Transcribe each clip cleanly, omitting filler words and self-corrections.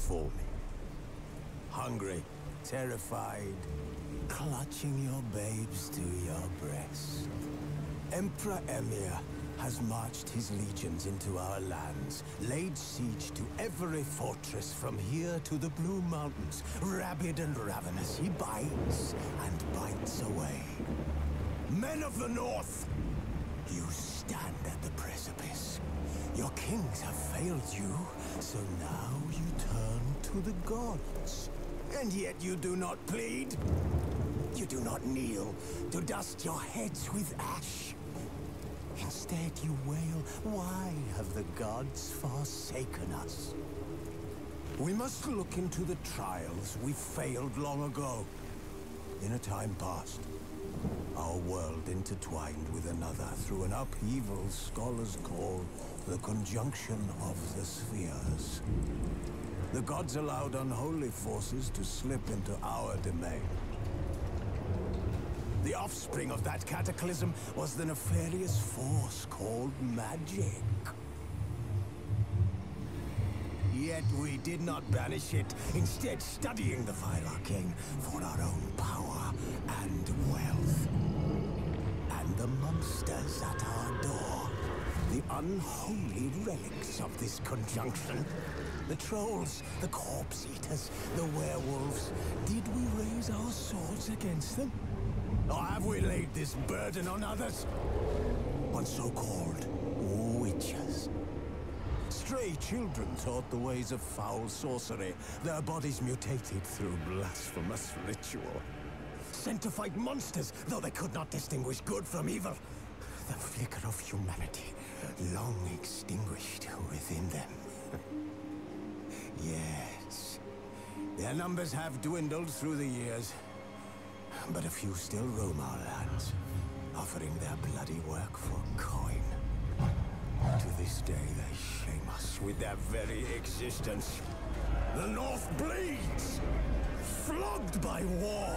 before me. Hungry, terrified, clutching your babes to your breast. Emperor Emir has marched his legions into our lands, laid siege to every fortress from here to the Blue Mountains. Rabid and ravenous, he bites and bites away. Men of the North, you stand at the precipice. Your kings have failed you, so now you turn to the gods. And yet you do not plead. You do not kneel to dust your heads with ash. Instead you wail, why have the gods forsaken us? We must look into the trials we failed long ago. In a time past, our world intertwined with another through an upheaval scholars call the conjunction of the spheres. The gods allowed unholy forces to slip into our domain. The offspring of that cataclysm was the nefarious force called magic. Yet we did not banish it, instead studying the vile arcane for our own power and wealth. And the monsters at our door, the unholy relics of this conjunction. The trolls, the corpse eaters, the werewolves. Did we raise our swords against them? Or have we laid this burden on others? On so-called witches. Stray children taught the ways of foul sorcery, their bodies mutated through blasphemous ritual. Sent to fight monsters, though they could not distinguish good from evil. The flicker of humanity, long extinguished within them. Yes, their numbers have dwindled through the years. But a few still roam our lands, offering their bloody work for coin. To this day, they shame us with their very existence. The North bleeds, flogged by war.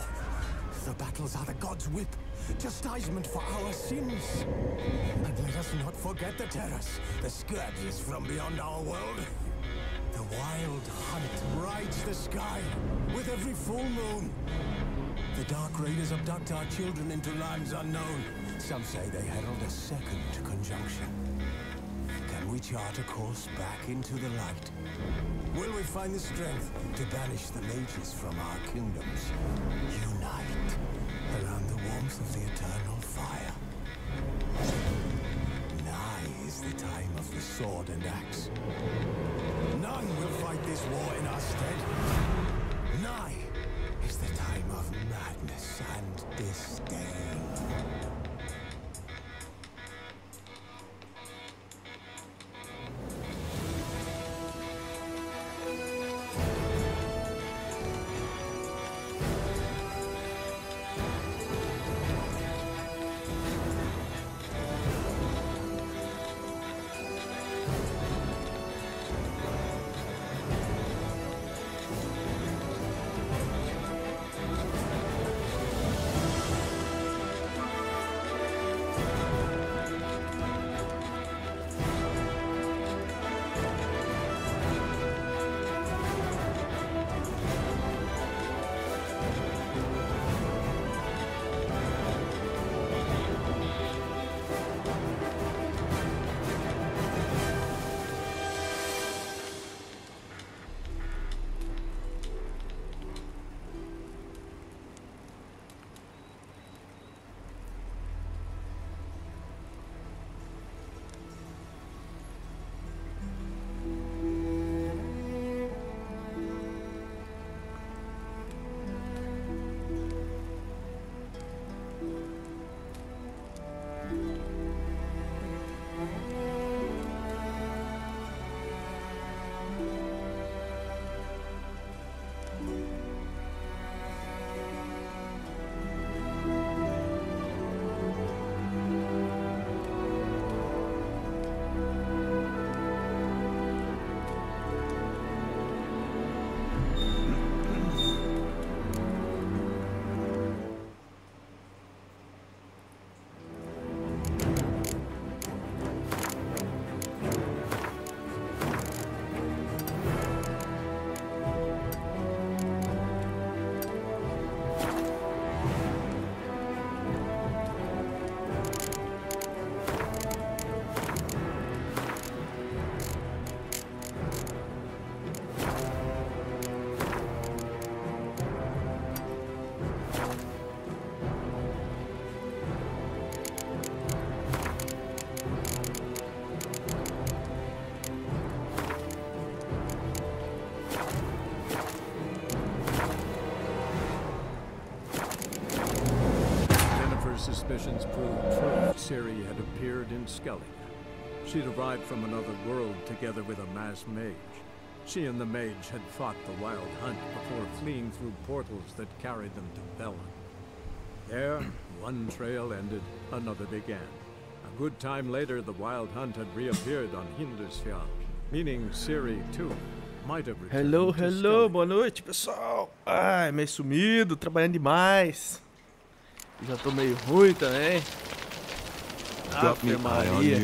The battles are the gods' whip, chastisement for our sins. And let us not forget the terrors, the scourges from beyond our world. The wild hunt rides the sky with every full moon. The Dark Raiders abduct our children into lands unknown. Some say they herald a second conjunction. Can we chart a course back into the light? Will we find the strength to banish the mages from our kingdoms? Unite around the warmth of the eternal fire. Nigh is the time of the sword and axe. None will fight this war in our stead. Nigh is the time of madness and disdain. suspicions proved true. Ciri had appeared in Skellige. She'd arrived from another world together with a masked mage. She and the mage had fought the Wild Hunt before fleeing through portals that carried them to Bellon. There, one trail ended, another began. A good time later, the Wild Hunt had reappeared on Hindersfjall, meaning Ciri, too, might have returned Hello, to hello, Skellige. boa noite, pessoal. Ai, meio sumido, trabalhando demais. Já tô meio ruim também. Ave Maria.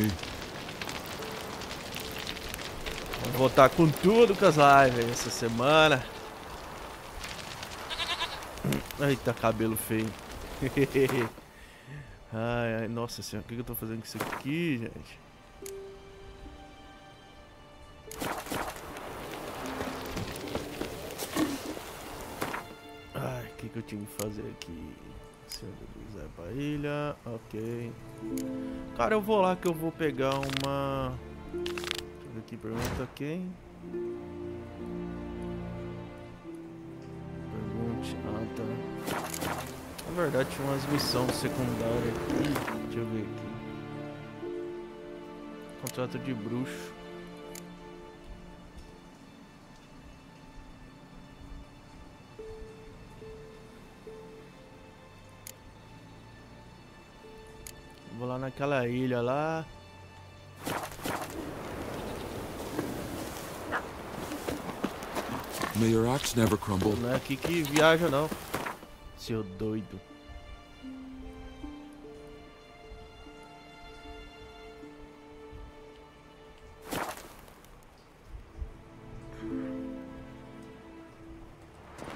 Vamos voltar com tudo com as lives essa semana. Eita, cabelo feio. Ai, ai, nossa senhora, o que eu tô fazendo com isso aqui, gente? Ai, o que eu tinha que fazer aqui? Senhor pra ilha, ok. Cara, eu vou lá que eu vou pegar uma... Deixa eu ver aqui, pergunta quem? Pergunte... Ah, tá. Na verdade tinha umas missões secundárias aqui. Deixa eu ver aqui. Contrato de bruxo. Vou lá naquela ilha lá. May your axe never crumble. Não é aqui que viaja não, seu doido.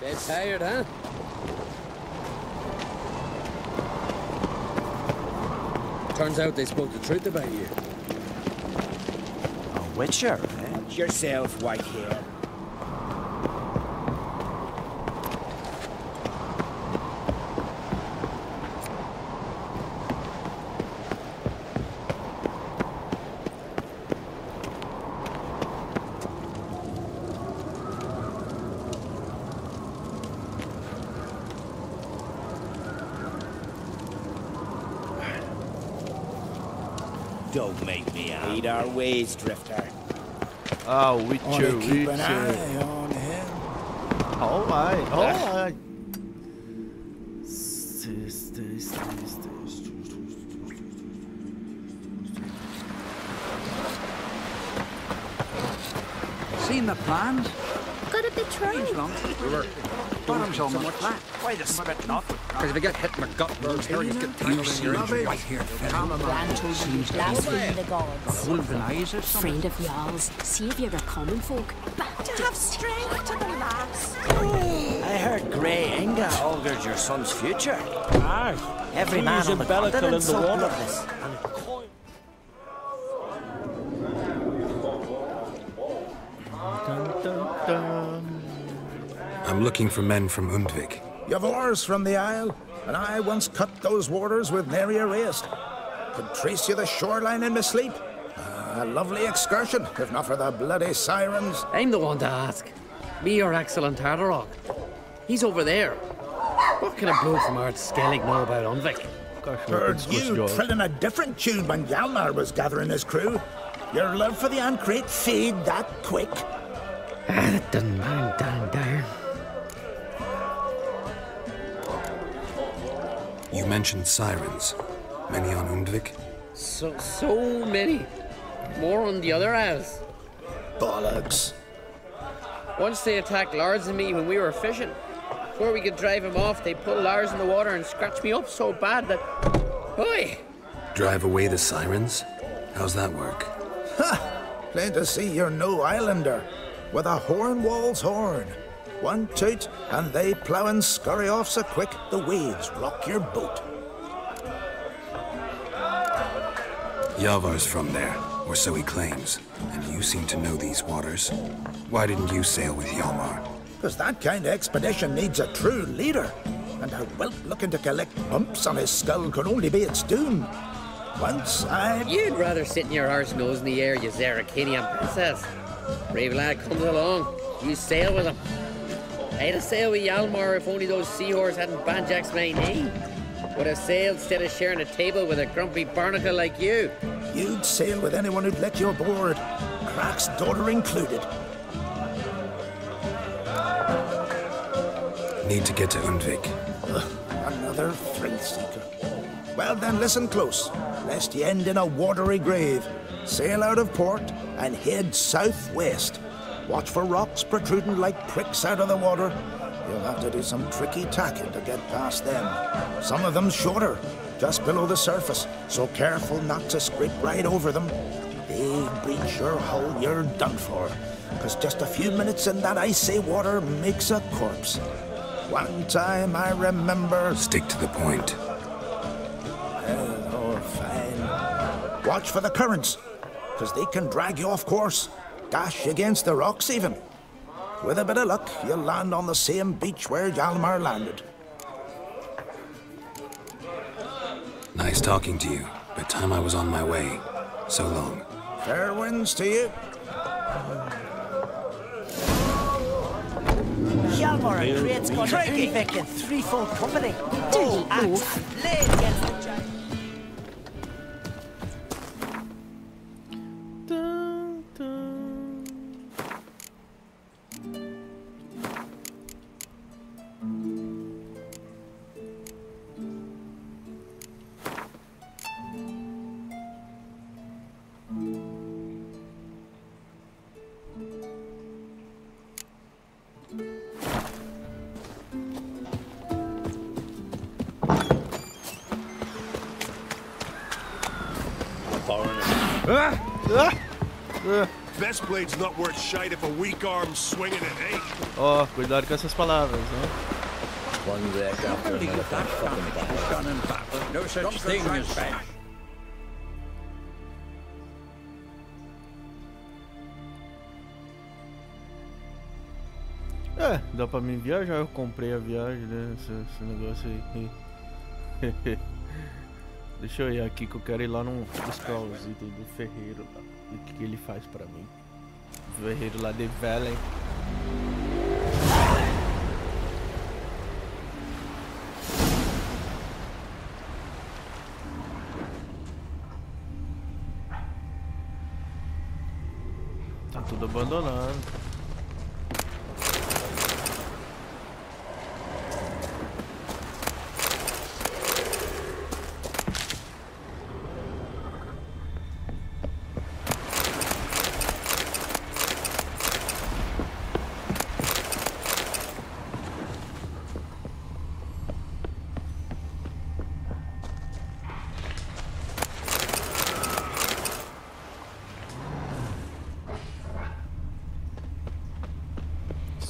Dead tired, huh? Turns out they spoke the truth about you. A witcher, eh? Yourself, Whitehair. Don't make me hate our ways, Drifter. Ah, o Witcher, Keep an Witcher. eye on him. Alright, alright. Seen the plans? Got a bit Seems wrong. long since we were bottoms almost flat. Why the spitting off? Because if you get hit in the gut, birds, here you get tangled in your injury. Right here, Grandchildren blaspheme the gods. golden eyes or something. Friend of y'all's, see if you're a common folk. To have strength to the last. I heard Grey Inga augured your son's future. Aye. Every man on the continent so bloodless. Dun, dun, dun. I'm looking for men from Undvik. You've oars from the Isle, and I once cut those waters with nary a waste. Could trace you the shoreline in my sleep. A lovely excursion, if not for the bloody sirens. I'm the one to ask. Me or Axel and Tartarog. He's over there. What can a bloke from Ard Skellig know about Unvik? Heard you trilling a different tune when Hjalmar was gathering his crew. Your love for the Ancrate fade that quick. That doesn't mind down there. You mentioned sirens. Many on Undvik? So many. More on the other isles. Bollocks. Once they attacked Lars and me when we were fishing. Before we could drive him off, they pulled Lars in the water and scratched me up so bad that... Oi! Drive away the sirens? How's that work? Ha! Plain to see you're no islander. With a horn wall's horn. One toot, and they plough and scurry off so quick the waves rock your boat. Yavar's from there, or so he claims. And you seem to know these waters. Why didn't you sail with Hjalmar? Because that kind of expedition needs a true leader. And a whelp looking to collect bumps on his skull could only be its doom. Once I... You'd rather sit in your arse nose in the air, you Zarakinian princess. Brave lad comes along, you sail with him. I'd have sailed with Hjalmar if only those seahorses hadn't banjaxed my knee. Would have sailed instead of sharing a table with a grumpy barnacle like you. You'd sail with anyone who'd let you aboard, Crack's daughter included. Need to get to Undvik. Another thrill seeker. Well then, listen close, lest you end in a watery grave. Sail out of port and head southwest. Watch for rocks protruding like pricks out of the water. You'll have to do some tricky tacking to get past them. Some of them shorter, just below the surface, so careful not to scrape right over them. They breach your hull, you're done for. Because just a few minutes in that icy water makes a corpse. One time I remember... Stick to the point. Oh, fine. Watch for the currents, because they can drag you off course. Dash against the rocks even. With a bit of luck, you'll land on the same beach where Hjalmar landed. Nice talking to you, but time I was on my way. So long. Fair winds to you. Hjalmar and Crate's got an Undvik in threefold company. Dirty oaf. Laid against the giant. Best blade's not worth shite if a weak arm's swinging at 8. Oh, cuidado com essas palavras, né? One wreck after another fucking battle. No such thing as bash. É, dá pra mim viajar, eu comprei a viagem, né? Esse negócio aí. Deixa eu ir aqui que eu quero ir lá buscar os itens do ferreiro lá. O que ele faz pra mim. O ferreiro lá de Velen. Tá tudo abandonado.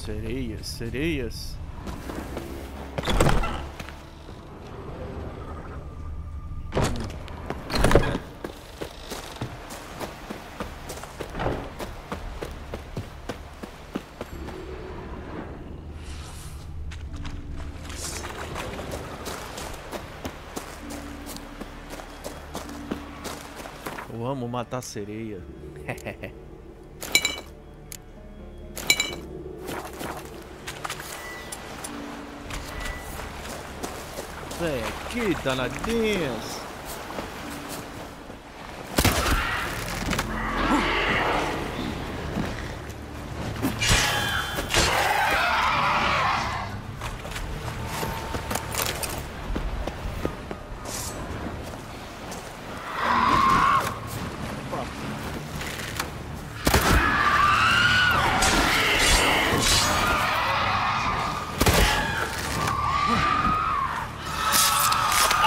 Sereias, sereias. Eu amo matar sereia. Vem aqui, danadinhas.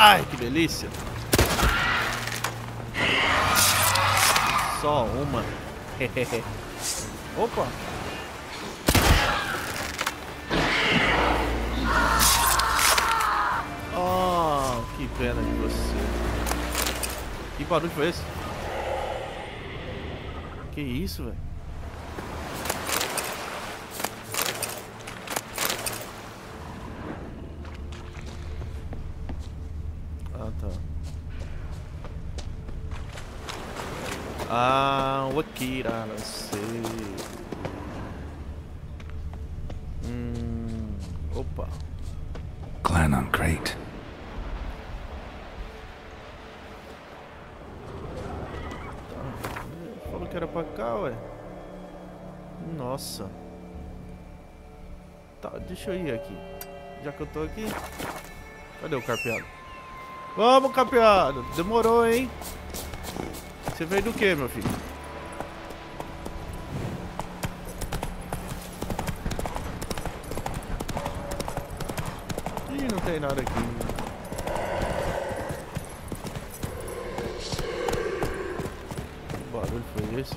Ai, que delícia! Só uma. Opa! Oh, que pena de você. Que barulho foi esse? Que isso, velho? Ah, o Akira, não sei. Clan on Crate. que era pra cá, ué. Nossa. Tá, deixa eu ir aqui. Já que eu tô aqui. Cadê o carpeado? Vamos, carpeado. Demorou, hein? Você veio do que, meu filho? Ih, não tem nada aqui. Que barulho foi esse?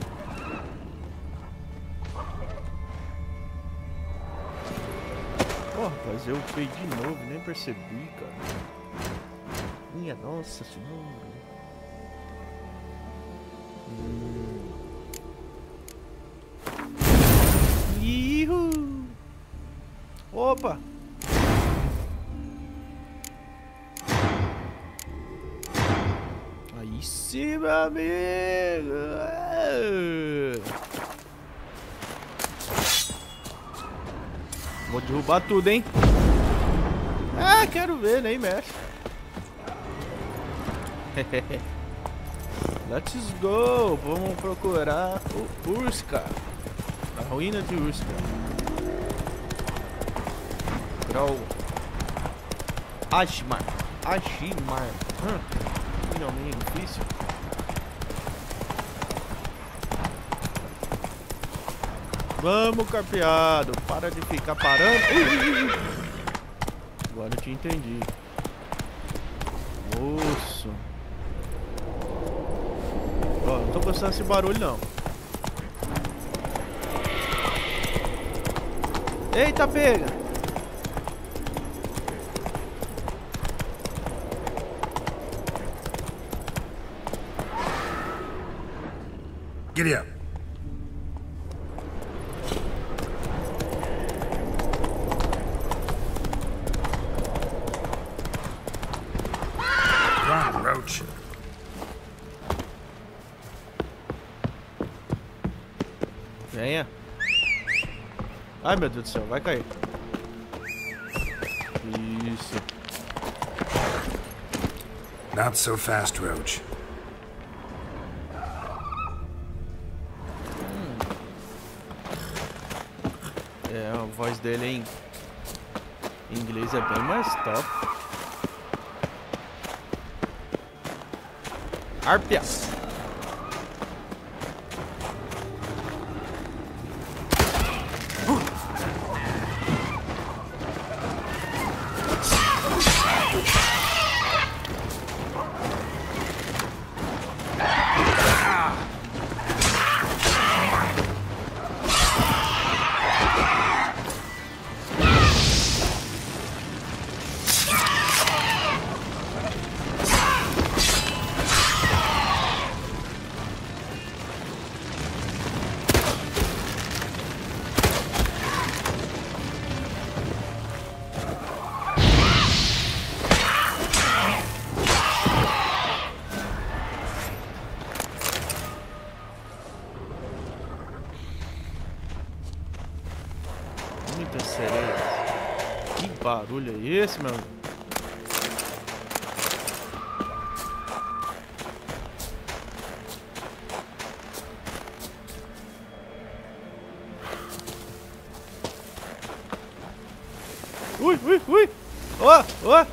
Oh, rapaz, eu upei de novo, nem percebi, cara. Minha nossa senhora. Ihu. Opa! Aí sim, meu amigo! Vou derrubar tudo, hein? Ah, quero ver, nem mexe. Let's go! Vamos procurar o Urska. A ruína de Urska. Grau Ashmar. Finalmente difícil. Vamos, carpeado. Para de ficar parando. Agora eu te entendi. Moço. Ó, não tô gostando desse barulho, não. Eita, pega. Giddy up. Run, Roach. Venha. Ai, meu Deus do céu, vai cair. Isso. Not so fast, Roach. É, a voz dele em inglês é bem mais top. Arpia. Muitas sereias. Que barulho é esse, meu amigo? Ui, ui, ui! Ó, ó!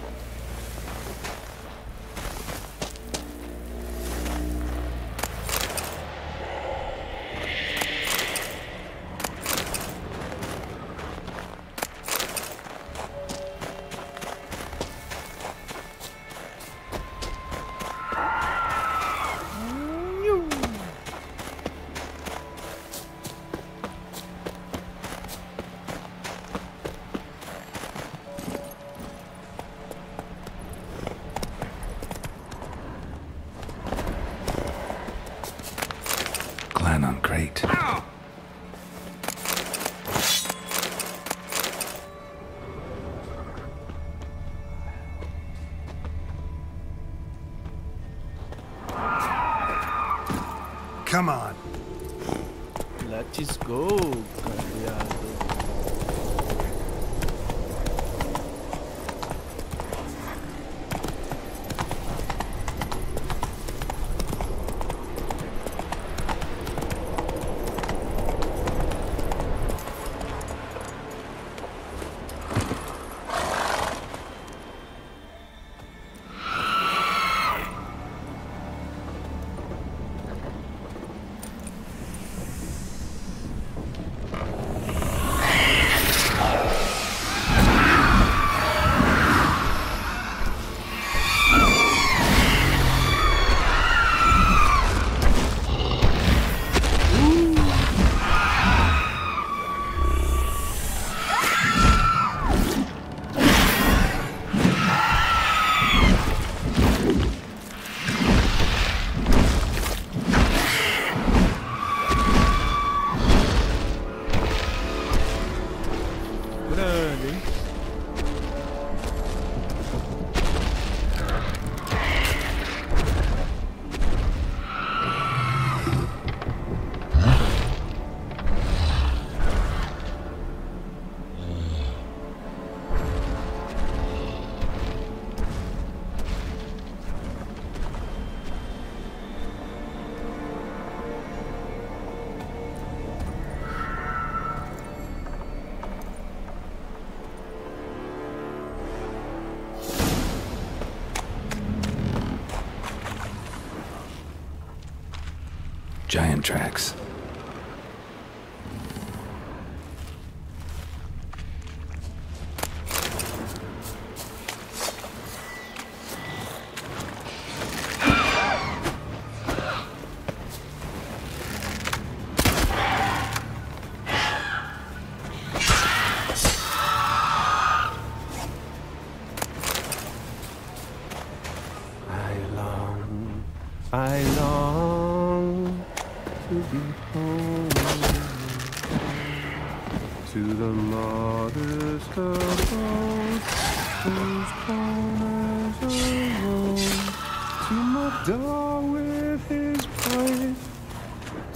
On crate. Come on. Let's go, carpeado. Giant tracks. I long to be home, to the modest abode, whose corners are rolled, to my door with his pipe,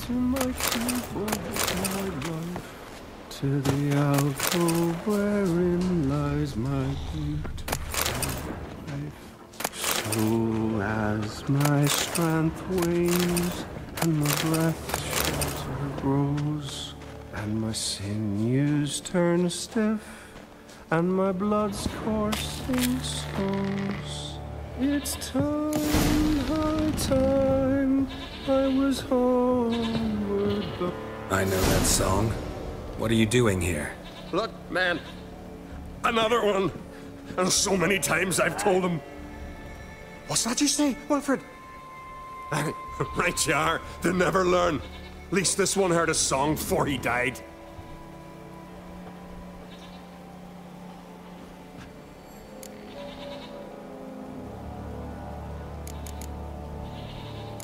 to my keyboard my life, to the alcove wherein lies my beautiful life. So as my strength wanes, and my breath shorter grows, and my sinews turn stiff, and my blood's coursing slows, it's time, high time, I was homeward bound. I know that song. What are you doing here? Look, man. Another one. And so many times I've told him. What's that you say, Wilfred? Right you are. They never learn. At least this one heard a song before he died.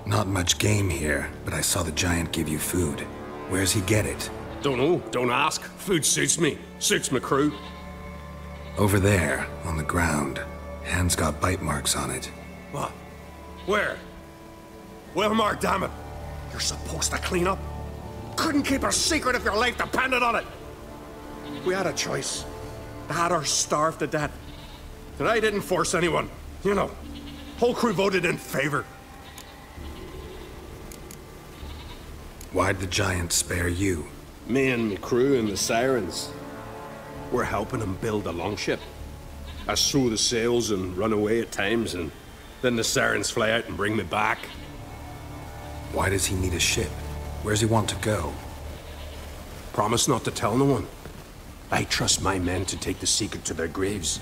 Not much game here, but I saw the giant give you food. Where's he get it? Don't know. Don't ask. Food suits me. Suits my crew. Over there, on the ground. Hand's got bite marks on it. What? Where? Wilmar, damn it. You're supposed to clean up. Couldn't keep a secret if your life depended on it. We had a choice. Had or starved to death. And I didn't force anyone. You know, whole crew voted in favor. Why'd the giant spare you? Me and my crew and the Sirens. We're helping him build a longship. I sew the sails and run away at times, and then the Sirens fly out and bring me back. Why does he need a ship? Where's he want to go? Promise not to tell no one. I trust my men to take the secret to their graves.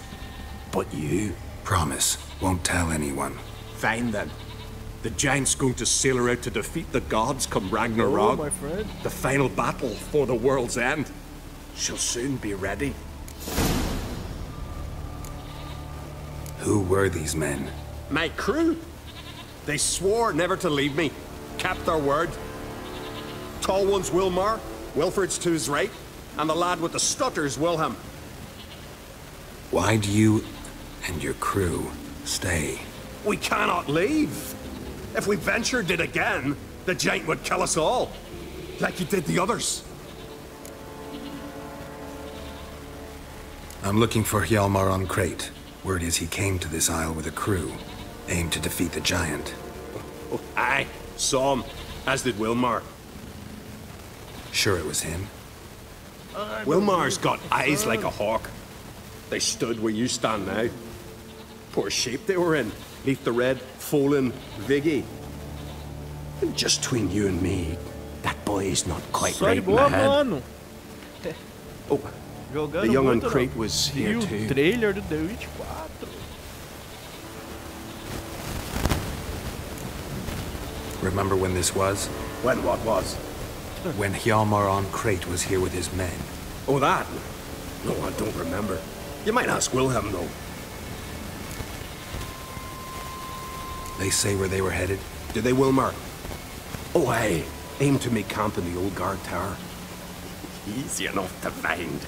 But you? Promise. Won't tell anyone. Fine then. The giant's going to sail her out to defeat the gods come Ragnarok. Oh, my friend. The final battle for the world's end. She'll soon be ready. Who were these men? My crew. They swore never to leave me. Kept their word. Tall one's Wilmar. Wilfred's to his right. And the lad with the stutter's Wilhelm. Why'd you and your crew stay? We cannot leave. If we ventured it again, the giant would kill us all. Like he did the others. I'm looking for Hjalmar on Crate. Word is he came to this isle with a crew, aimed to defeat the giant. Oh, aye, saw him, as did Wilmar. Sure it was him? Wilmar's got eyes like a hawk. They stood where you stand now. Poor shape they were in, neath the red, fallen Viggy. Just between you and me, that boy's not quite right in the head. Oh, the young on Crate was here too. Trailer do TheWitcher 4. Remember when this was? When what was? When Hjalmar on Crate was here with his men. Oh, that? No, I don't remember. You might ask Wilhelm, though. They say where they were headed? Did they, Wilmar? Oh, aye. Aim to make camp in the old guard tower. Easy enough to find.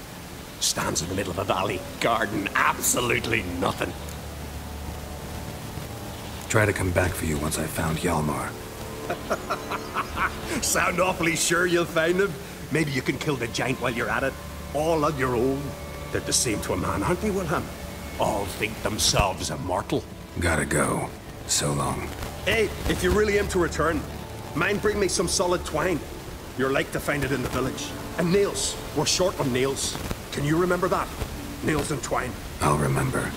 Stands in the middle of a valley. Garden absolutely nothing. Try to come back for you once I found Hjalmar. Sound awfully sure you'll find him? Maybe you can kill the giant while you're at it. All on your own. They're the same to a man, aren't they, Wilhelm? All think themselves immortal. Gotta go. So long. Hey, if you really aim to return, mind bring me some solid twine. You're like to find it in the village. And nails. We're short on nails. Can you remember that? Nails and twine. I'll remember.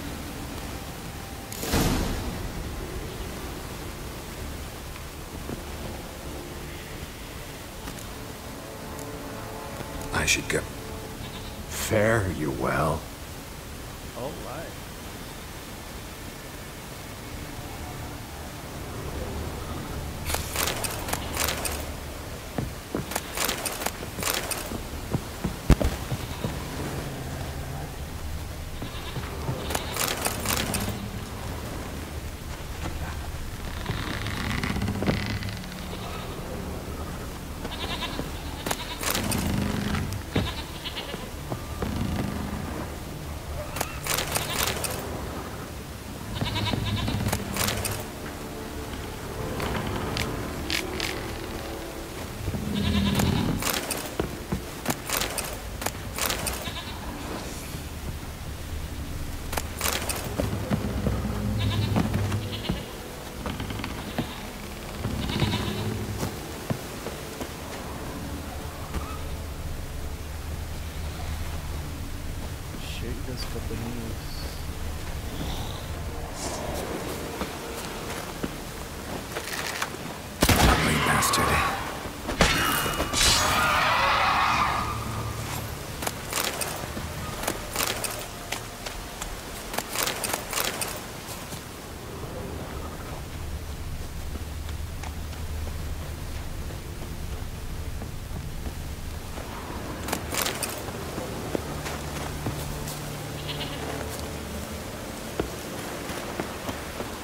I should go. Fare you well. All right.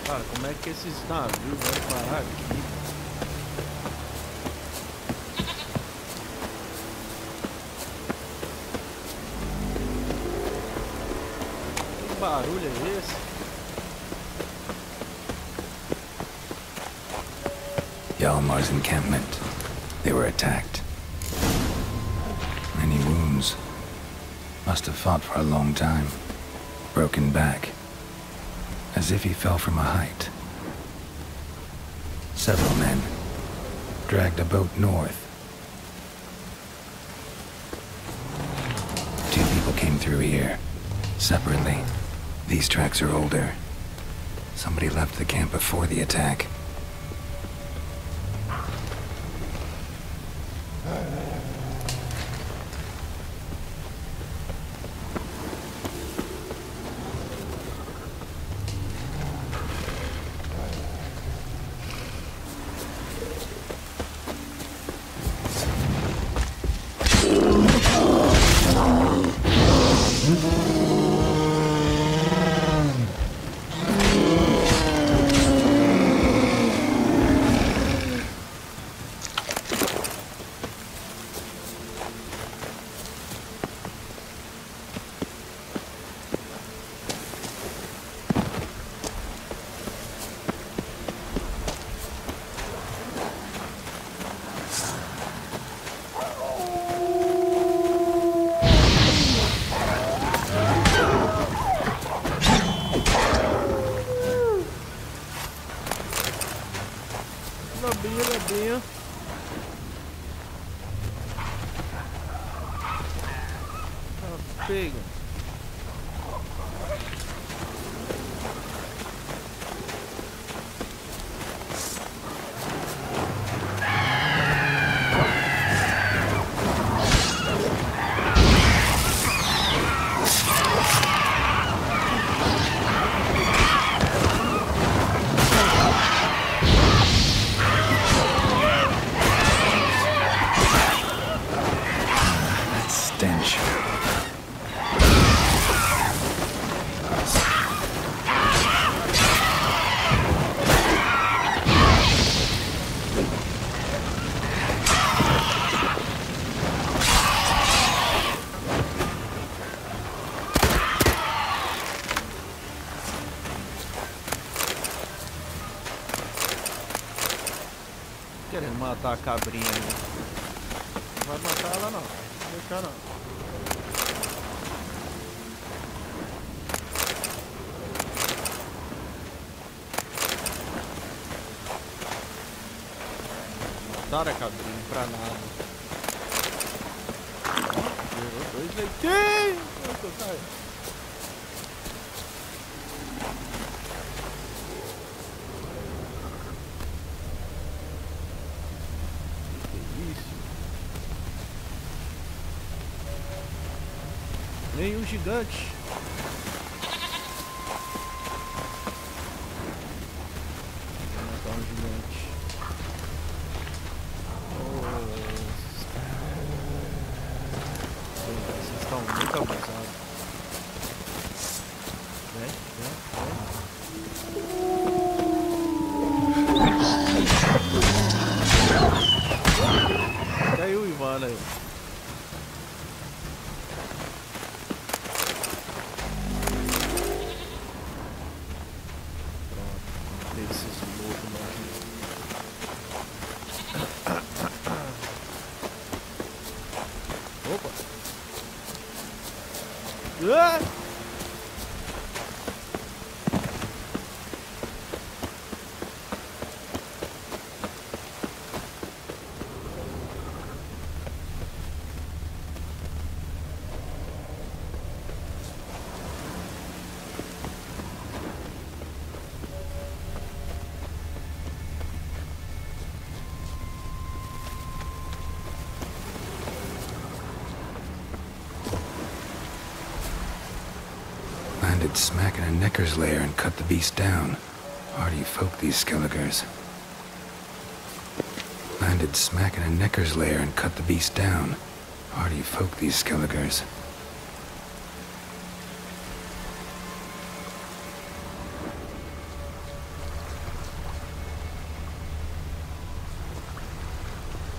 Cara, como é que esses navios vão parar aqui? Que barulho é esse? Yalmar's encampment. They were attacked. Many wounds. Must have fought for a long time. Broken back. As if he fell from a height. Several men dragged a boat north. 2 people came through here, separately. These tracks are older. Somebody left the camp before the attack. Lobinho. Pega. Querendo matar a cabrinha ali. Não vai matar ela não. Não vai deixar não. Mataram a cabrinha pra nada. Virou 2 leitinhos. Nem o gigante. Vou matar um gigante. Vocês estão muito abusados. Vem. Caiu o Ivan aí. Ah! Landed smack in a necker's lair and cut the beast down. Hardy folk, these skelligers. Landed smack in a necker's lair and cut the beast down. Hardy folk, these skelligers.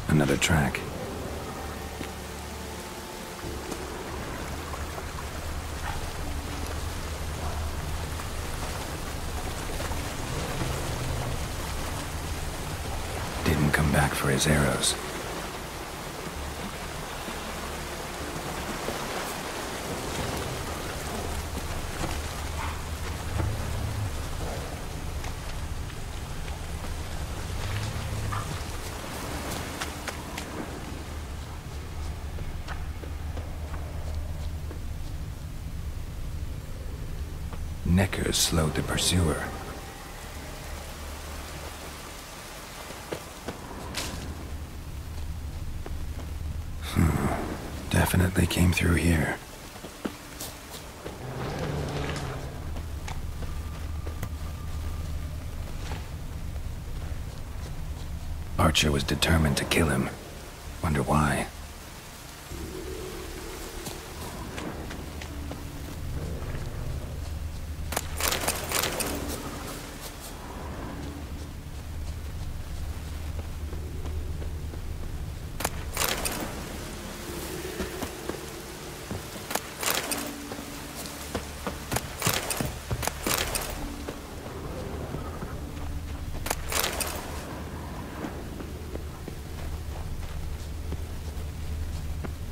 Another track. Didn't come back for his arrows. Neckers slowed the pursuer. Definitely came through here. Archer was determined to kill him. Wonder why.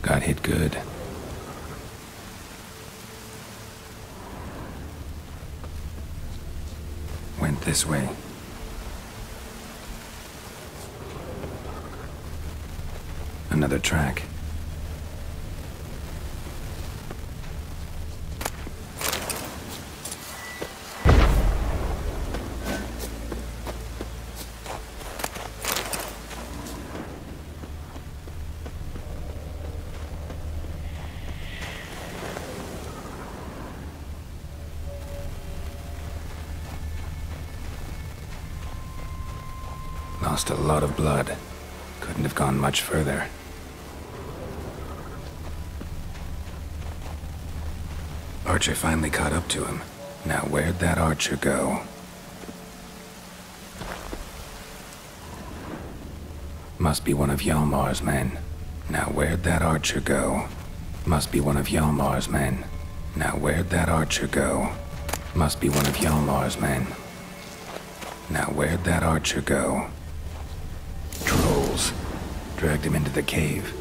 Got hit good. Went this way. Another track. Lost a lot of blood. Couldn't have gone much further. Archer finally caught up to him. Now where'd that archer go? Must be one of Hjalmar's men. Now where'd that archer go? Must be one of Hjalmar's men. Now where'd that archer go? Must be one of Hjalmar's men. Now where'd that archer go? Trolls. Dragged him into the cave.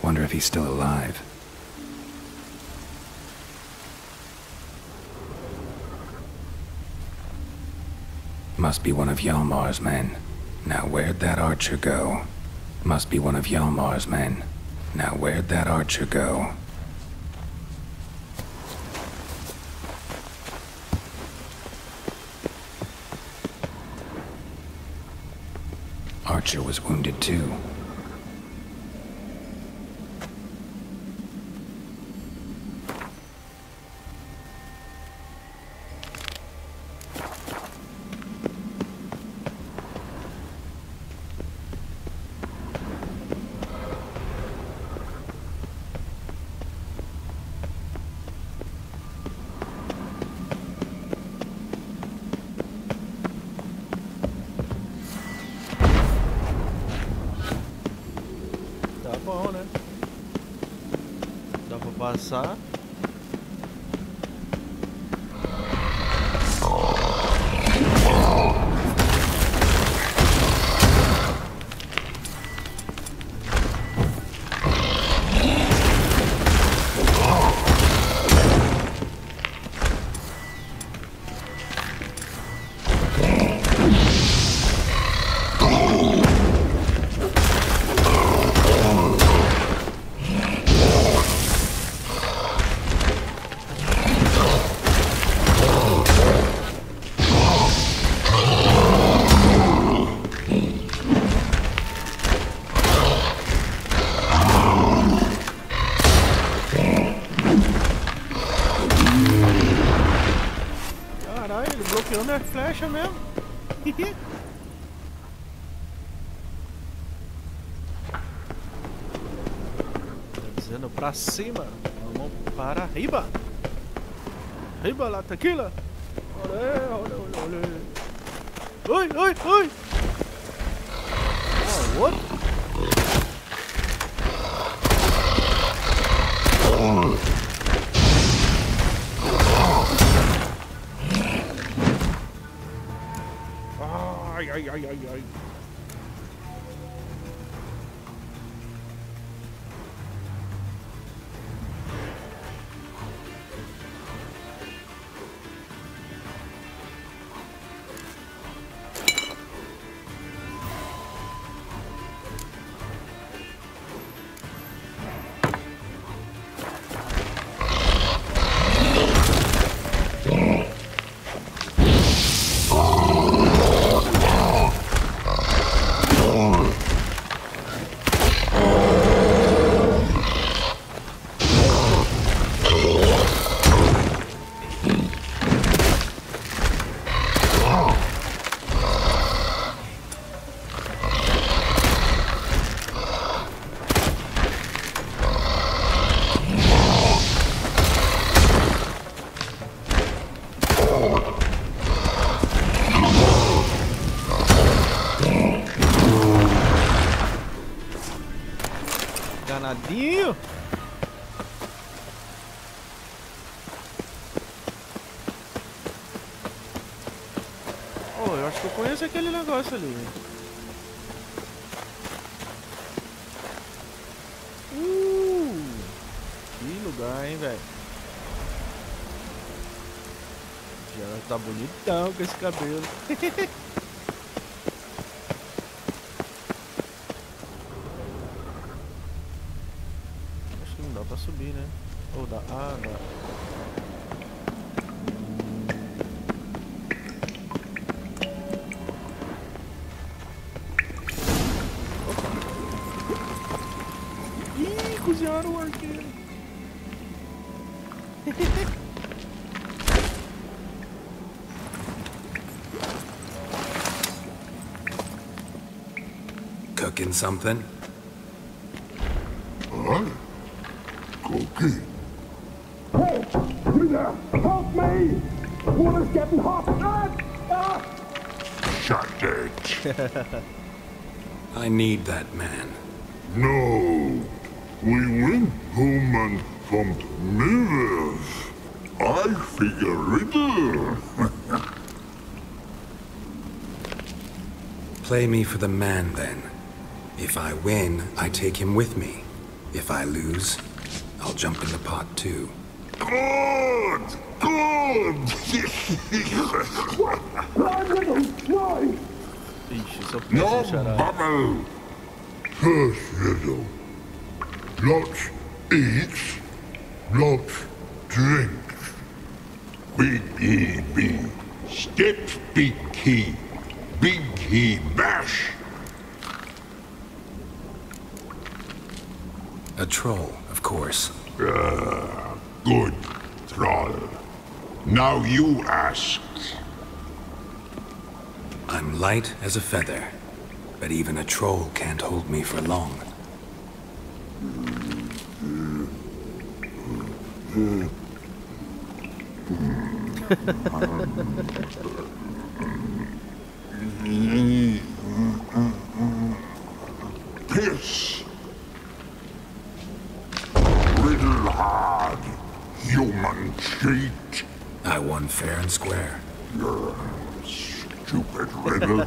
Wonder if he's still alive. Must be one of Hjalmar's men. Now where'd that archer go? Must be one of Hjalmar's men. Now where'd that archer go? Archer was wounded too. bom, né? Dá pra passar. Bloqueando a flecha mesmo. Tá dizendo pra cima. Vamos para arriba. Arriba lá, tequila. Olha, olha, olha, olha. Oi, oi, oi. Oh, outro. Ai, ai, ai, ai, ai. Danadinho. Oh, eu acho que eu conheço aquele negócio ali. Que lugar, hein, velho. Já tá bonitão com esse cabelo. Não dá pra subir, né? Ou dá? Ah, dá. Opa. Ih, cozinharam o arqueiro. Cooking something? Cookie. Hey, you there! Help me! Water's getting hot! Shut it! I need that man. No, we went home and found mirrors. I figure riddle. Play me for the man, then. If I win, I take him with me. If I lose, I'll jump in the pot too. Good! Good! No bubble! First riddle. Lots eats, lots drinks. Big E B. Steps big key. Big key bash. A troll, of course. Good, troll. Now you ask. I'm light as a feather, but even a troll can't hold me for long. Piss. cheat. I won fair and square. You're a stupid riddle.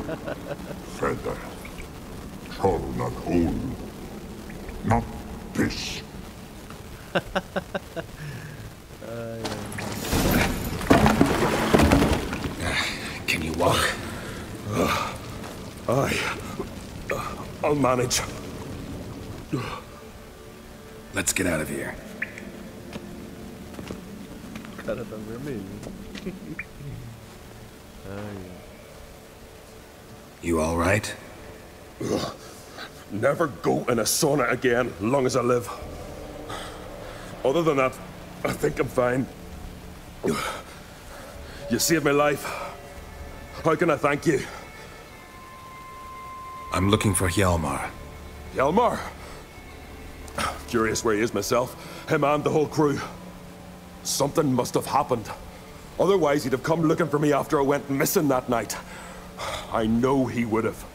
Feather. Troll, not hole. Not piss. Can you walk? I'll manage. Let's get out of here. Cara tá vermelho. You all right? Never go in a sauna again, long as I live. Other than that, I think I'm fine. You saved my life. How can I thank you? I'm looking for Hjalmar. Hjalmar? Curious where he is myself. Him and the whole crew. Something must have happened. Otherwise, he'd have come looking for me after I went missing that night. I know he would have.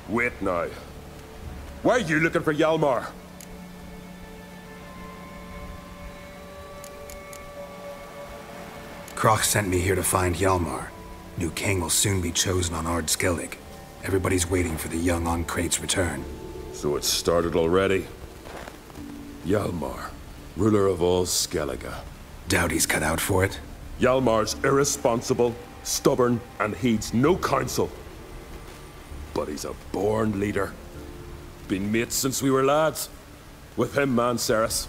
Wait now. Why are you looking for Hjalmar? Kroch sent me here to find Hjalmar. New king will soon be chosen on Ard Skellig. Everybody's waiting for the young Oncrate's return. So it started already. Hjalmar, ruler of all Skellige. Doubt he's cut out for it. Hjalmar's irresponsible, stubborn, and heeds no counsel. But he's a born leader. Been mates since we were lads. With him and Ceres.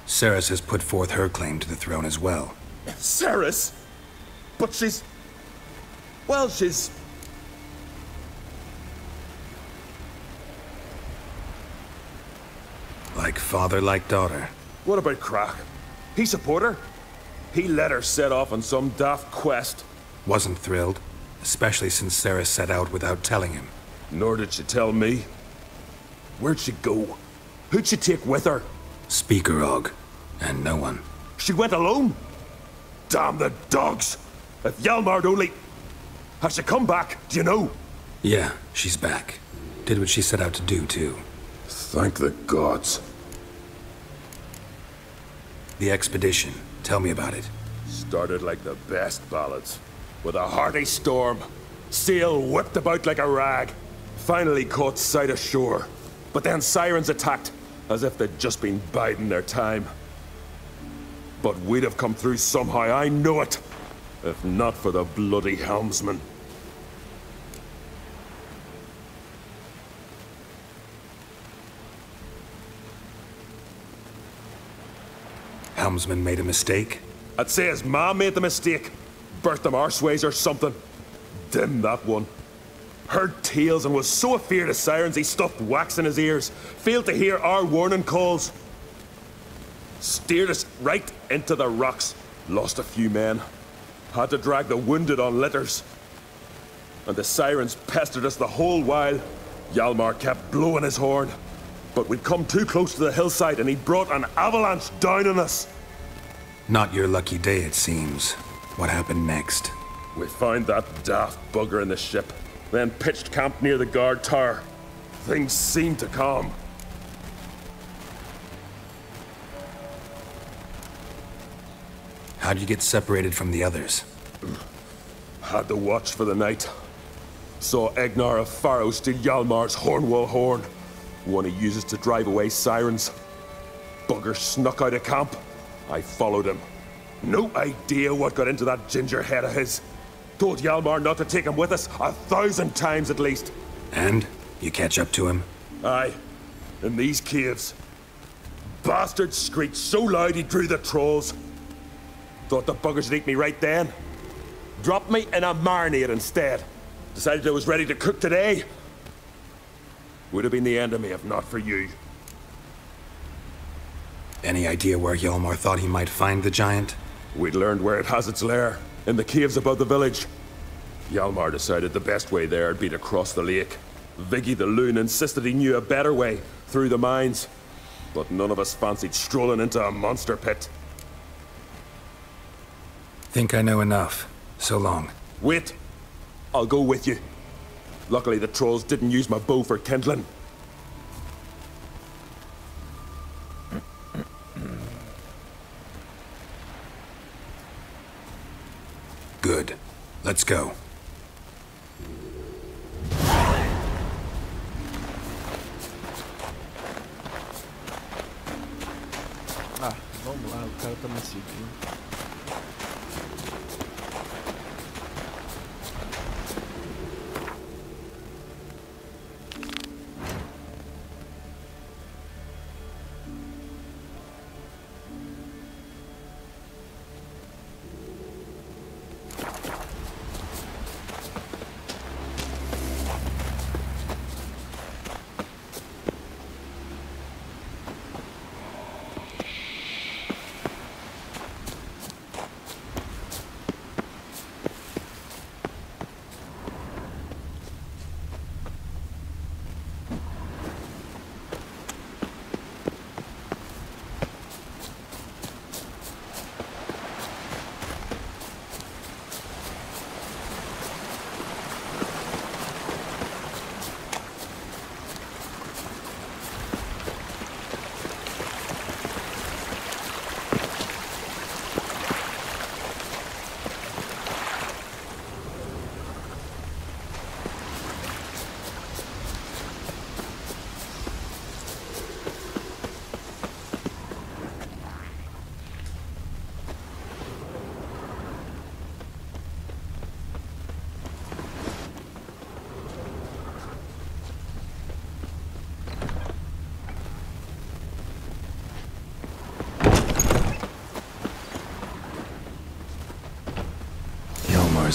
Ceres has put forth her claim to the throne as well. Ceres? But she's... Well, she's... Like father, like daughter. What about Kroch? He support her? He let her set off on some daft quest. Wasn't thrilled, especially since Ceres set out without telling him. Nor did she tell me. Where'd she go? Who'd she take with her? Speakerog, and no one. She went alone? Damn the dogs! If Hjalmar'd only... Has she come back? Do you know? Yeah, she's back. Did what she set out to do, too. Thank the gods. The expedition. Tell me about it. Started like the best ballads. With a hearty storm. Sail whipped about like a rag. Finally caught sight of shore. But then sirens attacked, as if they'd just been biding their time. But we'd have come through somehow, I know it. If not for the bloody helmsman. Helmsman made a mistake? I'd say his ma made the mistake. Birthed him arseways or something. Dim that one. Heard tales and was so afeard of sirens he stuffed wax in his ears. Failed to hear our warning calls. Steered us right into the rocks. Lost a few men. Had to drag the wounded on litters. And the sirens pestered us the whole while. Hjalmar kept blowing his horn. But we'd come too close to the hillside and he brought an avalanche down on us. Not your lucky day, it seems. What happened next? We found that daft bugger in the ship. Then pitched camp near the guard tower. Things seemed to calm. How'd you get separated from the others? Had to watch for the night. Saw Egnar of Faro steal Hjalmar's Hornwall horn. One he uses to drive away sirens. Bugger snuck out of camp. I followed him. No idea what got into that ginger head of his. Told Hjalmar not to take him with us 1,000 times at least. And? You catch up to him? Aye. In these caves. Bastard screeched so loud he drew the trolls. Thought the buggers would eat me right then. Dropped me in a marinade instead. Decided I was ready to cook today. Would have been the end of me if not for you. Any idea where Hjalmar thought he might find the giant? We'd learned where it has its lair. In the caves above the village. Hjalmar decided the best way there would be to cross the lake. Viggy the loon insisted he knew a better way, through the mines. But none of us fancied strolling into a monster pit. Think I know enough. So long. Wait. I'll go with you. Luckily the trolls didn't use my bow for kindling. Let's go. Ah, vamos lá, o cara tá me seguindo.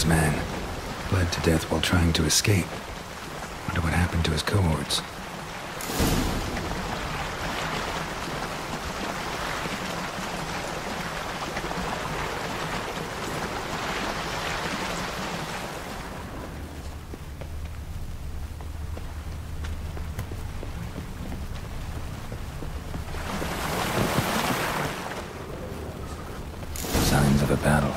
Man bled to death while trying to escape. Wonder what happened to his cohorts. Signs of a battle.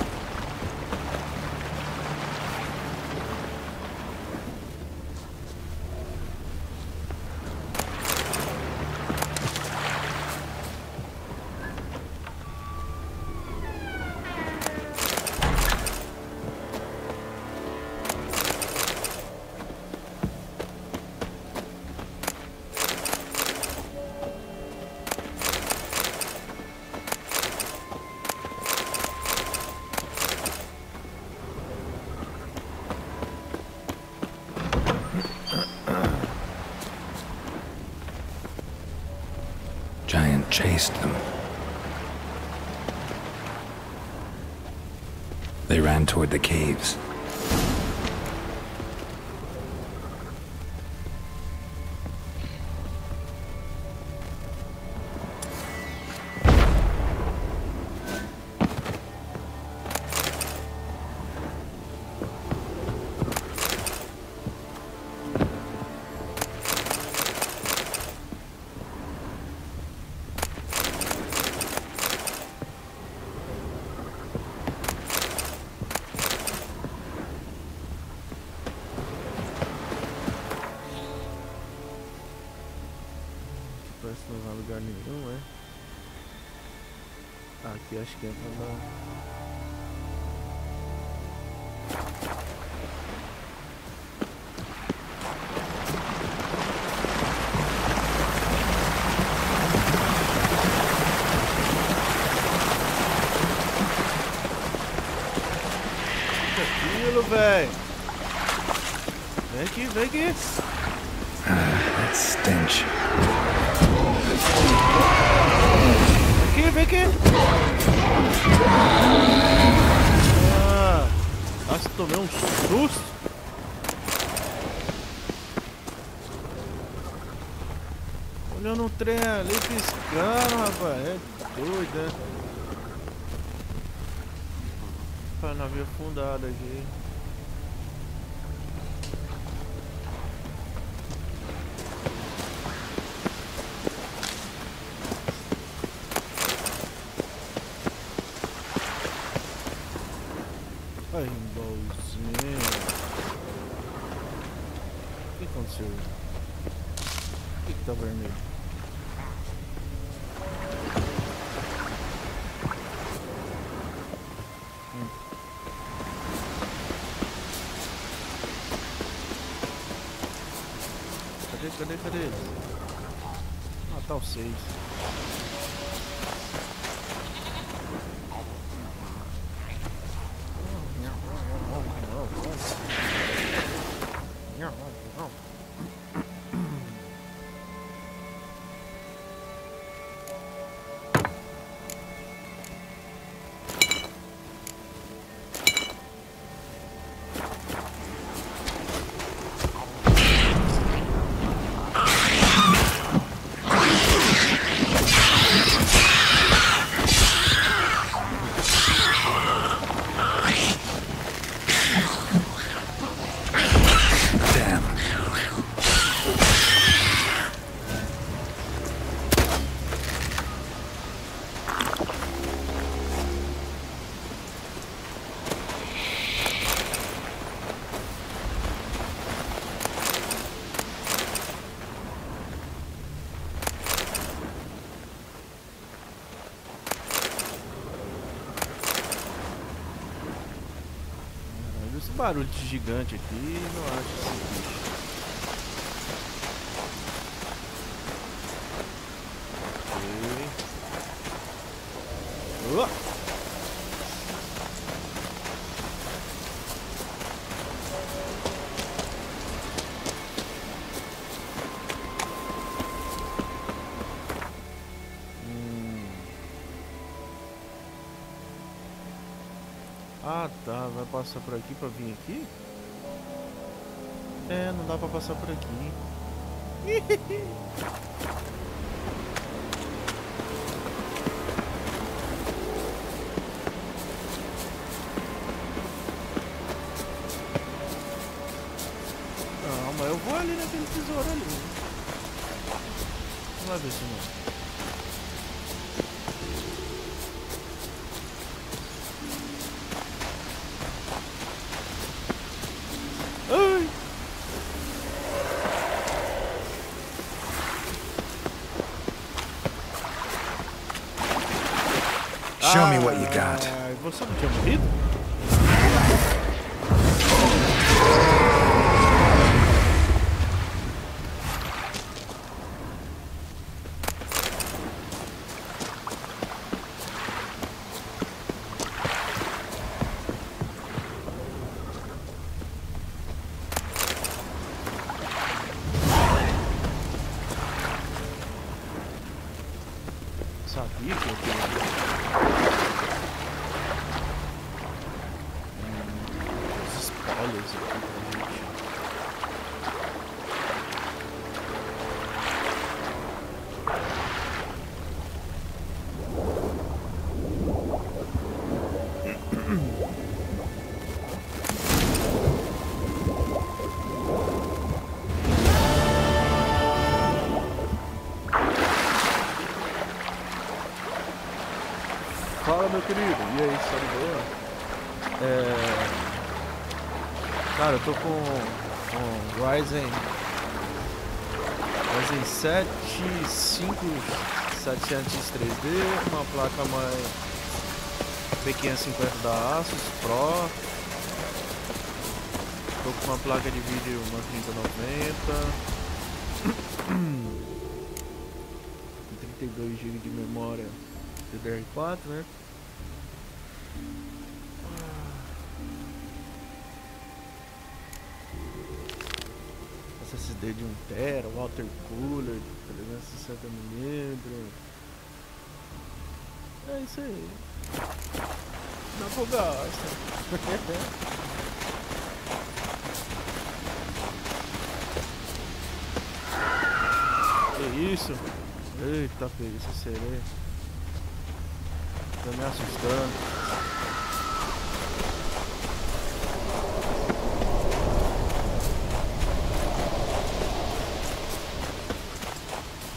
Giant chased them. They ran toward the caves. Não vai a lugar nenhum, é? Ah, aqui acho que entra na... Aquilo, velho! Vem aqui, vem aqui! That stench. Vem aqui! Ah, nossa, tomei um susto! Olhando um trem ali piscando, rapaz, é doido, né? Para navio afundado aqui. Ai, bolzinho. O que aconteceu? O que tá vermelho? Cadê eles? Ah, tá o 6. Barulho de gigante aqui, não acho esse bicho. Ok. Ah, tá, vai passar por aqui pra vir aqui? É, não dá pra passar por aqui. Não, mas eu vou ali naquele tesouro ali. Vai ver se não. Show me what you got. Você não tinha morrido? Sabia que eu tinha. Spoilers aqui pra gente. Fala, meu querido, e aí, tá de boa? Cara, eu tô com RYZEN 7 5700 3D, uma placa mais P550 da ASUS Pro. Tô com uma placa de vídeo, uma 3090, 32 GB de memória DDR4, né? SSD de 1 TB, water cooler, 360mm. É isso aí. Dá pra gastar. Que isso? Eita, peguei essa sereia. Tá me assustando.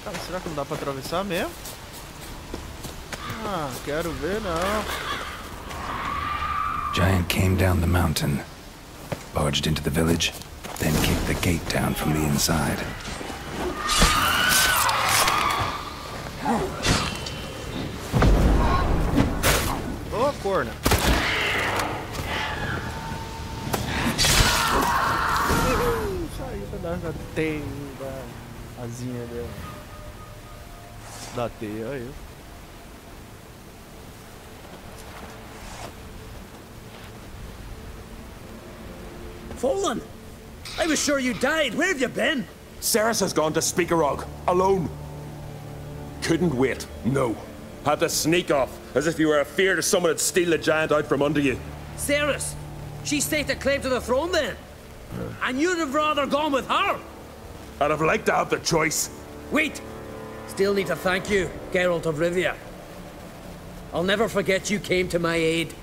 Cara, será que não dá pra atravessar mesmo? Ah, quero ver não. Giant came down the mountain, barged into the village, then kicked the gate down from the inside. Ô, corna. Saiu da teia, da asinha dela. Da teia, aí. Fallen! I was sure you died. Where have you been? Ceres has gone to Speakerog, alone. Couldn't wait, no. Had to sneak off, as if you were afeard of someone would steal the giant out from under you. Ceres? She staked a claim to the throne then? And you'd have rather gone with her? I'd have liked to have the choice. Wait! Still need to thank you, Geralt of Rivia. I'll never forget you came to my aid.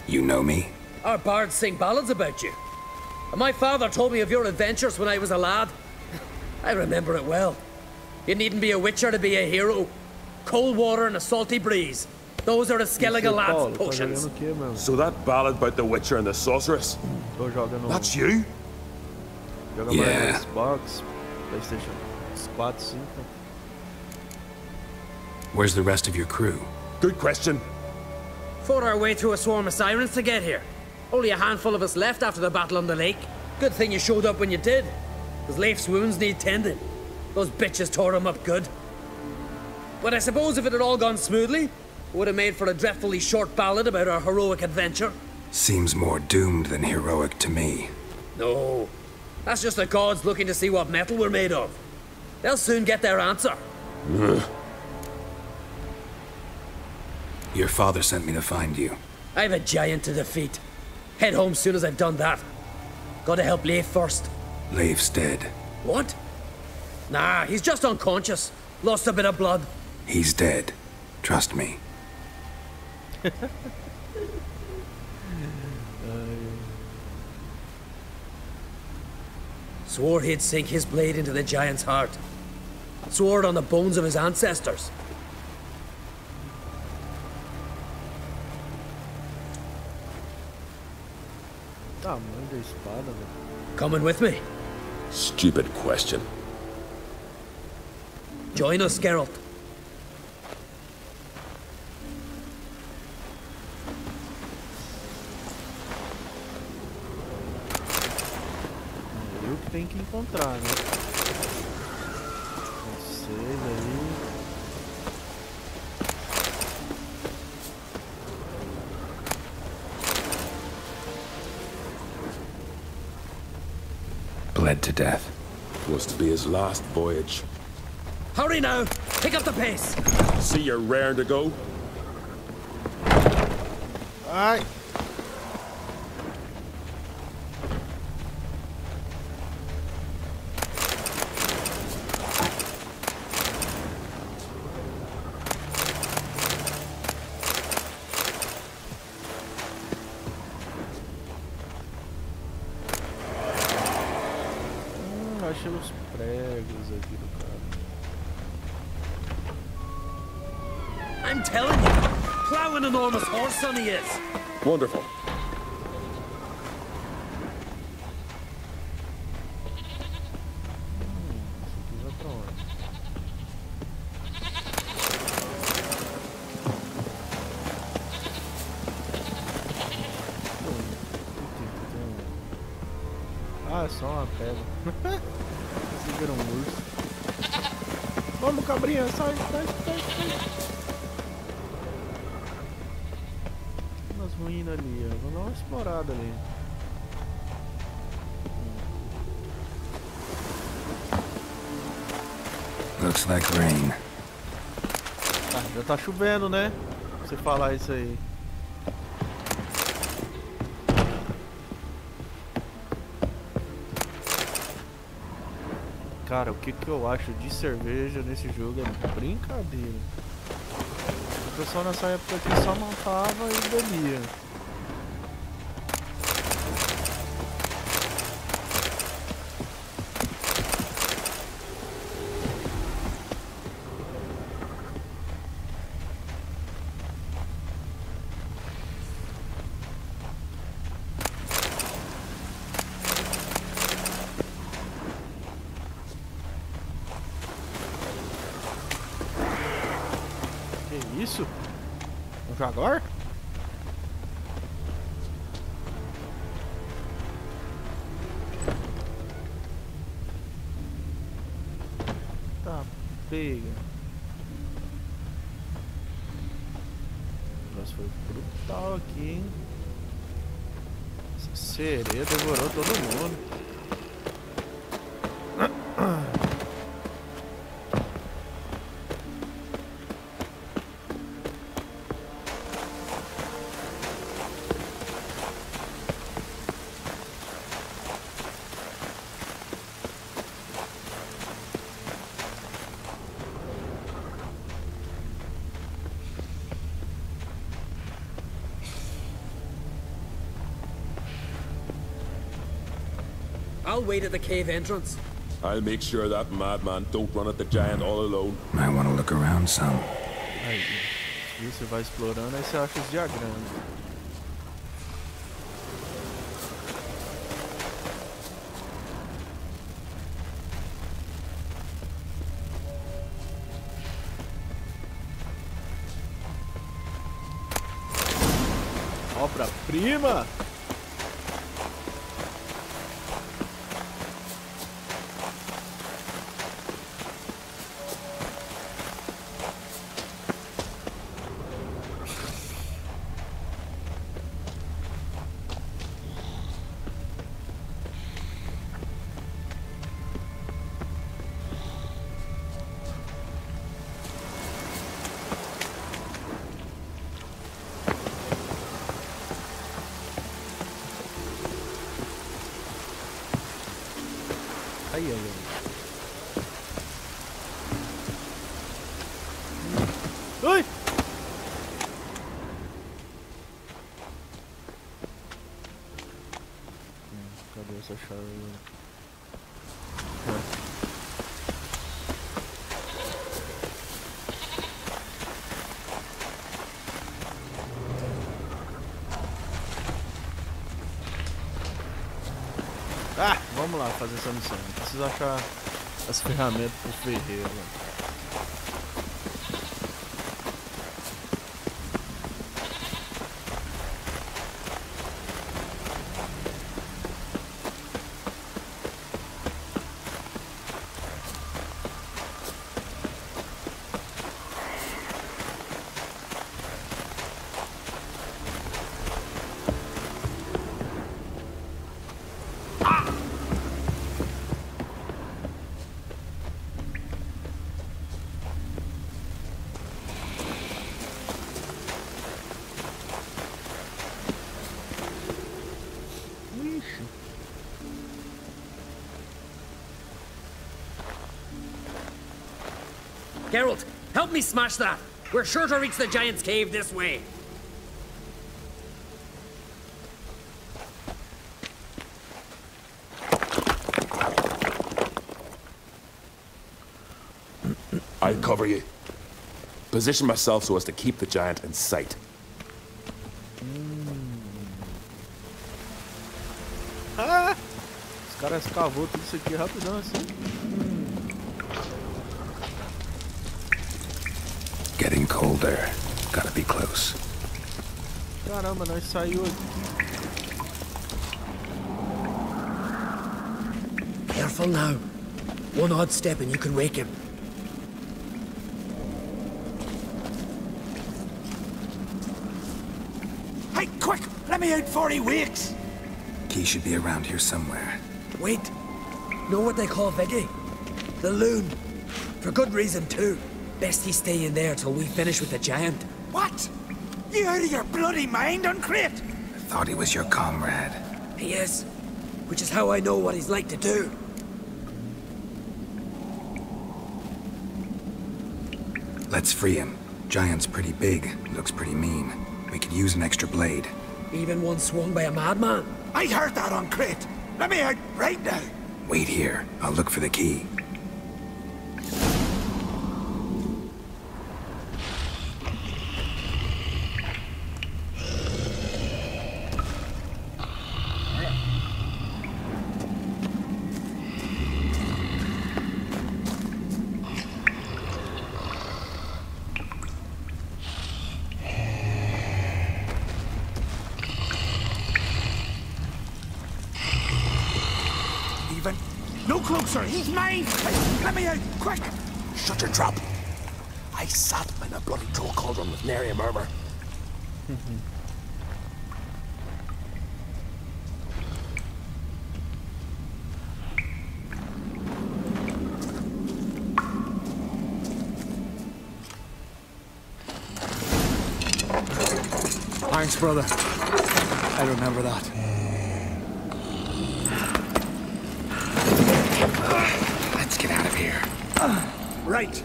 You know me? Our bards sing ballads about you. And my father told me of your adventures when I was a lad. I remember it well. You needn't be a witcher to be a hero. Cold water and a salty breeze. Those are the Skellige lads' potions. So that ballad about the Witcher and the Sorceress? That's you? Yeah. Xbox, PlayStation 4, 5. Where's the rest of your crew? Good question. Fought our way through a swarm of sirens to get here. Only a handful of us left after the battle on the lake. Good thing you showed up when you did. Because Leif's wounds need tending. Those bitches tore him up good. But I suppose if it had all gone smoothly, it would have made for a dreadfully short ballad about our heroic adventure. Seems more doomed than heroic to me. No. That's just the gods looking to see what metal we're made of. They'll soon get their answer. Your father sent me to find you. I've a giant to defeat. Head home soon as I've done that. Gotta help Leif first. Leif's dead. What? Nah, he's just unconscious. Lost a bit of blood. He's dead. Trust me. Swore he'd sink his blade into the giant's heart. Swore it on the bones of his ancestors. Coming with me? Stupid question. Join us, Geralt. Eu que tenho que encontrar, né? Vocês aí. Bled to death. Was to be his last voyage. Hurry now! Pick up the pace! See you're raring to go? Ai! Achei os pregos aqui do cara. I'm telling you, plow an enormous horse son he is. Wonderful. Ah, é só uma pedra. Segura um urso. Vamos, cabrinha, sai, sai, sai, sai. Umas ruínas ali, ó. Vou dar uma explorada ali. Looks like rain. Ah, já tá chovendo, né? Você falar isso aí. Cara, o que eu acho de cerveja nesse jogo é brincadeira. O pessoal nessa época aqui só montava e bebia. Isso? Um jaguar? pega. O negócio foi brutal aqui, hein? Essa sereia devorou todo mundo. I'll wait at the cave entrance. I'll make sure that madman don't run at the giant all alone. I want to look around some. Aí, você vai explorando, aí você acha os diagramas. Obra-prima! Aí, aí, aí. Ui! Cadê essa chave? Ah, vamos lá fazer essa missão. Preciso achar as ferramentas pro ferreiro. Geralt, help me smash that. We're sure to reach the giant's cave this way. I'll cover you. Position myself so as to keep the giant in sight. Ah! Os caras cavou tudo isso aqui rapidão assim. Getting colder. Gotta be close. Caramba, nós saiu aqui. Careful now. One odd step and you can wake him. Hey, quick! Let me out before he wakes! Key should be around here somewhere. Wait. Know what they call Viggy? The loon. For good reason too. Best he stay in there till we finish with the giant. What? You out of your bloody mind, Uncrate? I thought he was your comrade. He is. Which is how I know what he's like to do. Let's free him. Giant's pretty big. Looks pretty mean. We could use an extra blade. Even one swung by a madman. I heard that, Uncrate. Let me out right now. Wait here. I'll look for the key. No closer, he's mine! Let me out, quick! Shut your trap. I sat in a bloody troll cauldron with nary a murmur. Thanks, brother. I remember that. Let's get out of here. Right.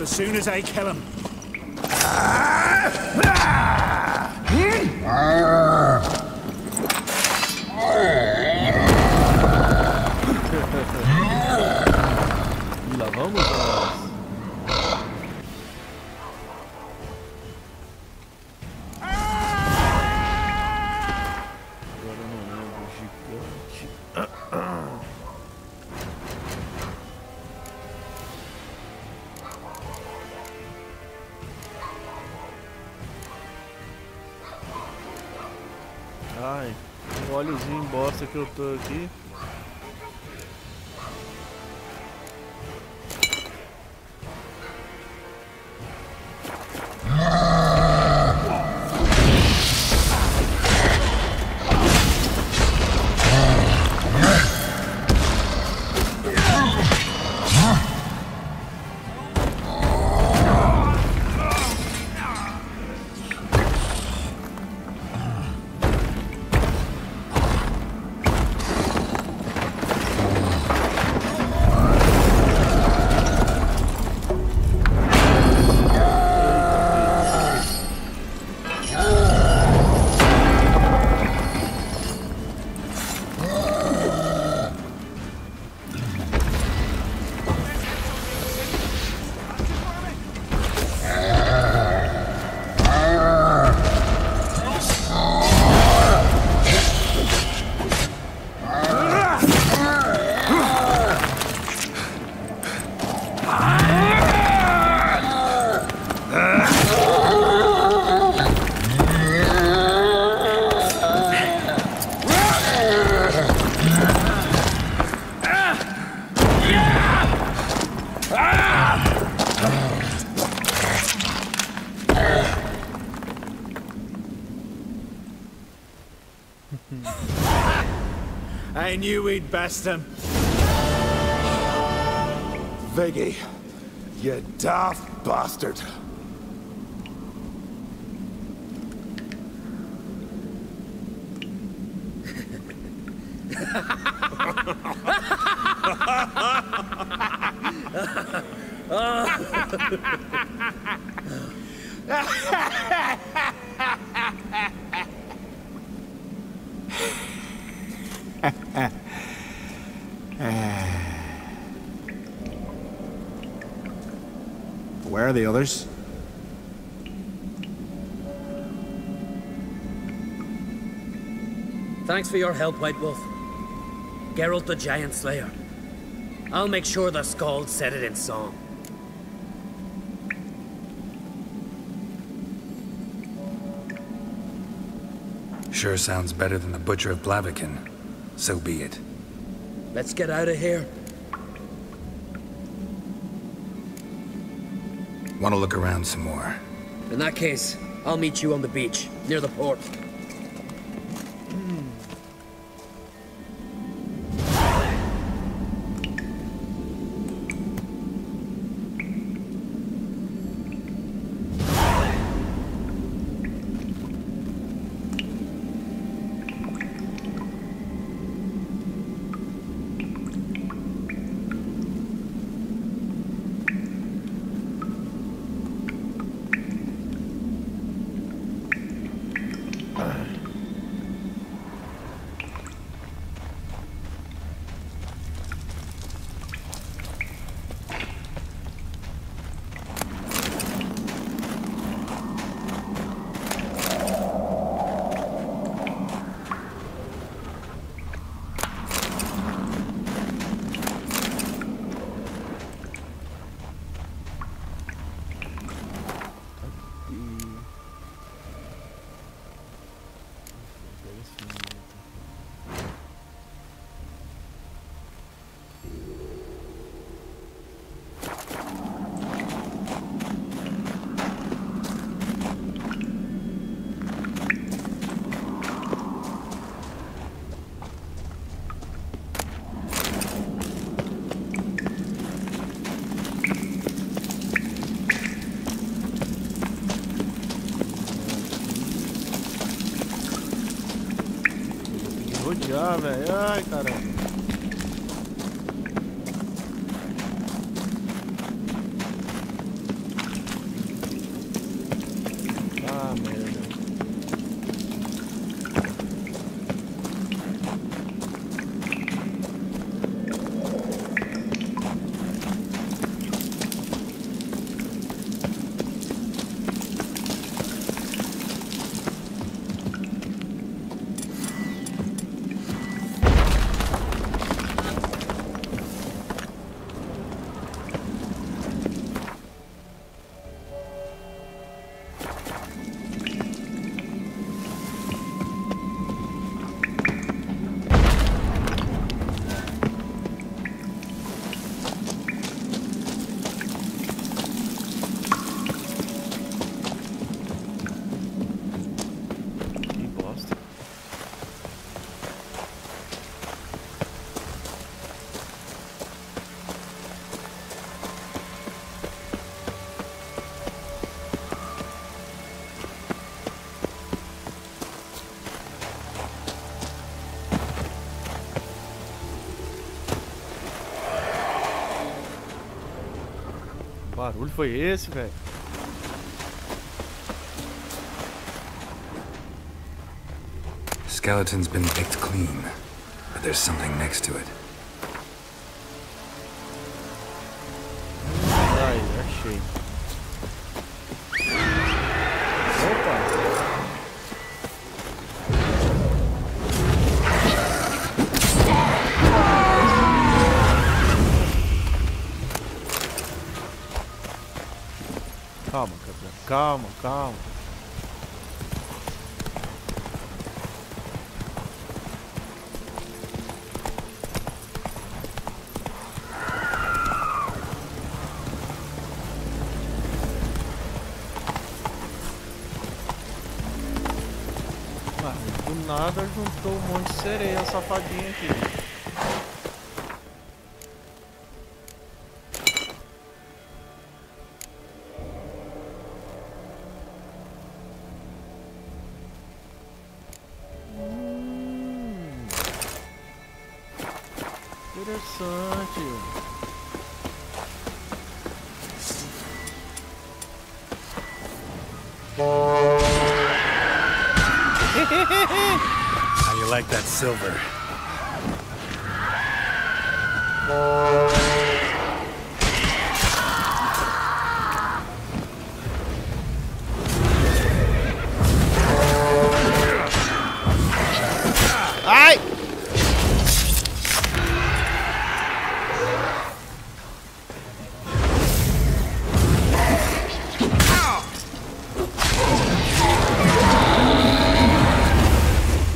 As soon as I kill him. E lá vamos nós. Agora eu não lembro, gigante. Ai, o óleozinho bosta que eu tô aqui. I knew we'd best him. Viggy, you daft bastard. Where are the others? Thanks for your help, White Wolf. Geralt the Giant Slayer. I'll make sure the Skald said it in song. Sure sounds better than the Butcher of Blaviken. So be it. Let's get out of here. Want to look around some more? In that case, I'll meet you on the beach, near the port. já, velho. Ai, caramba. Ah, merda. Que barulho foi esse, velho? Skeleton's been picked clean, but there's something next to it. Ai, achei. Opa! Calma, Gabriel. Calma, calma. Do nada juntou um monte de sereia safadinha aqui. Interessante. How you like that silver? Ai!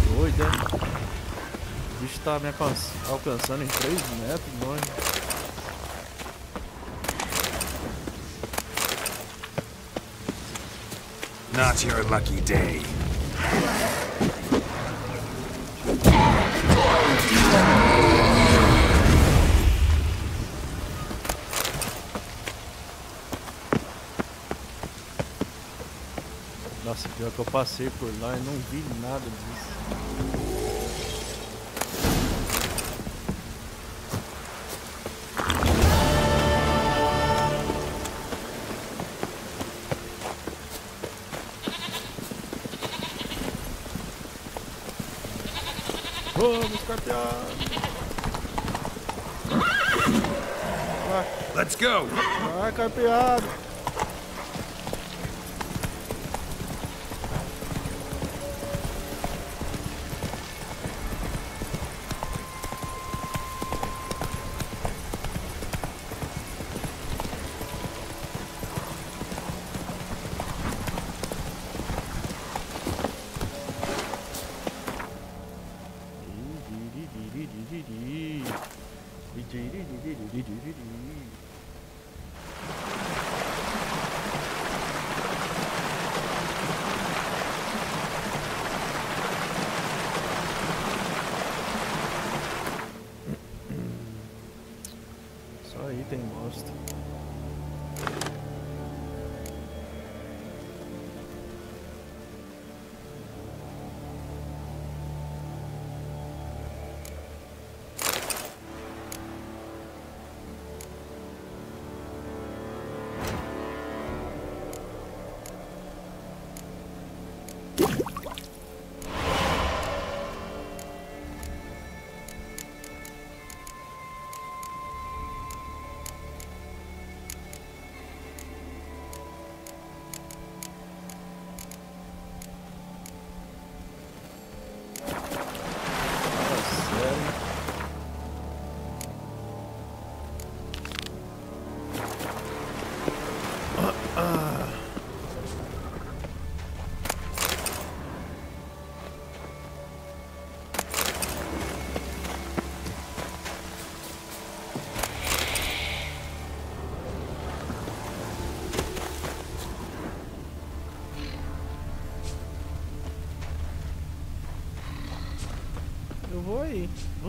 Doida. O bicho tá me alcançando em 3 metros longe. Not your lucky day. Nossa, pior que eu passei por lá e não vi nada disso. Vamos, campeão! Let's go! Vai, campeão! Só item bosta.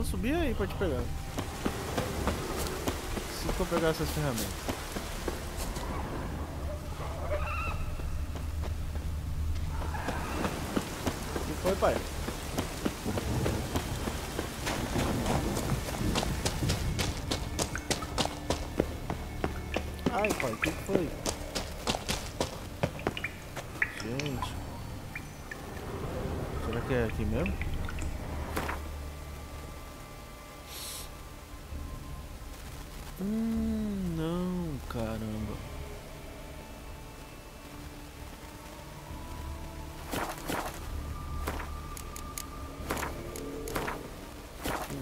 vou subir aí pra te pegar. Se for pegar essas ferramentas. O que foi, pai? Ai, pai, o que foi? Gente. Será que é aqui mesmo? Não, caramba.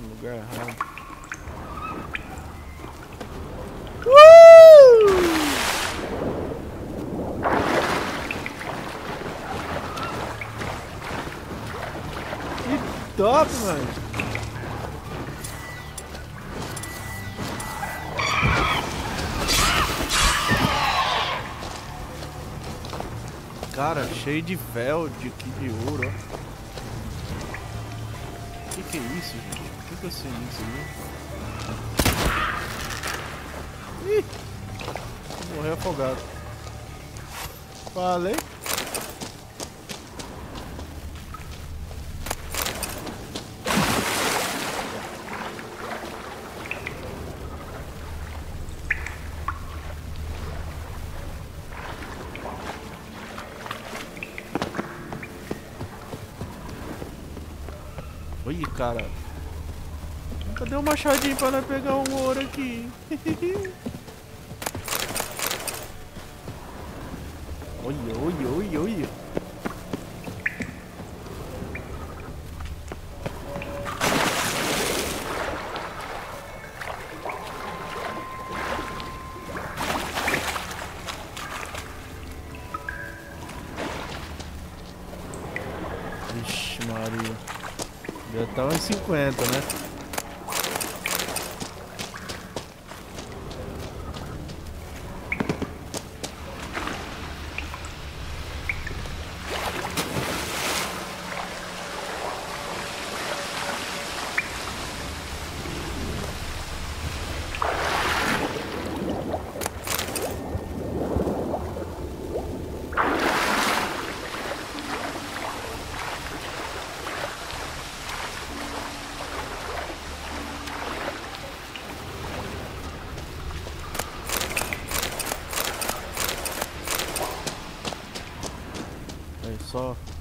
Lugar errado. Que top, mano. Cara, cheio de véu aqui de ouro, ó. Que é isso, gente? Por que eu sei isso aí? Ih! Vou morrer afogado. Falei. Oi, cara. Cadê o machadinho pra nós pegar um ouro aqui? Olha. Vixe, Maria. Já tá uns 50, né?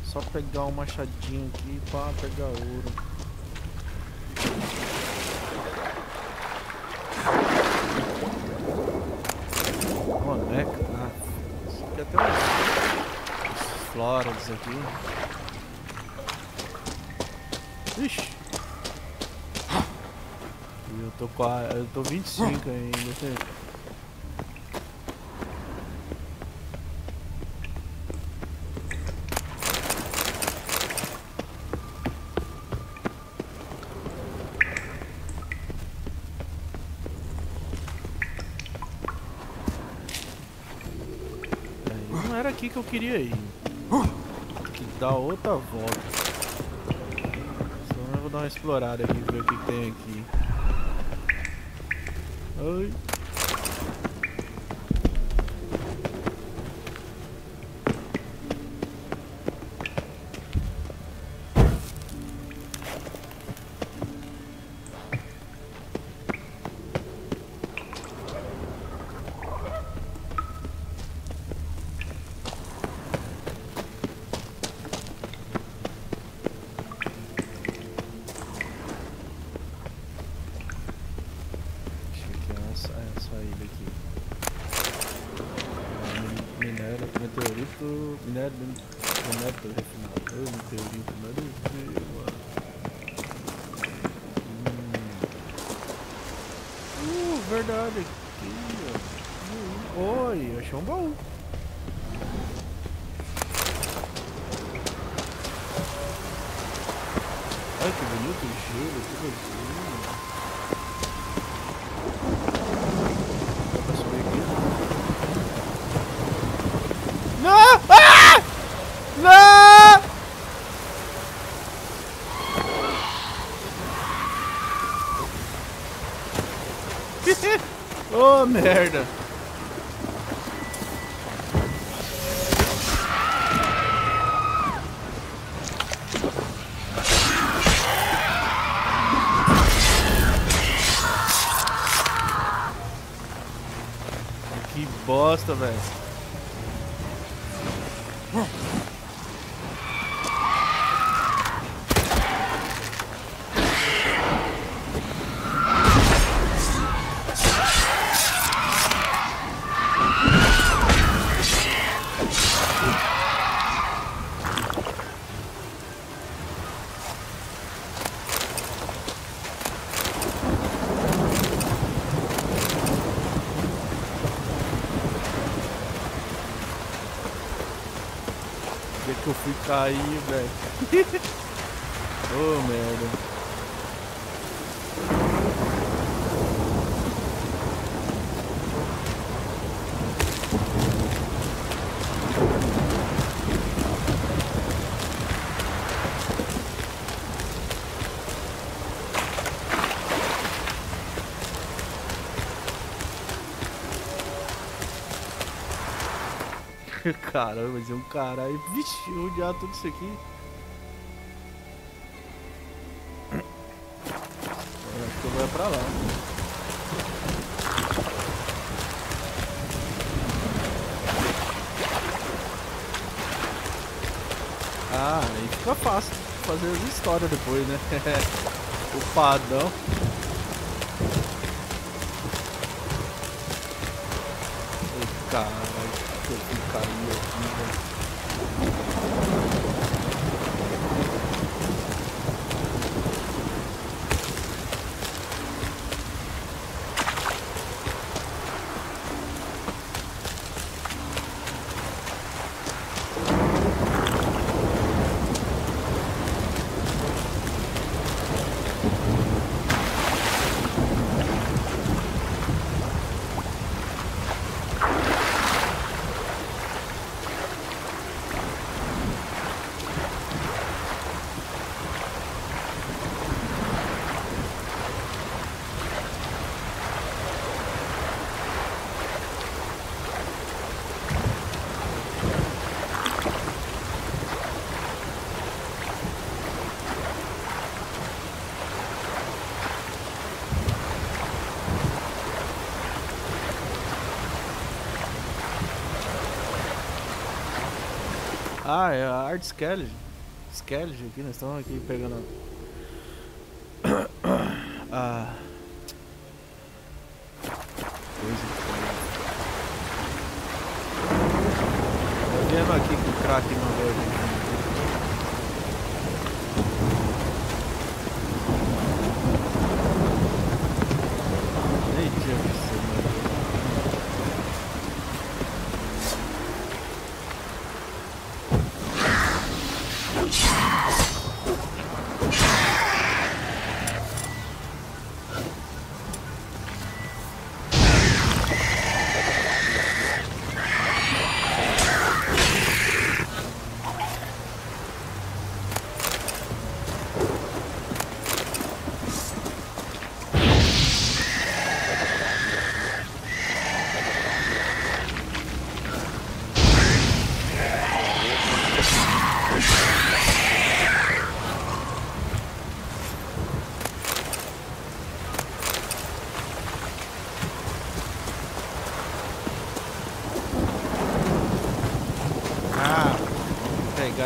Só pegar um machadinho aqui pra pegar ouro. Boneca, isso aqui até umas floras aqui. Ixi! Eu tô 25 ainda. Aqui que eu queria ir. Tem que dar outra volta. Só eu vou dar uma explorada aqui, ver o que tem aqui. Ai. Minério refinador, meteorito, nada a ver, mano. Verdade, aqui, ó. Oi, achei um baú. Olha que bonito o gelo, que gostoso. Dá pra subir aqui? Não! Ah! Não! Ô, merda. Que bosta, velho. Que eu fui cair, velho. Ô, merda. Caramba, mas é um caralho. Vixe, odiar tudo isso aqui. Acho que eu vou pra lá. Ah, aí fica fácil fazer as histórias depois, né? O padrão. Caralho. Eu fui cair aqui, velho. Ah, é a Art Skeleton. Skeleton aqui, nós estamos aqui pegando a coisa. Tô vendo aqui que o crack mandou a gente.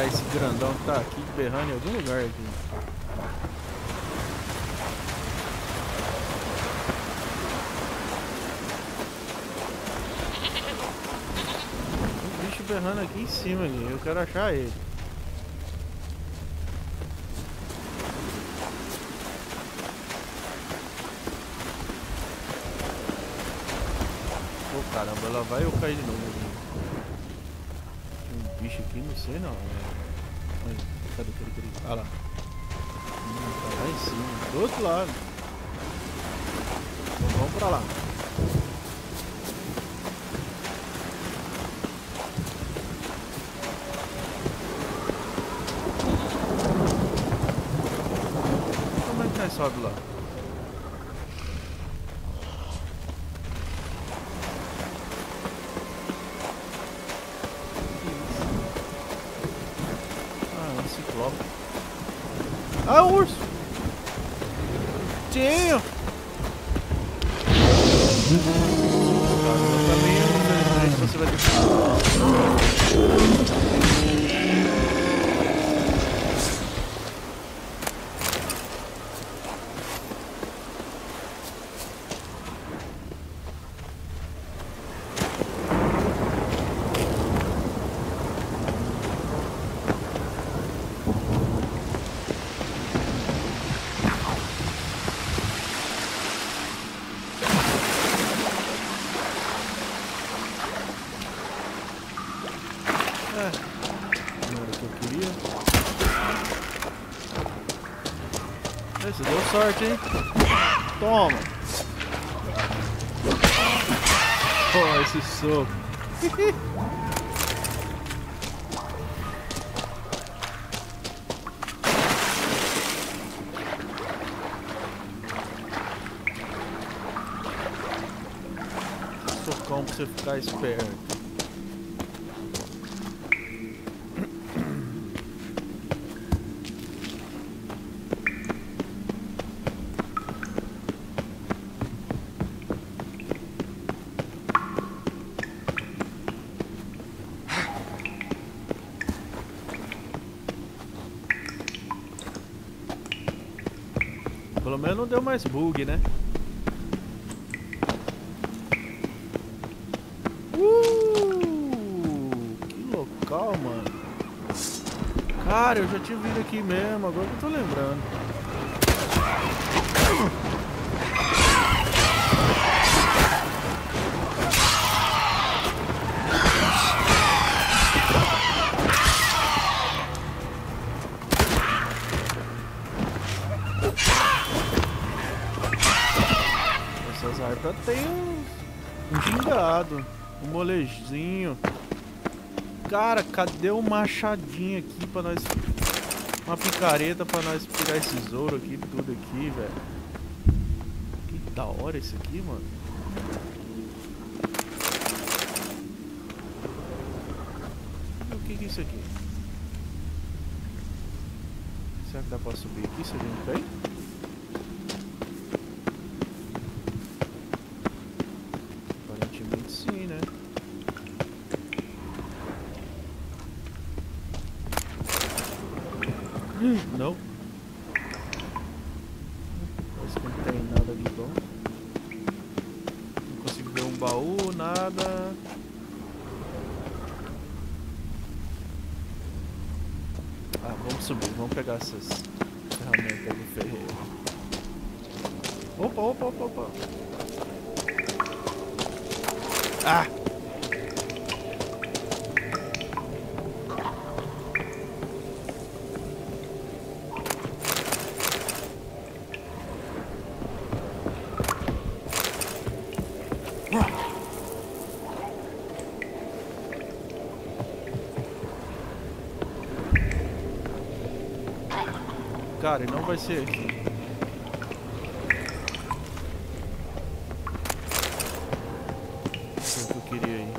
Esse grandão que tá aqui berrando em algum lugar aqui. Um bicho berrando aqui em cima ali. Eu quero achar ele. Pô, caramba, lá vai eu cair de novo aqui. Bicho aqui, não sei não. Cadê? Ah lá. Tá lá em cima, do outro lado. Então vamos pra lá. Como é que nós sobe lá? SICKLEFLOW. Ah, urso! Tinho! No caminho, infelizmente, você vai ter que... Esse deu sorte, hein? Toma! Oh, esse soco! Socão pra você ficar esperto. Pelo menos não deu mais bug, né? Que local, mano. Cara, eu já tinha vindo aqui mesmo, agora que eu tô lembrando. Essas harpas tem um gingado, um molezinho. Cara, cadê o machadinho aqui pra nós... Uma picareta pra nós tirar esses ouro aqui, tudo aqui, velho. Que da hora esse aqui, mano. O que é isso aqui? Será que dá pra subir aqui se a gente vem? Aparentemente sim, né? Não. Parece que não tem nada de bom. Não consigo ver um baú, nada. Ah, vamos subir, vamos pegar essas ferramentas do ferreiro. Opa, opa, opa, opa. Ah! Cara, e não vai ser aqui. Isso é o que eu queria ir.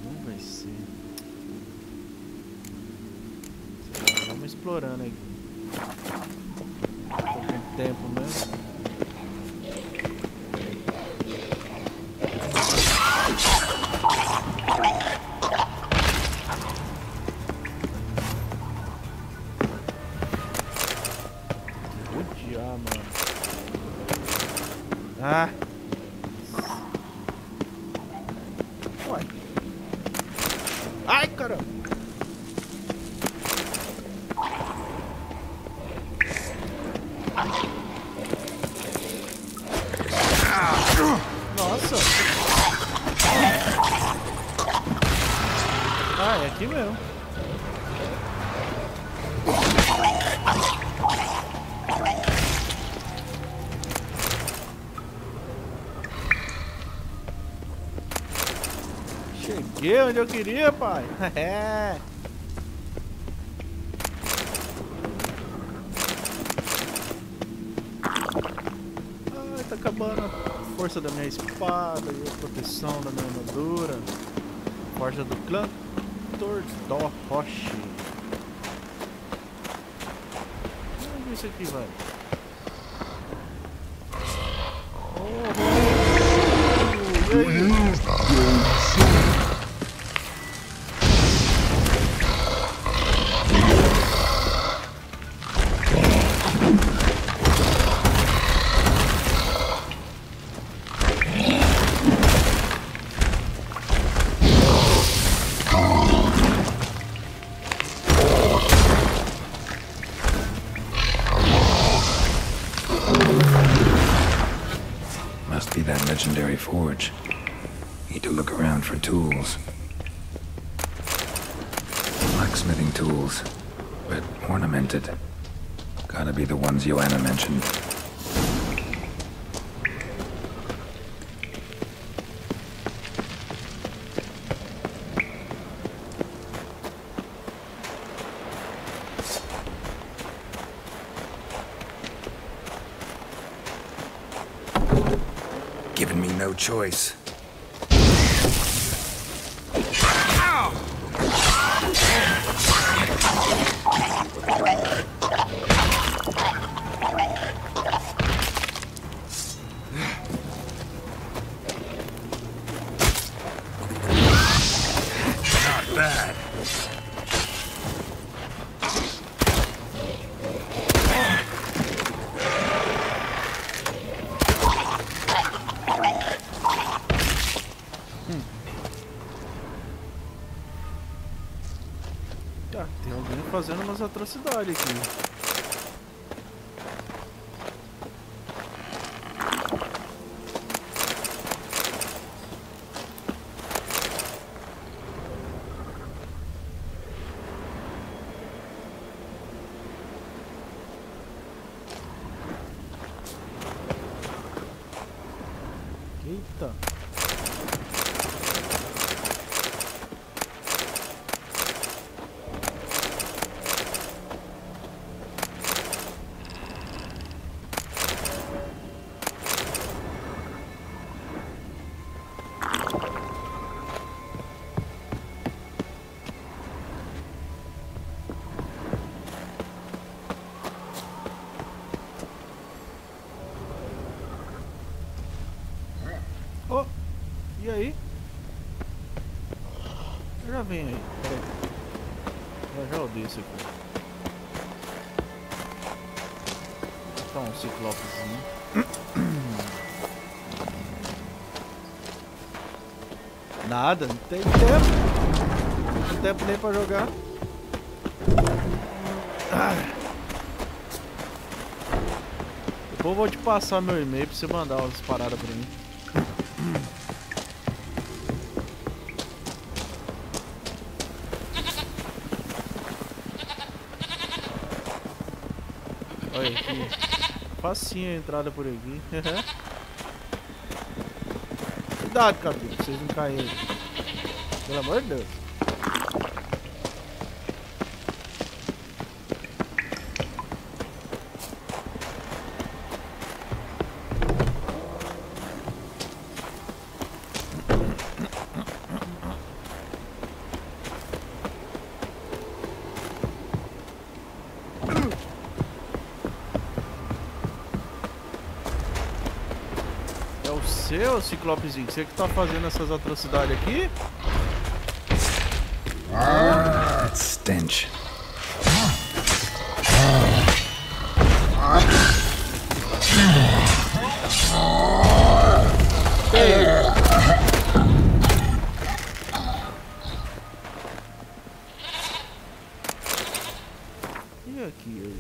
Não vai ser. Vamos explorando aí. Tempo mesmo. Odiar, mano. Ah. Uai. Ai, caramba. Nossa! Ah, é aqui mesmo. Cheguei onde eu queria, pai. É. tá acabando a força da minha espada e a proteção da minha armadura. Forja do clã Tordó Roche. Vamos ver isso aqui, vai. E aí? Must be that legendary forge. Need to look around for tools. Blacksmithing tools, but ornamented. Gotta be the ones Joanna mentioned. Giving me no choice. Not bad. Tá, tem alguém fazendo umas atrocidades aqui. Eita. Oh, e aí? Já vem aí, peraí. Já odeio isso aqui. Tá um ciclopezinho. Nada, não tem tempo. Não tem tempo nem pra jogar. Depois eu vou te passar meu e-mail pra você mandar umas paradas pra mim. Olha aqui, facinho a entrada por aqui. Cuidado, cabelo, pra vocês não caírem. Pelo amor de Deus. Seu Ciclopezinho, você que tá fazendo essas atrocidades aqui? That stench. E aqui,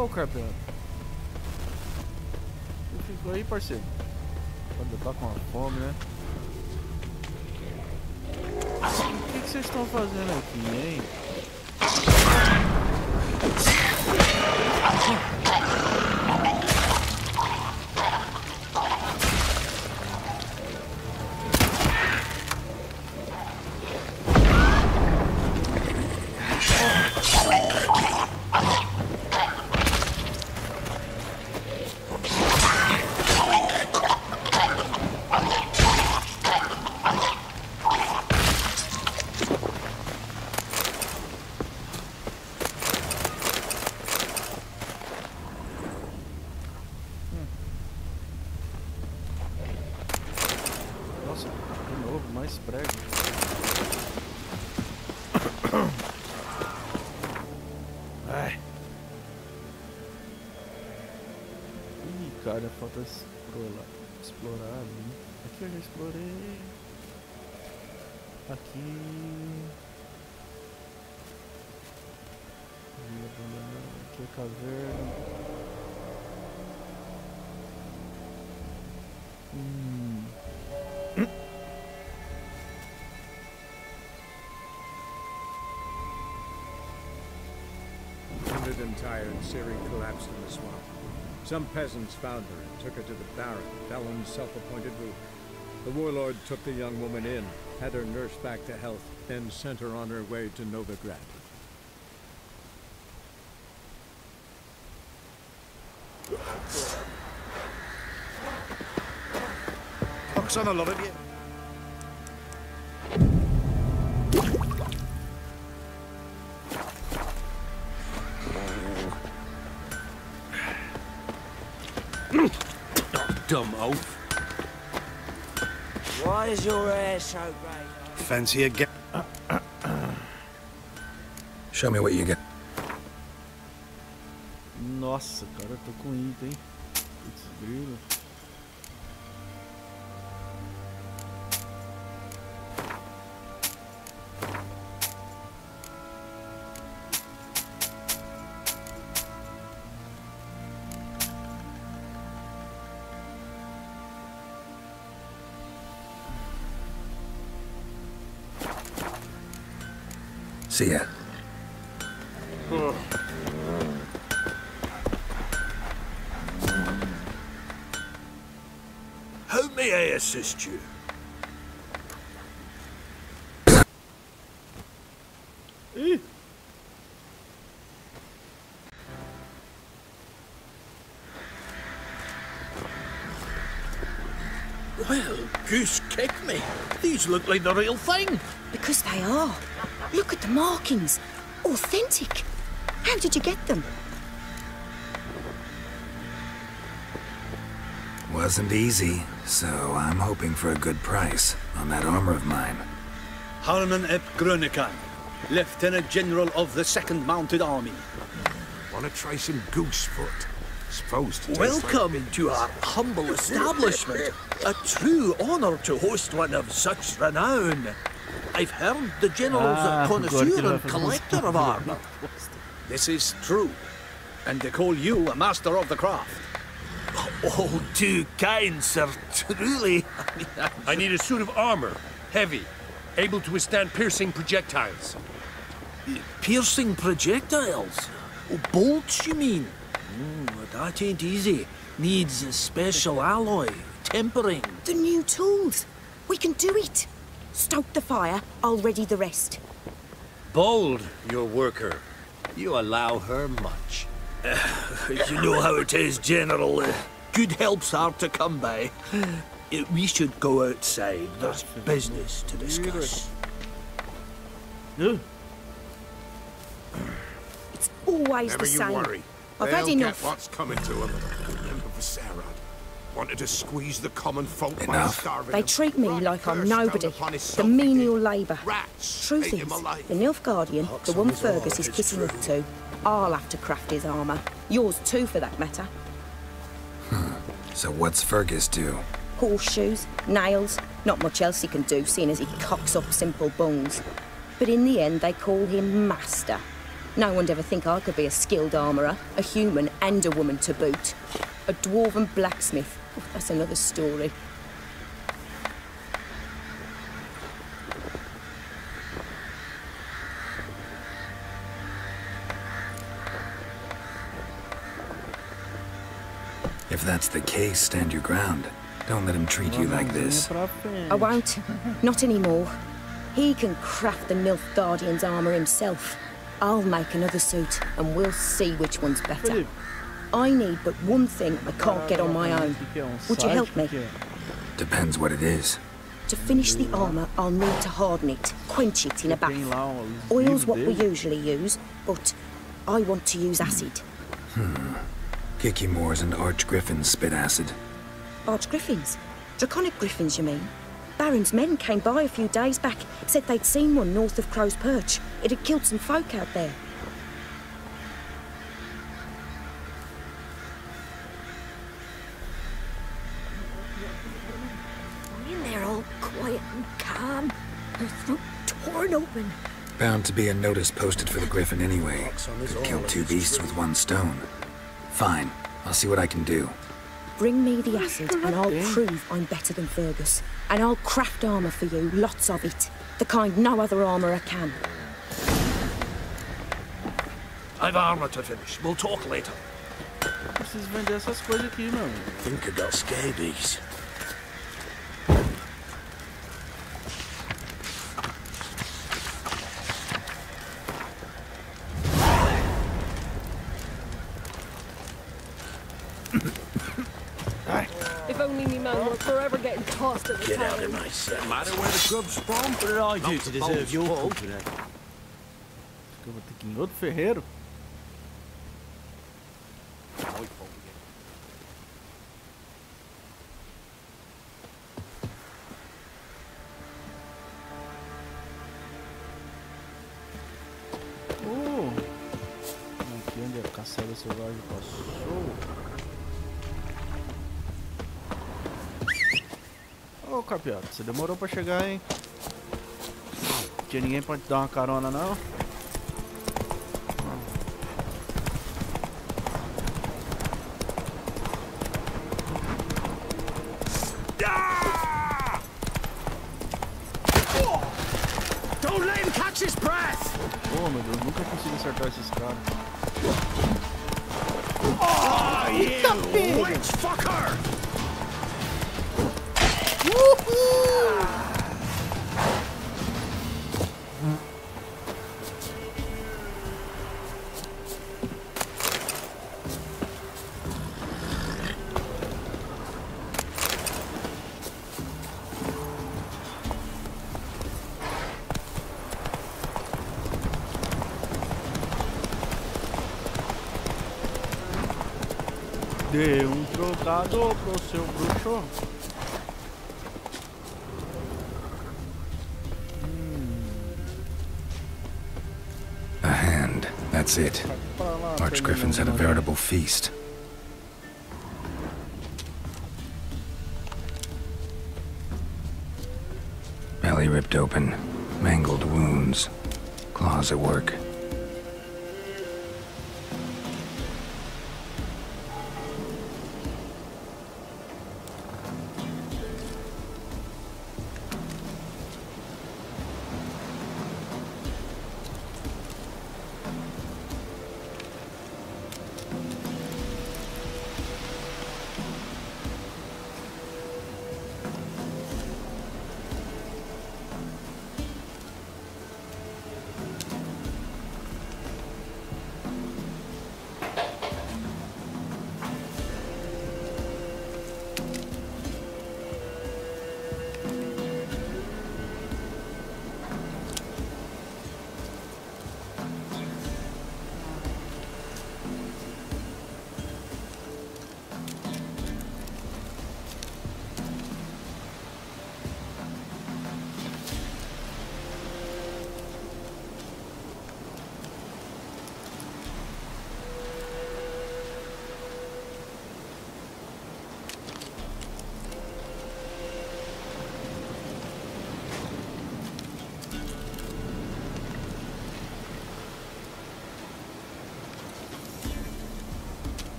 Ô, Carpelo. Você ficou aí, parceiro? Quando tá com uma fome, né? O que vocês estão fazendo aqui, hein? Cara, falta explorar ali. Aqui eu já explorei. Aqui. Aqui é caverna. Wounded and tired, Ciri collapsed in the swamp. Some peasants found her and took her to the Baron, Balon's self-appointed ruler. The warlord took the young woman in, had her nursed back to health, then sent her on her way to Novigrad. Pox on a lot of you. Dumb oaf. Why is your hair so grey? Fancy a get. Show me what you get. Nossa, cara, eu tô com item, hein? Putz, grilo. See ya. How may I assist you? Well, goose kick me. These look like the real thing. Because they are. Look at the markings. Authentic. How did you get them? Wasn't easy, so I'm hoping for a good price on that armor of mine. Harman ep Grönikan, Lieutenant General of the 2nd Mounted Army. Want to try some goosefoot? Supposed to. Welcome to our humble establishment. A true honor to host one of such renown. I've heard the General's a connoisseur and collector of armor. This is true, and they call you a master of the craft. Oh, too kind, sir. Truly. I need a suit of armor, heavy, able to withstand piercing projectiles. Piercing projectiles? Oh, bolts, you mean? That ain't easy. Needs a special alloy, tempering. The new tools. We can do it. Stoke the fire, I'll ready the rest. Bold, your worker. You allow her much. You know how it is, General. Good help's hard to come by. We should go outside. There's business to discuss. It's always Never the you same. worry. I've They'll had get enough. what's coming to them. Remember Visera wanted to squeeze the common folk by Enough. starving They them. treat me like I'm Curse down nobody. upon his The son, menial labour. Rats Truth ate is, him alive. the Nilfgaardian, the one Fergus is kissing up to, I'll have to craft his armour. Yours too, for that matter. So what's Fergus do? Horseshoes, nails, not much else he can do, seeing as he cocks up simple bones. But in the end, they call him Master. No one'd ever think I could be a skilled armourer, a human and a woman to boot. A dwarven blacksmith. Oh, that's another story. If that's the case, stand your ground. Don't let him treat you like this. I won't. Not anymore. He can craft the Nilfgaardian's armour himself. I'll make another suit, and we'll see which one's better. I need but one thing I can't get on my own. Would you help me? Depends what it is. To finish the armour, I'll need to harden it, quench it in a bath. Oil's what we usually use, but I want to use acid. Kikimores and archgriffins spit acid. Archgriffins? Draconic griffins, you mean? Baron's men came by a few days back, said they'd seen one north of Crow's Perch. It had killed some folk out there. In there all quiet and calm, her throat torn open. Bound to be a notice posted for the griffin anyway. Could kill two beasts with one stone. Fine, I'll see what I can do. Bring me the acid and I'll prove I'm better than Fergus. And I'll craft armour for you, lots of it. The kind no other armourer can. I've armour to finish. We'll talk later. Preciso vender essas coisas aqui, mano. Think I got scabies. If only me man were forever getting tossed at the Get out of time. my sight. No matter where the grub's from. What did I do to deserve your company? Acho que eu vou ter que ir em outro ferreiro. Aqui onde a caçada selvagem passou. Ô, Capiato, você demorou pra chegar, hein? Tinha ninguém pra te dar uma carona, não? Don't let him catch his breath! Oh, meu Deus, nunca consigo acertar esses caras. Oh, you witch fucker! Dê trocado pro seu bruxo. A hand, that's it. Archgriffins had a veritable feast. Belly ripped open, mangled wounds, claws at work.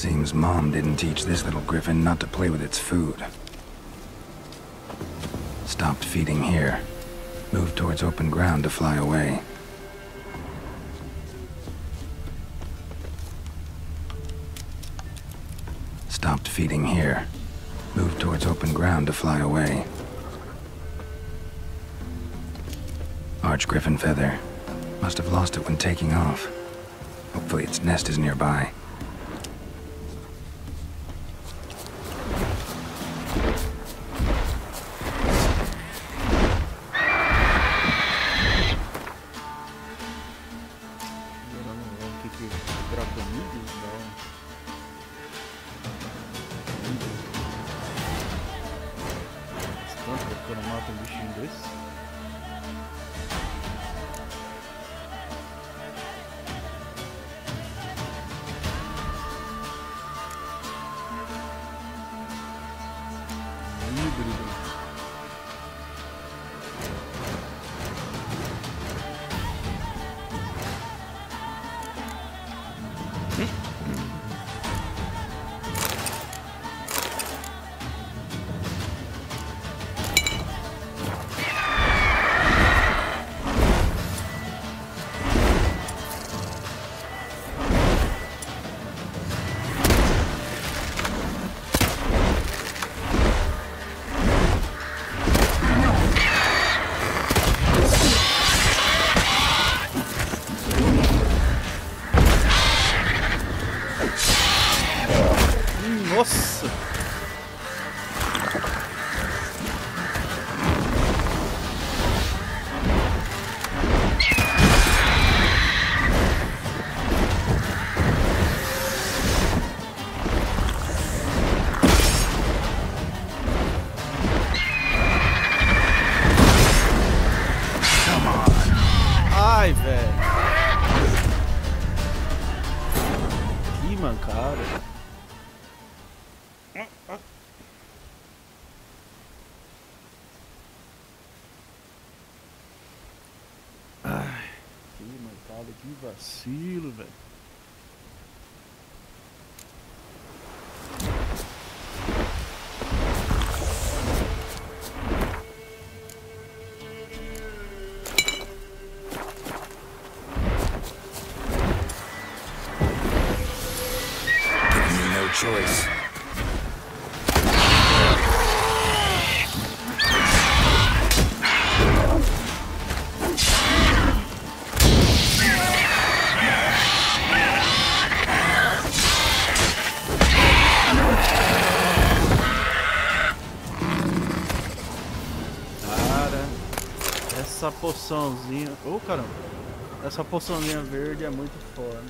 Seems Mom didn't teach this little griffin not to play with its food. Stopped feeding here. Moved towards open ground to fly away. Stopped feeding here. Moved towards open ground to fly away. Arch griffin feather. Must have lost it when taking off. Hopefully its nest is nearby. Nossa! Ai, velho. Que mancada. Ai, que mancada, que vacilo, velho. No choice. Cara, essa poçãozinha... Ô, caramba. Essa poçãozinha verde é muito foda.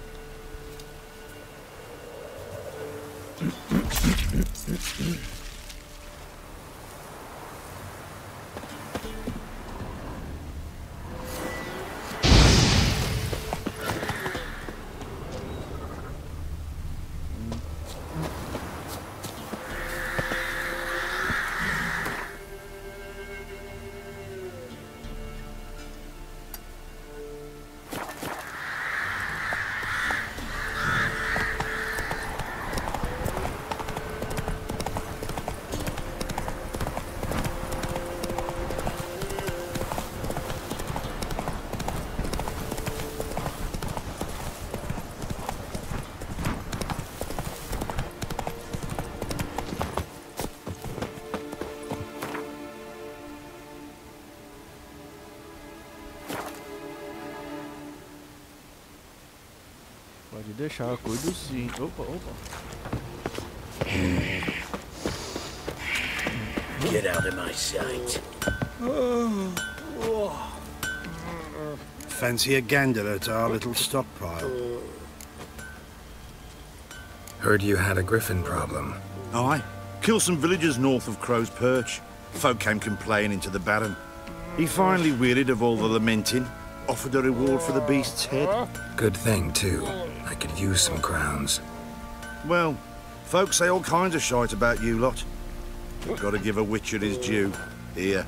Pode deixar, eu cuido sim. Opa, opa. Get out of my sight. Fancy a gander at our little stockpile? Heard you had a griffin problem. Aye. Killed some villagers north of Crow's Perch. Folk came complaining to the Baron. He finally wearied of all the lamenting, offered a reward for the beast's head. Good thing, too. I could use some crowns. Well, folks say all kinds of shite about you lot. Gotta give a Witcher his due. Here,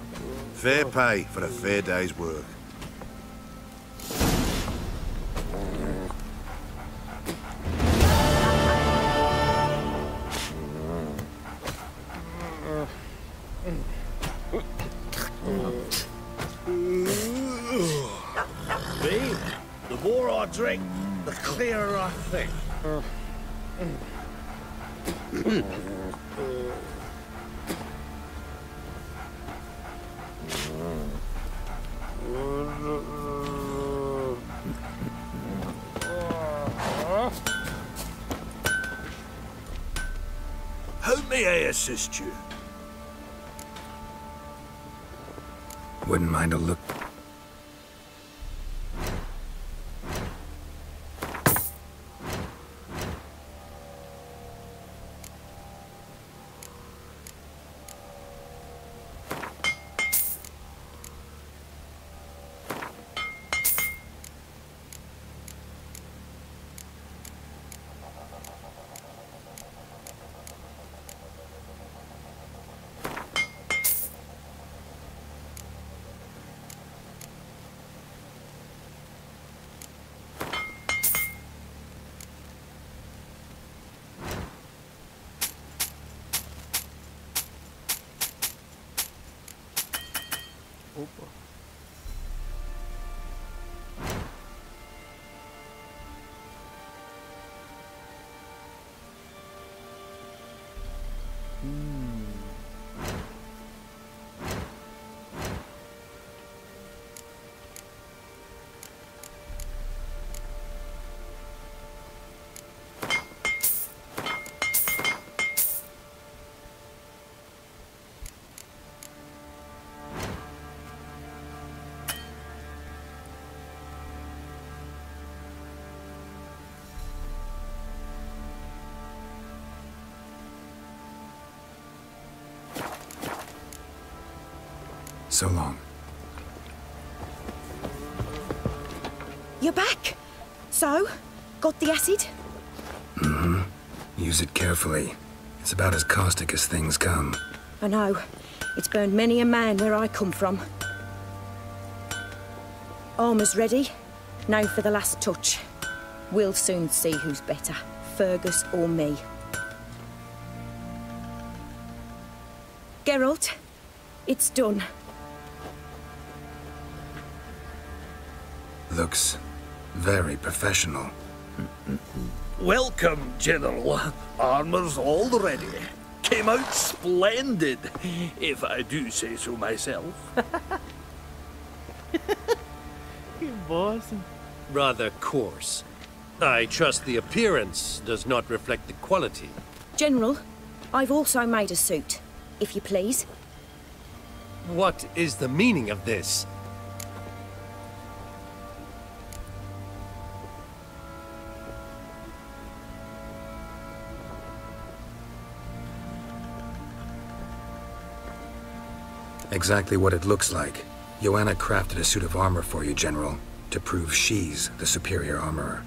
fair pay for a fair day's work. be. The more I drink, the clearer I think. How may I assist you? Wouldn't mind a look. Opa. So long. You're back. So, got the acid? Mm-hmm. Use it carefully. It's about as caustic as things come. I know. It's burned many a man where I come from. Armour's ready. Now for the last touch. We'll soon see who's better, Fergus or me. Geralt, it's done. Looks very professional. Welcome, General. Armour's all ready. Came out splendid, if I do say so myself. Rather coarse. I trust the appearance does not reflect the quality. General, I've also made a suit, if you please. What is the meaning of this? Exactly what it looks like. Joanna crafted a suit of armor for you, General, to prove she's the superior armorer.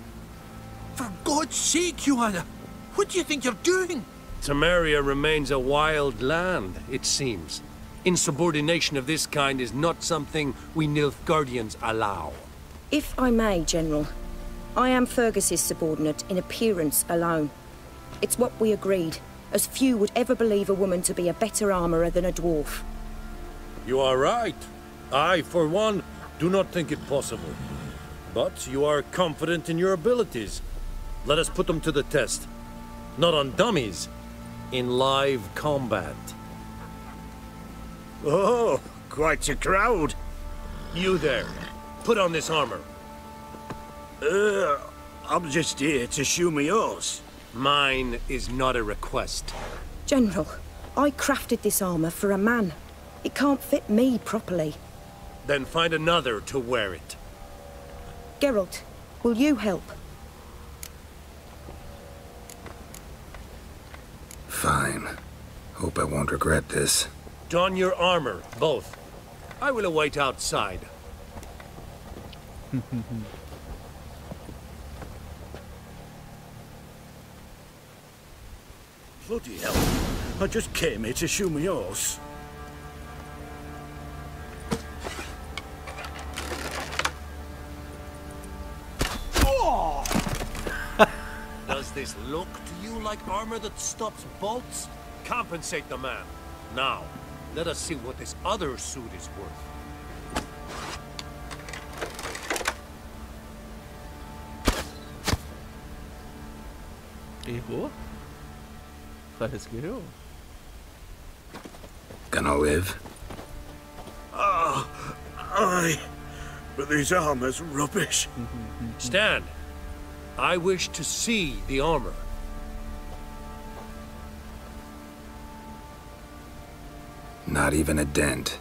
For God's sake, Joanna! What do you think you're doing? Temeria remains a wild land, it seems. Insubordination of this kind is not something we Nilfgaardians allow. If I may, General, I am Fergus's subordinate in appearance alone. It's what we agreed, as few would ever believe a woman to be a better armorer than a dwarf. You are right. I, for one, do not think it possible. But you are confident in your abilities. Let us put them to the test. Not on dummies, in live combat. Oh, quite a crowd. You there, put on this armor. I'm just here to show me yours. Mine is not a request. General, I crafted this armor for a man. It can't fit me properly. Then find another to wear it. Geralt, will you help? Fine. Hope I won't regret this. Don your armor, both. I will await outside. Bloody hell. I just came here to show me yours. Does this look to you like armor that stops bolts? Compensate the man. Now, let us see what this other suit is worth. Errou? Parece que errou. Gonna live? Ah, aye. But these armor's rubbish. Stand. I wish to see the armor. Not even a dent.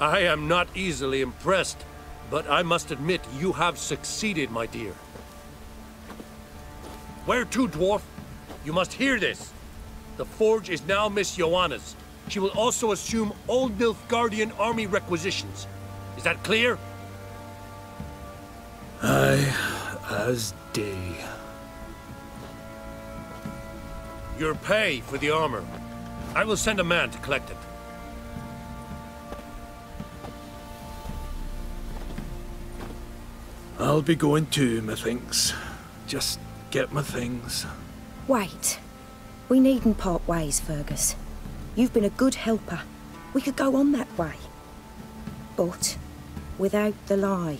I am not easily impressed, but I must admit you have succeeded, my dear. Where to, dwarf? You must hear this. The forge is now Miss Joanna's. She will also assume all Nilfgaardian army requisitions. Is that clear? Aye, as day. Your pay for the armor. I will send a man to collect it. I'll be going too, methinks. Just get my things. Wait. We needn't part ways, Fergus. You've been a good helper. We could go on that way. But without the lie.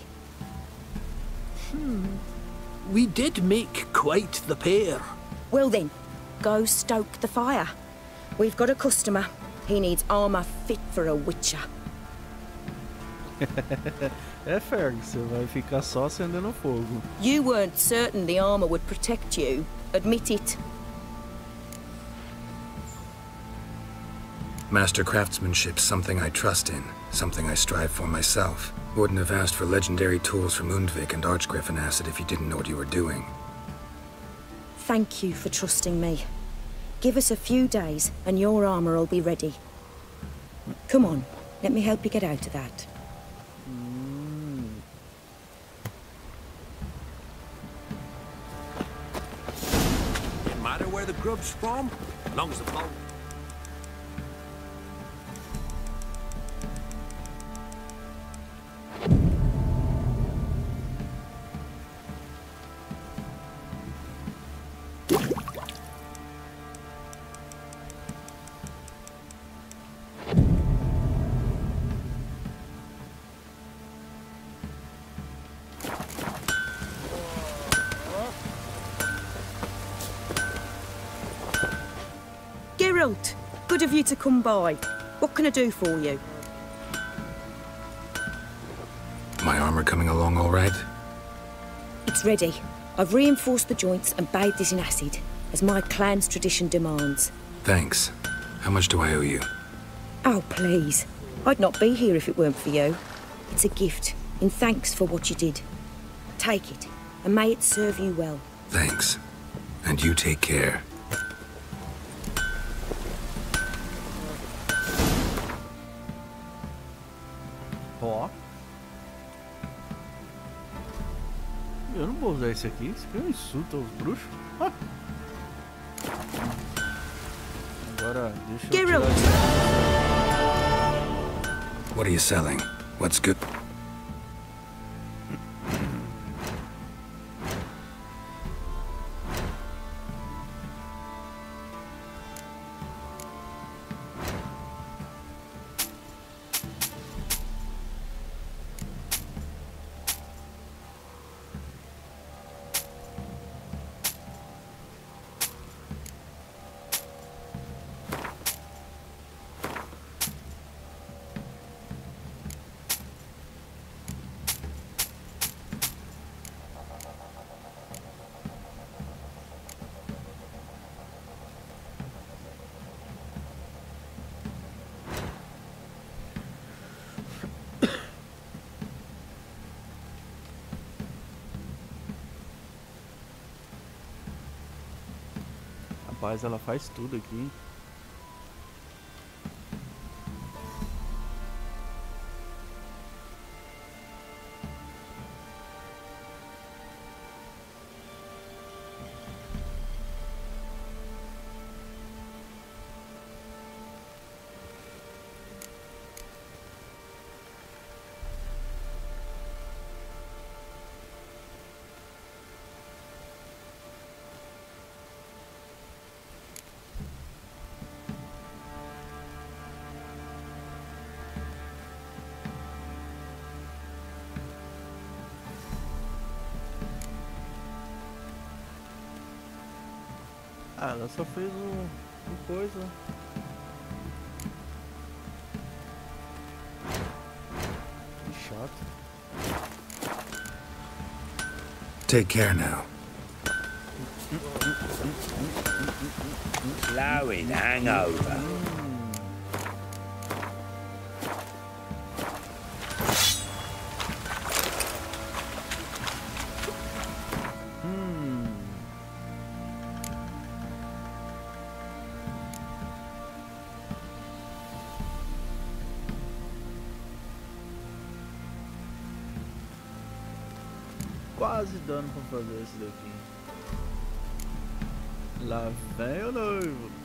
We did make quite the pair. Well then, go stoke the fire. We've got a customer. He needs armor fit for a witcher. É, Fergus, você vai ficar só acendendo fogo. You weren't certain the armor would protect you. Admit it. Master craftsmanship's something I trust in, something I strive for myself. Wouldn't have asked for legendary tools from Undvik and Archgriffin Acid if you didn't know what you were doing. Thank you for trusting me. Give us a few days and your armor will be ready. Come on, let me help you get out of that. No matter where the grub's from, as long as the boat. Geralt, good of you to come by. What can I do for you? My armor coming along all right? It's ready. I've reinforced the joints and bathed it in acid, as my clan's tradition demands. Thanks. How much do I owe you? Oh, please. I'd not be here if it weren't for you. It's a gift, in thanks for what you did. Take it, and may it serve you well. Thanks. And you take care. Ó. Eu não vou usar esse aqui. Isso aqui é um insulto aos bruxos. Ah. Agora, deixa eu tirar... What are you selling? What's good? Rapaz, ela faz tudo aqui. Ah, ela só fez um coisa. Que chato. Take care now. Flowing hangover. Quase dando pra fazer esse daqui. Lá vem o noivo.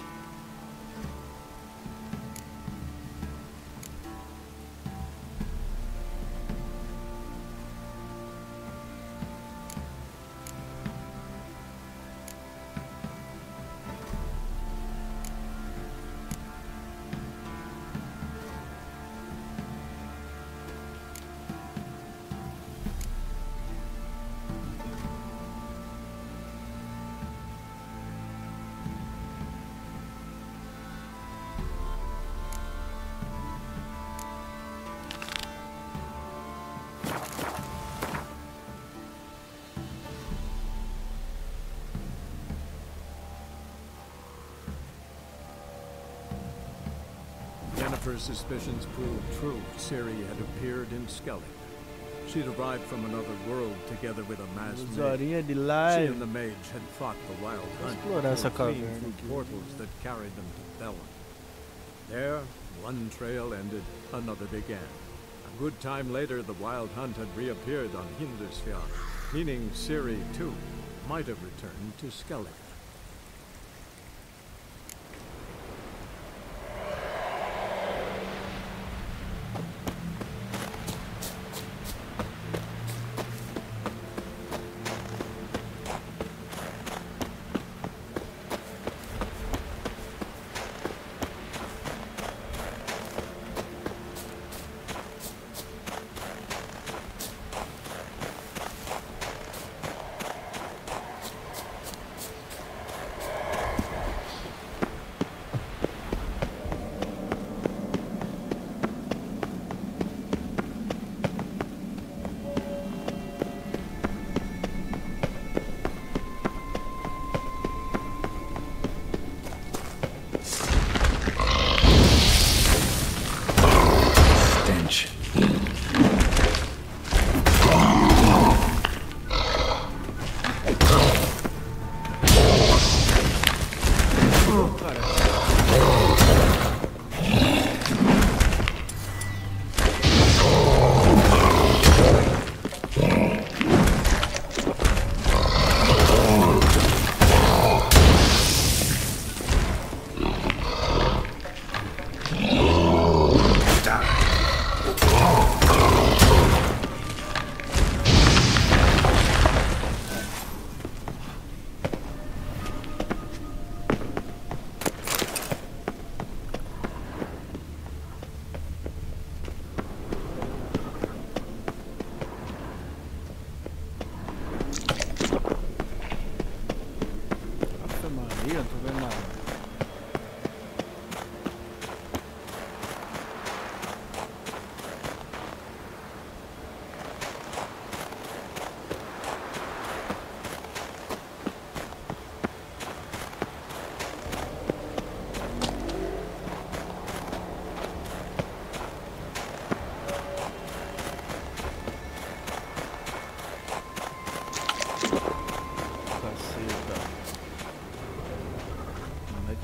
Jennifer's suspicions proved true. Ciri had appeared in Skellige. She'd arrived from another world together with a masked mage. She and the mage had fought the wild hunt before fleeing through portals that carried them to Bellum. There, one trail ended, another began. A good time later, the wild hunt had reappeared on Hindusfjord, meaning Ciri, too, might have returned to Skellige.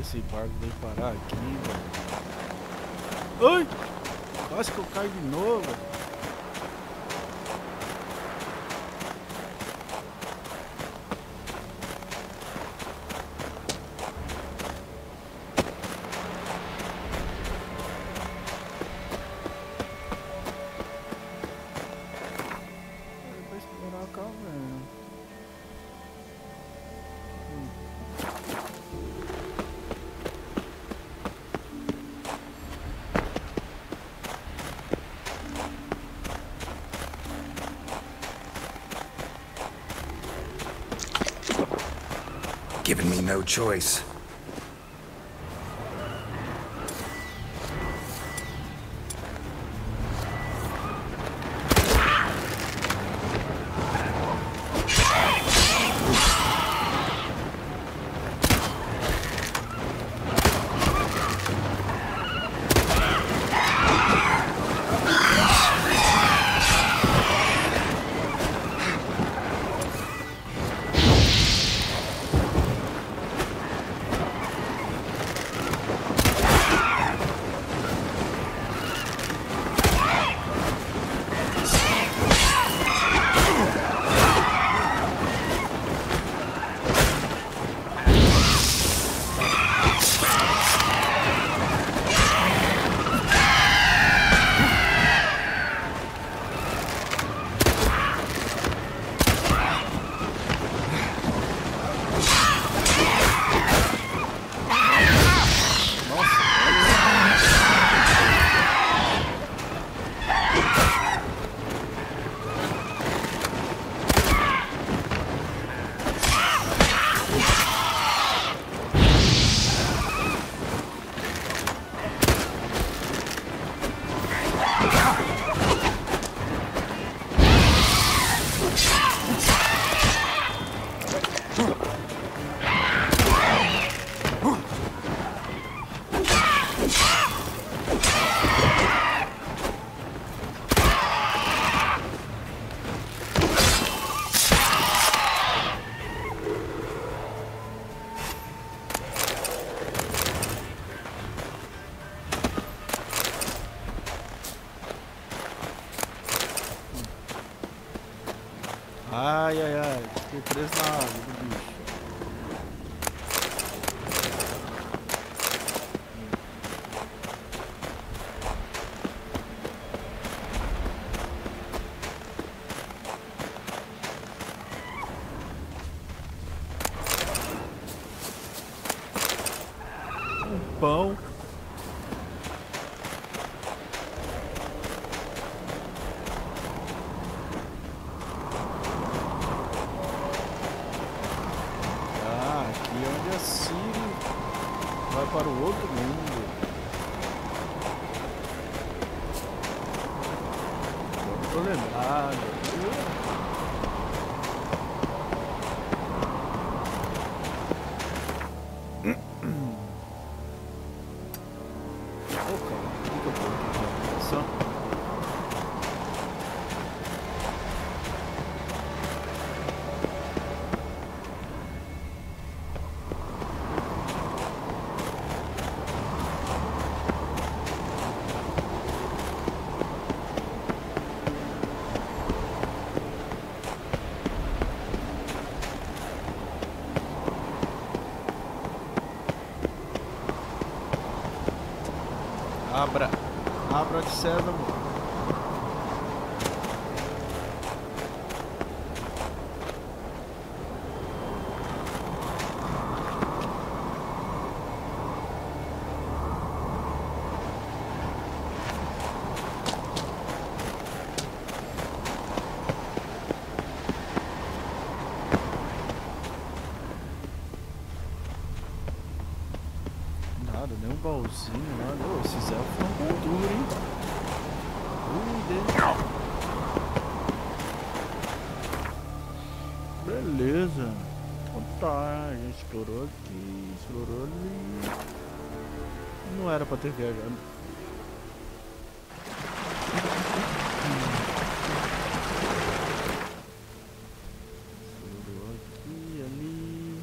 Esse barco veio parar aqui, velho. Ai! Quase que eu caio de novo. Vai explorar cá, velho. given me no choice. Ai, ai, ai. Fiquei preso na água do bicho. Um pão. Para o outro mundo. Não tô lembrado. Abra de sésamo. Nada, nem um baúzinho, nada. Oh, esses elfos são gordura, hein? Beleza. Então tá, a gente explorou aqui, explorou ali. Não era pra ter viajado. Explorou aqui, ali.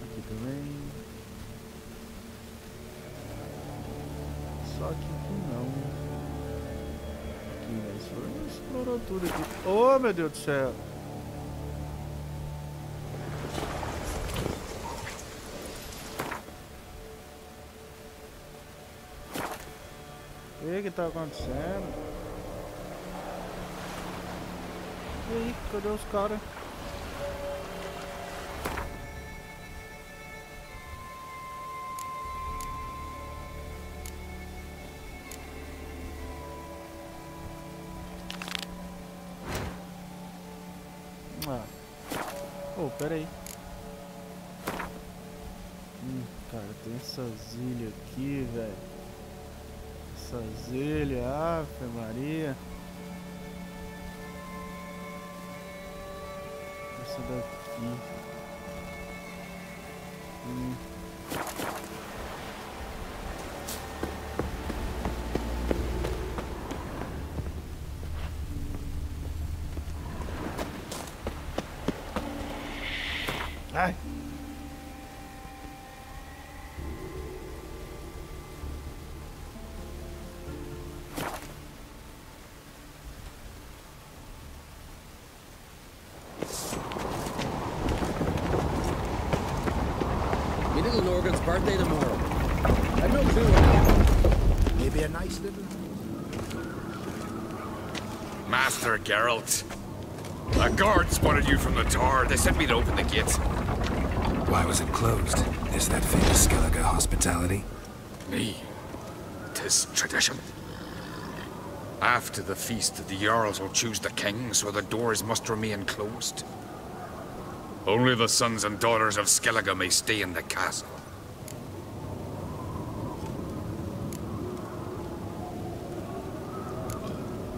Aqui também. Só que aqui não. Aqui, né? Explorou tudo aqui. Oh, meu Deus do céu. O que tá acontecendo? E aí, cadê os caras? Oh, pera aí. Cara, tem essas ilhas aqui, velho. Essas ilhas, Ave Maria. Essa daqui. Ai. My little Norgan's birthday tomorrow. I've no clue what happened. Maybe a nice little... Master Geralt. A guard spotted you from the tower. They sent me to open the gates. Why was it closed? Is that famous Skellige hospitality? Me. 'Tis tradition. After the feast, the Jarls will choose the king, so the doors must remain closed. Only the sons and daughters of Skellige may stay in the castle.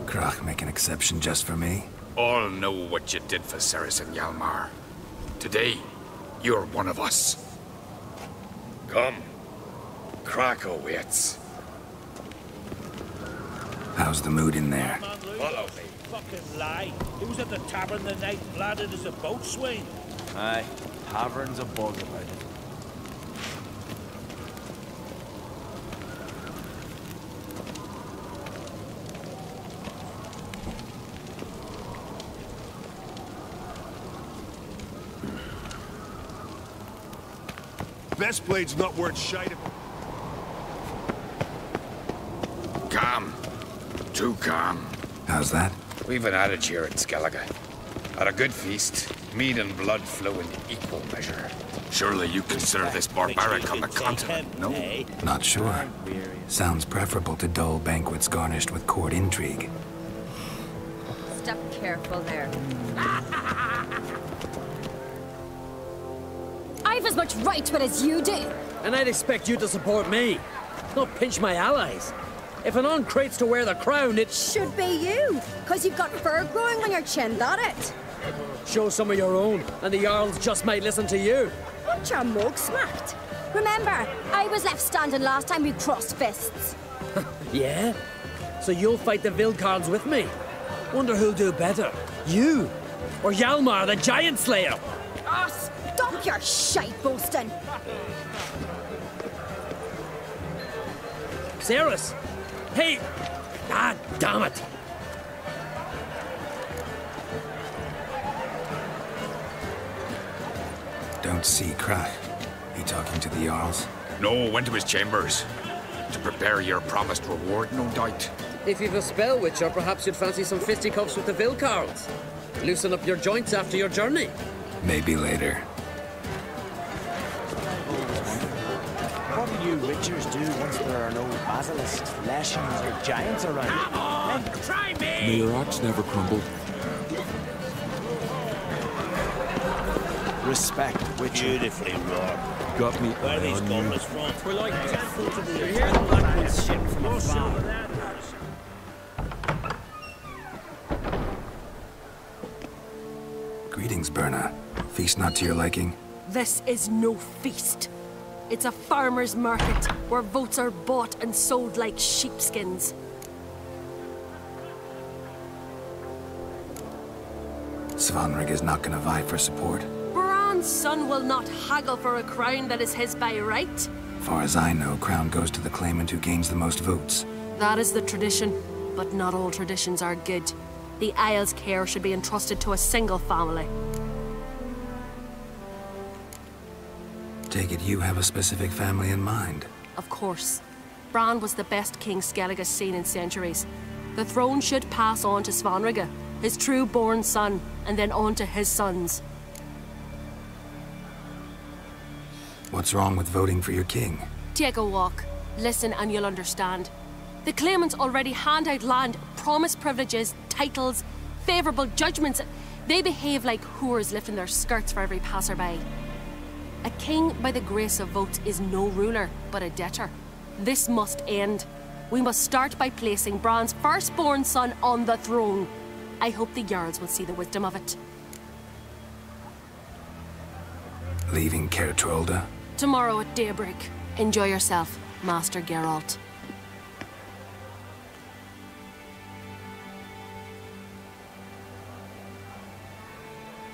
Krach make an exception just for me? All know what you did for Saracen Hjalmar. Today, you're one of us. Come. Krakow waits. How's the mood in there? Follow me. Fucking lie. He was at the tavern the night, landed as a boatswain. Aye, tavern's a bug about it. Best blade's not worth shite. Calm. Too calm. How's that? We've an adage here in Skellige. At a good feast, mead and blood flow in equal measure. Surely you consider this barbaric on the continent, no? Not sure. Sounds preferable to dull banquets garnished with court intrigue. Step careful there. I've as much right to it as you do. And I'd expect you to support me, not pinch my allies. If an uncrate's to wear the crown, it should be you, because you've got fur growing on your chin, that it? Show some of your own, and the Jarls just might listen to you. Want your mug smacked? Remember, I was left standing last time we crossed fists. Yeah? So you'll fight the Vilcards with me? Wonder who'll do better, you or Hjalmar the Giant Slayer? Oh, stop your shite boasting! Ceres! Hey! Ah, damn it! Don't see Krach. He talking to the Jarls? No, went to his chambers. To prepare your promised reward, no doubt. If you've a spell, Witcher, perhaps you'd fancy some fisticuffs with the Vilcards. Loosen up your joints after your journey. Maybe later. What do you Witchers do once there are no basilisks, lashings, or giants around? Come on, try me! May your axe never crumble. Respect, Witcher. Beautifully wrought. Got me Where are these on goblins you. from? We're like 10 foot to the air. Blackwood's ship from afar. Greetings, Berna. Feast not to your liking? This is no feast. It's a farmer's market where votes are bought and sold like sheepskins. Svanrig is not gonna vie for support. Bran's son will not haggle for a crown that is his by right. Far as I know, crown goes to the claimant who gains the most votes. That is the tradition, but not all traditions are good. The Isle's care should be entrusted to a single family. Take it you have a specific family in mind. Of course. Bran was the best king Skellige's seen in centuries. The throne should pass on to Svanrige, his true-born son, and then on to his sons. What's wrong with voting for your king? Take a walk. Listen and you'll understand. The claimants already hand out land, promise privileges, titles, favourable judgments. They behave like whores lifting their skirts for every passerby. A king by the grace of votes is no ruler, but a debtor. This must end. We must start by placing Bran's firstborn son on the throne. I hope the Jarls will see the wisdom of it. Leaving Caer Trolda? Tomorrow at daybreak. Enjoy yourself, Master Geralt.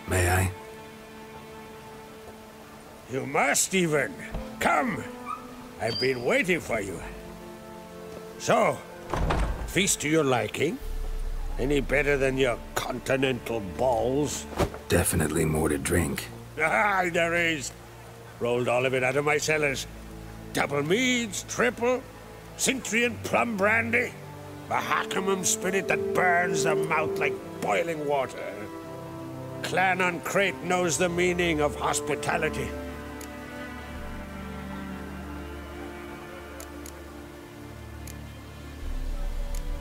May I? You must, even. Come. I've been waiting for you. So, feast to your liking? Any better than your continental balls? Definitely more to drink. Ah, there is. Rolled all of it out of my cellars. Double meads, triple, Cintrian plum brandy, Mahakimum spirit that burns the mouth like boiling water. Clan on Crate knows the meaning of hospitality.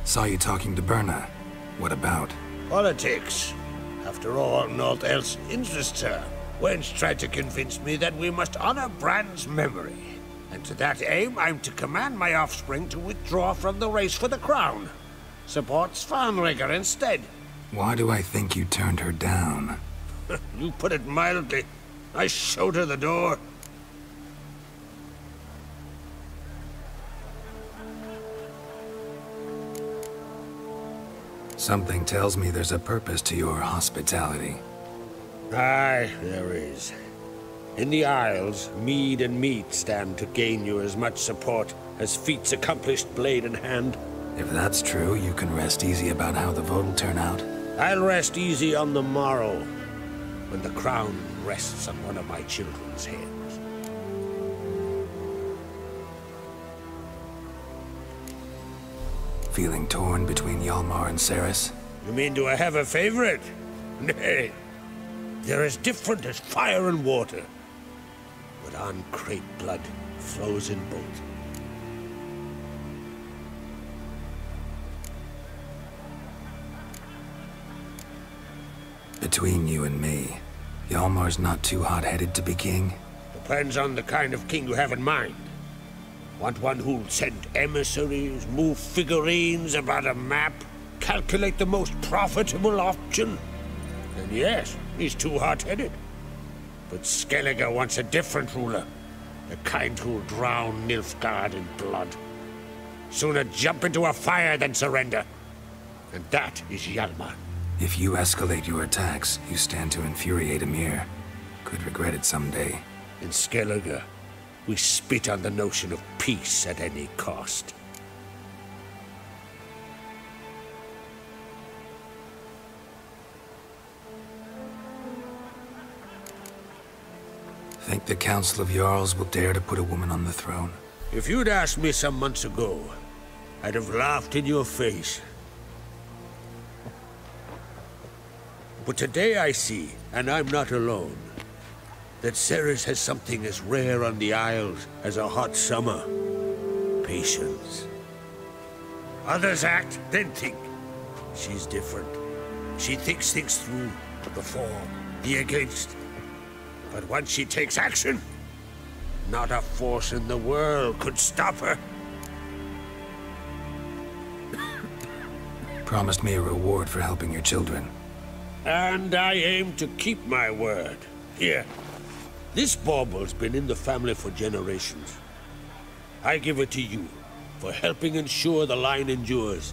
Saw you talking to Berna. What about? Politics. After all, naught else interests her. Wench tried to convince me that we must honor Bran's memory. And to that aim, I'm to command my offspring to withdraw from the race for the crown. Support Svanrigger instead. Why do I think you turned her down? You put it mildly. I showed her the door. Something tells me there's a purpose to your hospitality. Aye, there is. In the Isles, mead and meat stand to gain you as much support as feats accomplished blade in hand. If that's true, you can rest easy about how the vote will turn out. I'll rest easy on the morrow, when the crown rests on one of my children's heads. Feeling torn between Hjalmar and Cerys? You mean, do I have a favorite? Nay. They're as different as fire and water. But on Crate blood flows in both. Between you and me, Hjalmar's not too hot-headed to be king? Depends on the kind of king you have in mind. Want one who'll send emissaries, move figurines about a map, calculate the most profitable option? Then yes, he's too hot-headed. But Skellige wants a different ruler. The kind who'll drown Nilfgaard in blood. Sooner jump into a fire than surrender. And that is Hjalmar. If you escalate your attacks, you stand to infuriate Emir. Could regret it someday. In Skellige, we spit on the notion of peace at any cost. Think the Council of Jarls will dare to put a woman on the throne? If you'd asked me some months ago, I'd have laughed in your face. But today I see, and I'm not alone, that Cerys has something as rare on the Isles as a hot summer. Patience. Others act, then think. She's different. She thinks things through, the for, the against. But once she takes action, not a force in the world could stop her. Promised me a reward for helping your children. And I aim to keep my word. Here. This bauble's been in the family for generations. I give it to you for helping ensure the line endures.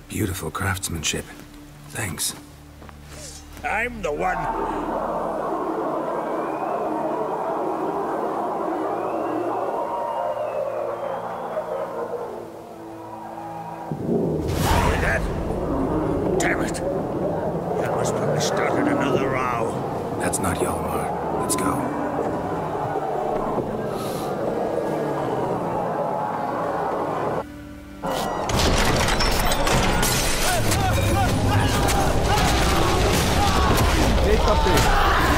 Beautiful craftsmanship. Thanks. I'm the one. Hear that? Damn it. Hjalmar's probably started another row. That's not Hjalmar. Let's go. Eita, peixe.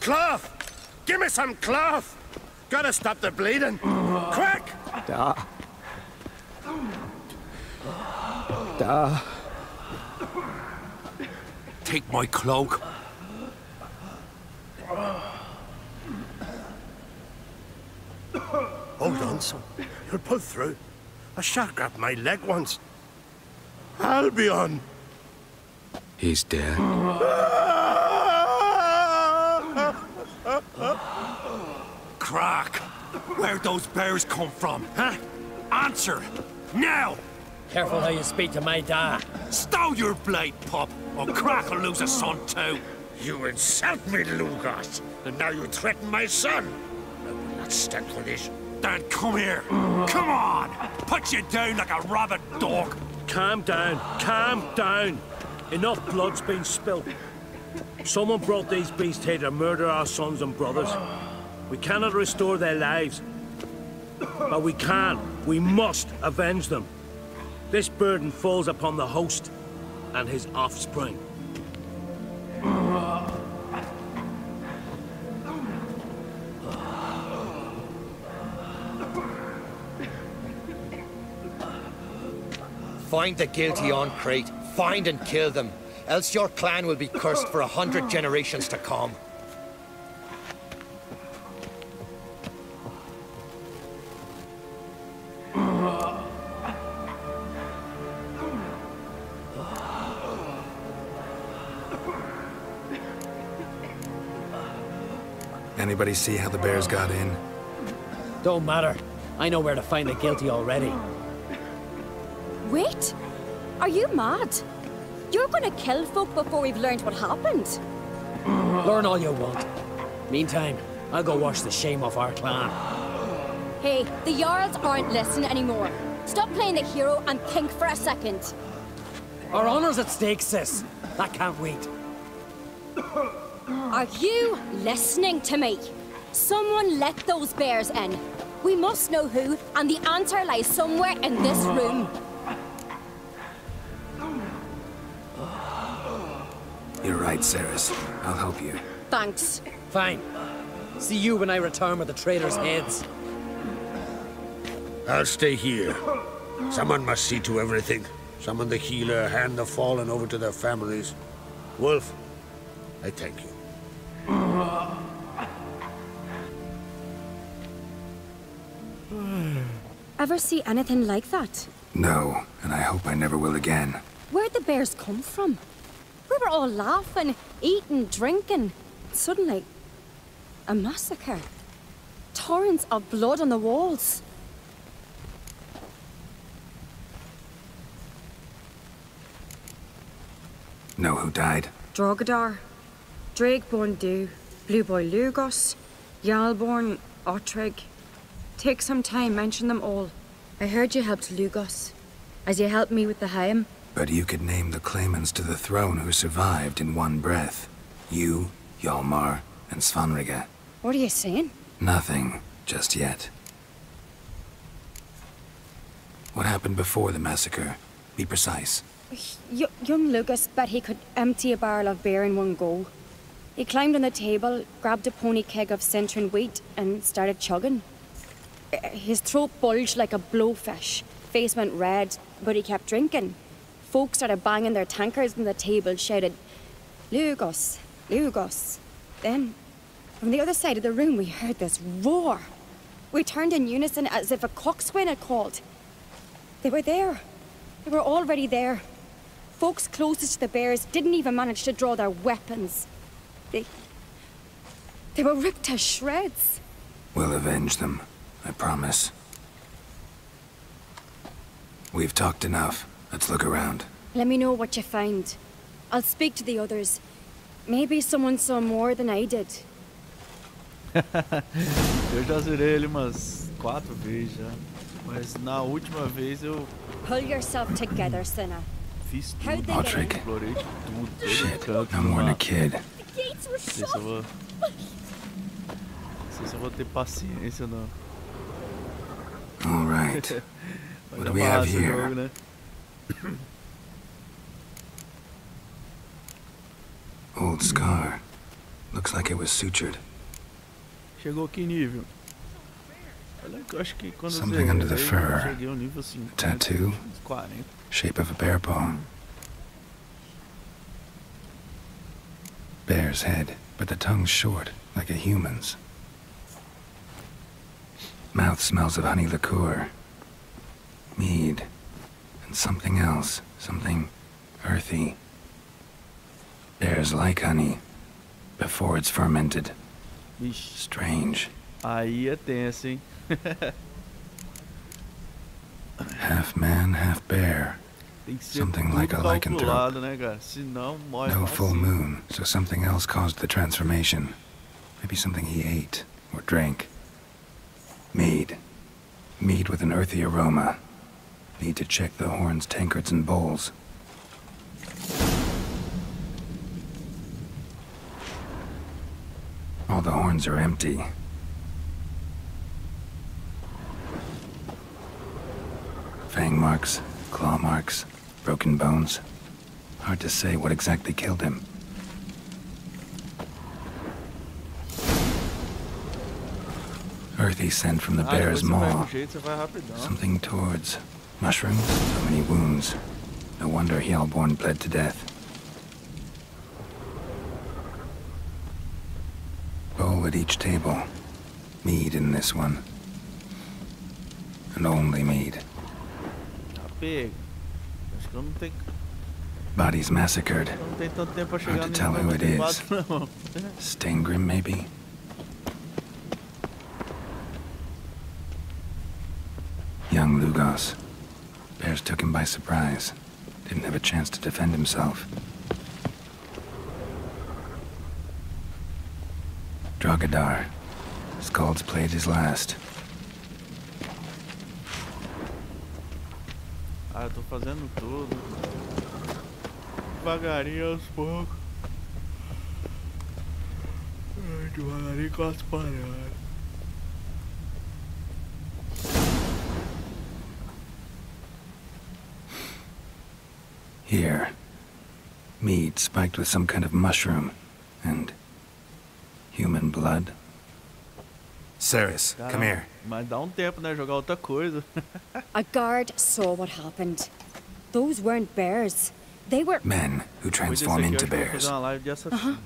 Cloth! Give me some cloth! Gotta stop the bleeding! Quick! Da. Da. Take my cloak. Hold on, son. You'll pull through. A shark grabbed my leg once. Albion! He's dead. Crack! Where'd those bears come from, huh? Answer! Now! Careful how you speak to my dad. Stow your blade, pup, or Crack will lose a son too. You insult me, Lugos, and now you threaten my son. I will not stand for this. Dan, come here. Come on! Put you down like a rabid dog. Calm down. Calm down. Enough blood's been spilt. Someone brought these beasts here to murder our sons and brothers. We cannot restore their lives. But we can. We must avenge them. This burden falls upon the host and his offspring. Find the guilty on Crete. Find and kill them. Else your clan will be cursed for 100 generations to come. Anybody see how the bears got in? Don't matter. I know where to find the guilty already. Wait! Are you mad? You're gonna kill folk before we've learned what happened. Learn all you want. Meantime, I'll go wash the shame off our clan. Hey, the Jarls aren't listening anymore. Stop playing the hero and think for a second. Our honor's at stake, sis. That can't wait. Are you listening to me? Someone let those bears in. We must know who, and the answer lies somewhere in this room. You're right, Ceres. I'll help you. Thanks. Fine. See you when I return with the traitors' heads. I'll stay here. Someone must see to everything. Summon the healer, hand the fallen over to their families. Wolf, I thank you. Ever see anything like that? No, and I hope I never will again. Where'd the bears come from? We were all laughing, eating, drinking. Suddenly, a massacre. Torrents of blood on the walls. Know who died? Drogadar, Drakeborn Du, Blue Boy Lugos, Yalborn, Ottrig. Take some time, mention them all. I heard you helped Lugos, as you helped me with the Haim. But you could name the claimants to the throne who survived in one breath. You, Hjalmar, and Svanrige. What are you saying? Nothing, just yet. What happened before the massacre? Be precise. Young Lucas bet he could empty a barrel of beer in one go. He climbed on the table, grabbed a pony keg of Centron wheat, and started chugging. His throat bulged like a blowfish. Face went red, but he kept drinking. Folks started banging their tankards on the table, shouted, "Lugos, Lugos." Then, from the other side of the room, we heard this roar. We turned in unison as if a coxswain had called. They were there. They were already there. Folks closest to the bears didn't even manage to draw their weapons. They were ripped to shreds. We'll avenge them, I promise. We've talked enough. Let's look around. Let me know what you find. I'll speak to the others. Maybe someone saw more than I did. Eu já zerei ele umas 4 vezes já. Mas na última vez eu Pull yourself together, sinner. fiz tudo. How'd they get in? Explorei tudo. Todo Shit, canto no more than lá. a kid. The gates were Não sei se eu vou... Não sei se eu vou ter paciência ou não. All right. Vai What dar do we have massa o here? jogo, né? Old scar. Looks like it was sutured. Chegou que nível? Olha que eu acho que quando Something under the eu fur. cheguei ao nível 50, Tattoo. uns 40. Shape of a bear paw. Bear's head, but the tongue's short, like a human's. Mouth smells of honey liqueur. Mead. And something else. Something earthy. Bears like honey. Before it's fermented. Ixi. Strange. Aí é tenso, hein? Half man, half bear. Tem que ser Something like a tudo lycanthrope. calculado, né, cara? Senão morre No fácil. full moon, so something else caused the transformation. Maybe something he ate or drank. Mead. Mead with an earthy aroma. Need to check the horns, tankards, and bowls. All the horns are empty. Fang marks, claw marks, broken bones. Hard to say what exactly killed him. Earthy scent from the bear's depois você vai maw. com jeito, você vai rapidão. Something towards mushrooms. So many wounds. No wonder Hellborn bled to death. Bowl at each table. Mead in this one. And only mead. Tá pego. Acho que eu não tenho, Bodies massacred. não tenho tanto tempo pra chegar Hard to nesse tell who it is. negócio, não. Stingrim, maybe? Young Lugos. Bears took him by surprise. Didn't have a chance to defend himself. Drogadar. Skald's played his last. Ah, eu tô fazendo tudo. Devagarinho aos poucos. Ai, devagarinho com as paradas. Here. Mead spiked with some kind of mushroom. And human blood. Ceres, come here. Mas dá tempo, né? Jogar outra coisa. A guard saw what happened. Those weren't bears. They were Men who transform into bears. Fazer uma live de assassino.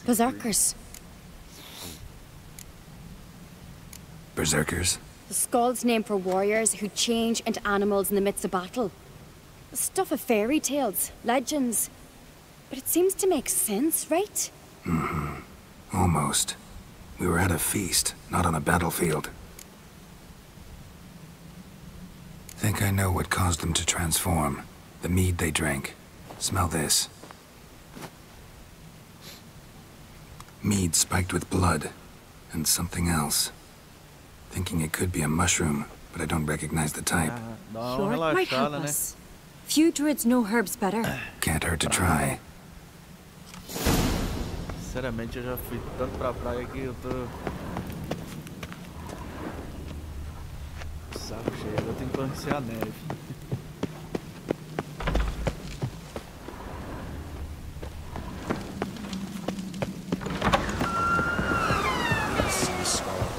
berserkers. Berserkers? The Skald's name for warriors who change into animals in the midst of battle. The stuff of fairy tales, legends. But it seems to make sense, right? Mm-hmm. Almost. We were at a feast, not on a battlefield. Think I know what caused them to transform. The mead they drank. Smell this. Mead spiked with blood. And something else. Thinking it could be a mushroom, but I don't recognize the type. Sure, it might help us. Few druids know herbs better. Can't hurt to try. Sinceramente, eu já fui tanto pra praia que eu tô... Saco cheio, eu tenho que conhecer a neve.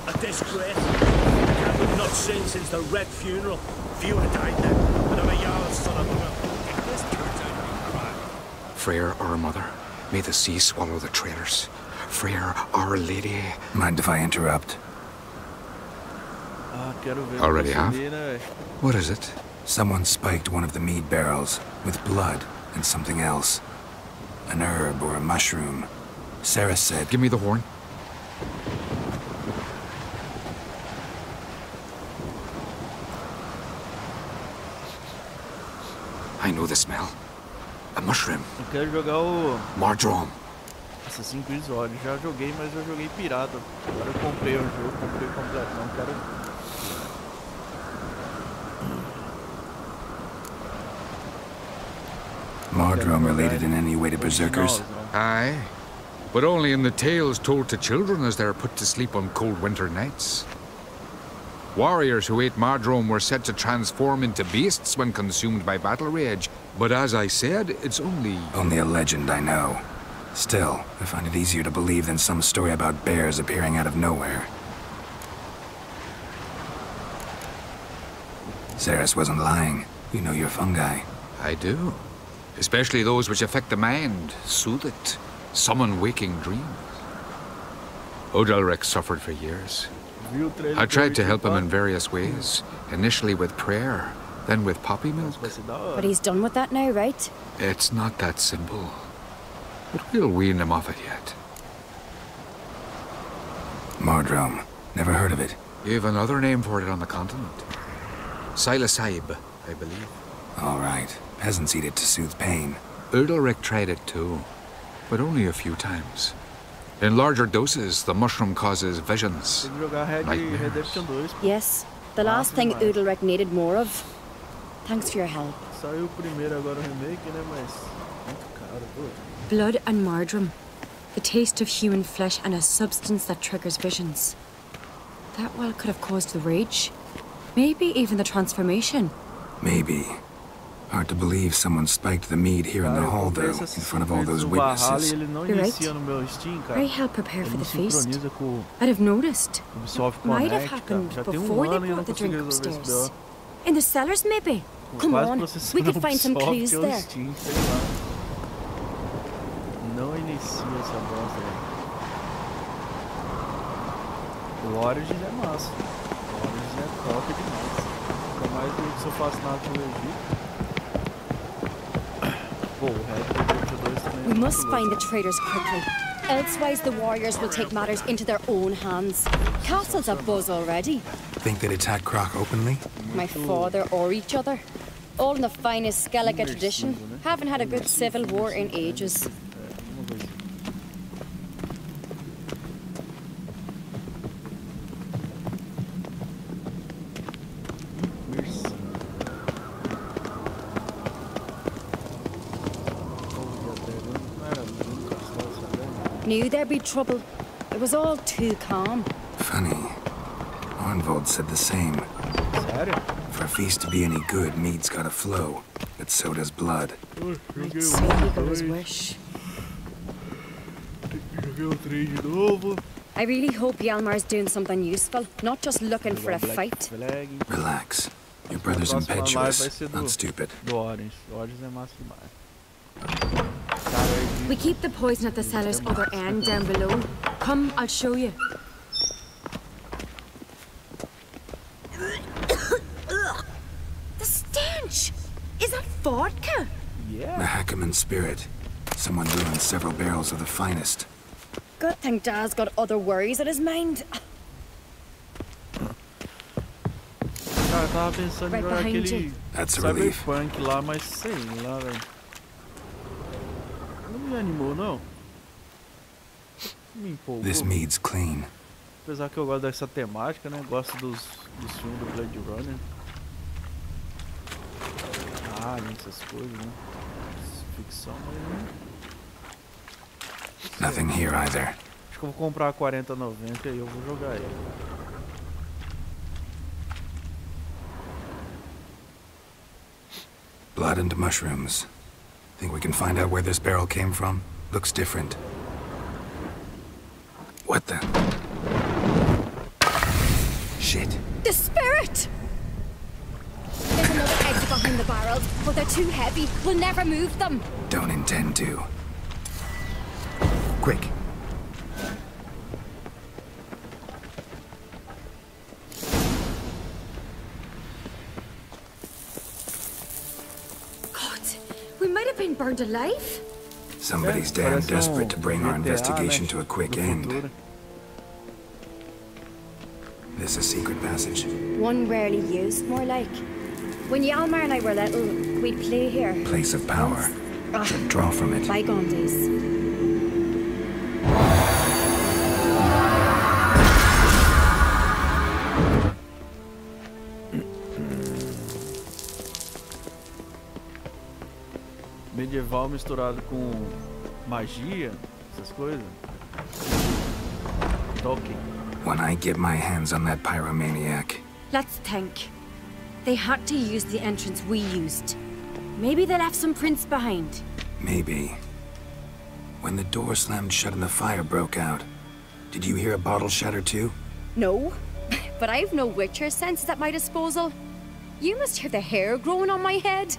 A disgrace. The cat would not sin since the Red funeral. Few had died then, but I'm a Jarl's son of a... This turns out to be crime. Freyr, our mother, may the sea swallow the traitors. Freyr, our lady. Mind if I interrupt? Already have? What is it? Someone spiked one of the mead barrels with blood and something else. An herb or a mushroom. Sarah said... Give me the horn. I know the smell. A mushroom. Eu quero jogar o Mardrome. Assassin's Creed Origins. Já joguei, mas eu joguei pirata. Agora eu comprei o jogo, comprei completo. Não quero. Mardrome related in any way to berserkers? Aye, but only in the tales told to children as they are put to sleep on cold winter nights. Warriors who ate Mardrome were said to transform into beasts when consumed by battle rage, but as I said, it's only... Only a legend, I know. Still, I find it easier to believe than some story about bears appearing out of nowhere. Ceres wasn't lying. You know your fungi. I do. Especially those which affect the mind, soothe it, summon waking dreams. Odalric suffered for years. I tried to help him in various ways, initially with prayer, then with poppy milk. But he's done with that now, right? It's not that simple. But we'll wean him off it yet. Mardrome. Never heard of it. You've another name for it on the continent. Silasaib, I believe. All right. Peasants eat it to soothe pain. Udalric tried it too, but only a few times. In larger doses, the mushroom causes visions, nightmares. Yes, the last thing Udalric needed more of. Thanks for your help. Blood and Mardrome. The taste of human flesh and a substance that triggers visions. That well could have caused the rage. Maybe even the transformation. Maybe. Hard to believe someone spiked the mead here in the hall, though, in front of all those witnesses. You're right. I helped prepare for the feast. I'd have noticed. Might have happened before they brought the drink upstairs. In the cellars, maybe? Come on, we could find some clues there. Não inicia essa bosta, velho. O Origins é massa. O Origins é top demais. Ainda mais do que sou fascinado pelo Egito. Pô, o Red Dead 2 também. We must find the traitors quickly. Elsewise, the warriors will take matters into their own hands. Castle's abuzz already. Think they'd attack Croc openly? My father or each other. All in the finest Skellige tradition. Haven't had a good civil war in ages. Knew there'd be trouble. It was all too calm. Funny. Arnvold said the same. For a feast to be any good, mead's gotta flow. But so does blood. I'd say he got his wish. I really hope Hjalmar's doing something useful, not just looking for a fight. Relax. Your brother's impetuous, not stupid. We keep the poison at the cellar's other end down below. Come, I'll show you. The stench! Is that vodka? Yeah. The Hackerman spirit. Someone ruined several barrels of the finest. Good thing Dad's got other worries on his mind. Cara, tava pensando em jogar aquele Cyberpunk lá, mas sei lá, velho. Não me animou, não. Me empolgou. This mead's clean. Apesar que eu gosto dessa temática, né? Gosto dos filmes do Blade Runner. Ah, essas coisas, né? Ficção, mas... Nothing here either. Acho que eu vou comprar a 40,90 e eu vou jogar ele. Blood and mushrooms. Think we can find out where this barrel came from? Looks different. What the? Shit. The spirit! There's another exit behind the barrels, but they're too heavy. We'll never move them. Don't intend to. Quick. God, we might have been burned alive. Somebody's damn desperate to bring our investigation to a quick end. This a secret passage? One rarely used, more like. When Hjalmar and I were little, we'd play here. Place of power. Should draw from it. Bygone days. Medieval misturado com magia, essas coisas. Tolkien. When I get my hands on that pyromaniac. Let's think. They had to use the entrance we used. Maybe they left some prints behind. Maybe. When the door slammed shut and the fire broke out, did you hear a bottle shatter too? No, but I've no Witcher senses at my disposal. You must hear the hair growing on my head.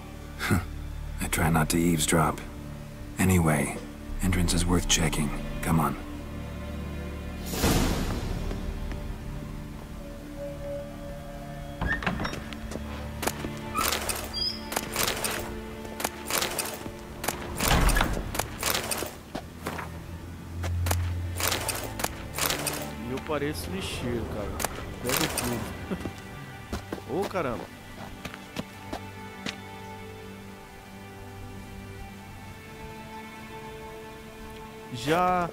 I try not to eavesdrop. Anyway, entrance is worth checking. Come on. Eu pareço lixeiro, cara. Pego tudo. Ô, caramba. Já...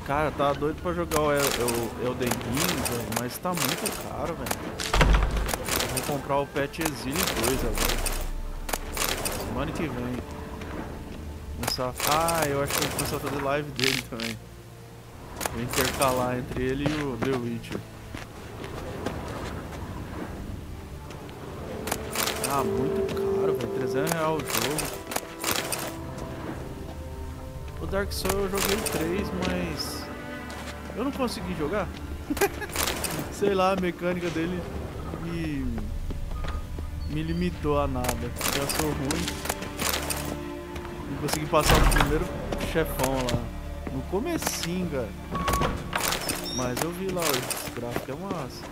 Cara, tá doido pra jogar o Elden Ring, velho, mas tá muito caro, velho. Vou comprar o Pet Exile 2 agora. Semana que vem. Começar... Ah, eu acho que eu vou começar a fazer live dele também. Vou intercalar entre ele e o TheWitcher. Ah, muito caro, velho. R$300 o jogo. O Dark Souls eu joguei o 3, mas eu não consegui jogar. Sei lá, a mecânica dele me limitou a nada. Já sou ruim. Não consegui passar o primeiro chefão lá. No comecinho, cara. Mas eu vi lá, esse gráfico é massa.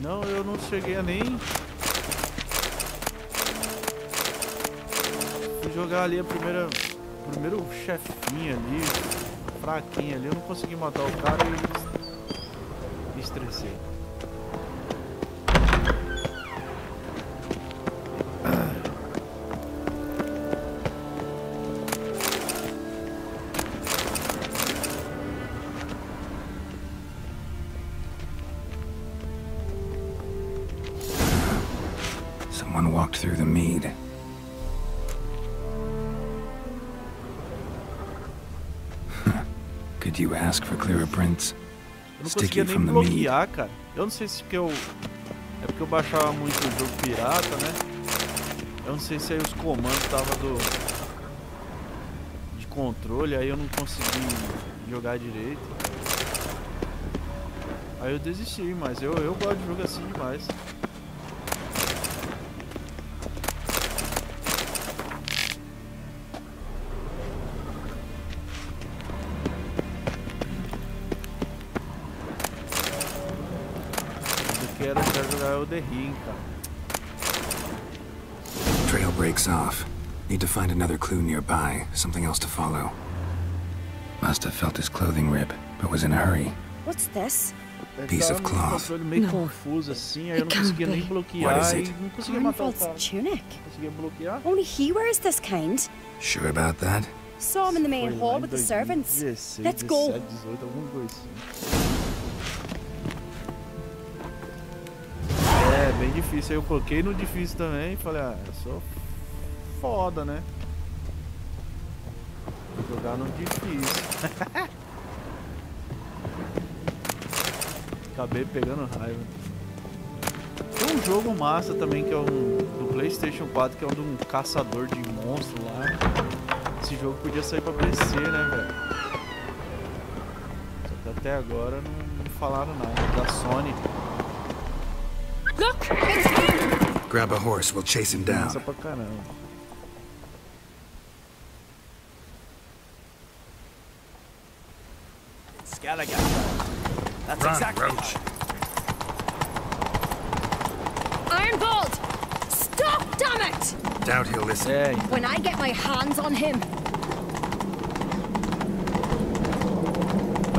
Não, eu não cheguei a nem... Fui jogar ali o primeiro chefinho ali, fraquinho ali, eu não consegui matar o cara e me estressei. Someone walked through the mead. Could you ask for clearer prints? Eu não conseguia nem bloquear, cara. Eu não sei se porque eu... É porque eu baixava muito o jogo pirata, né? Eu não sei se aí os comandos estavam de controle, aí eu não consegui jogar direito. Aí eu desisti, mas eu gosto de jogo assim demais. Eu quero jogar o The Ring, cara. Trail breaks off. Need to find another clue nearby, something else to follow. Must have felt his clothing rip, but was in a hurry. What's this? Piece of cloth. Meio confuso assim, aí eu não conseguia nem bloquear e não conseguia matar o cara. Tunic. Conseguia bloquear? Only he wears this kind. Sure about that? Saw him in the main hall with the servants. Let's go. 17, 18, alguma coisa assim. É, bem difícil. Aí eu coloquei no difícil também e falei, ah, eu sou foda, né? Vou jogar no difícil. Acabei pegando raiva. Tem um jogo massa também que é do PlayStation 4, que é um de um caçador de monstros lá. Esse jogo podia sair pra PC, né, velho? Só que até agora não falaram nada. Da Sony. Look, it's him! Grab a horse, we'll chase him down. Nossa, pra caramba. Skellige. That's exactly Roach. Ironbolt! Stop, damn it! Doubt he'll listen. When I get my hands on him.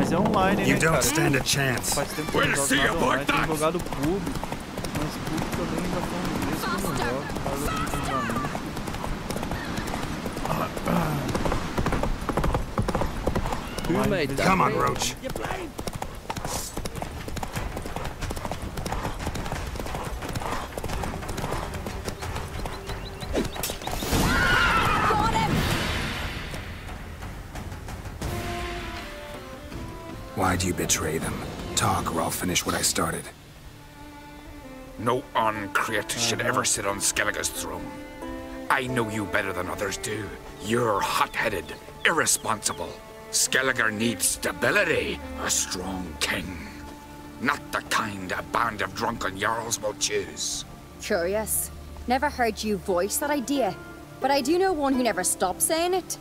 Mas é online, You né, don't cara? stand a chance. Faz tempo que eu não jogo nada online. Tenho jogado pub, mas pub também já foi um desses que eu não jogo. Mas eu fico com os amigos. Who made that? Come on, Roach. Why'd you betray them? Talk, or I'll finish what I started. No uncreate should ever sit on Skellige's throne. I know you better than others do. You're hot-headed, irresponsible. Skellige needs stability, a strong king. Not the kind a band of drunken jarls will choose. Curious. Never heard you voice that idea, but I do know one who never stops saying it.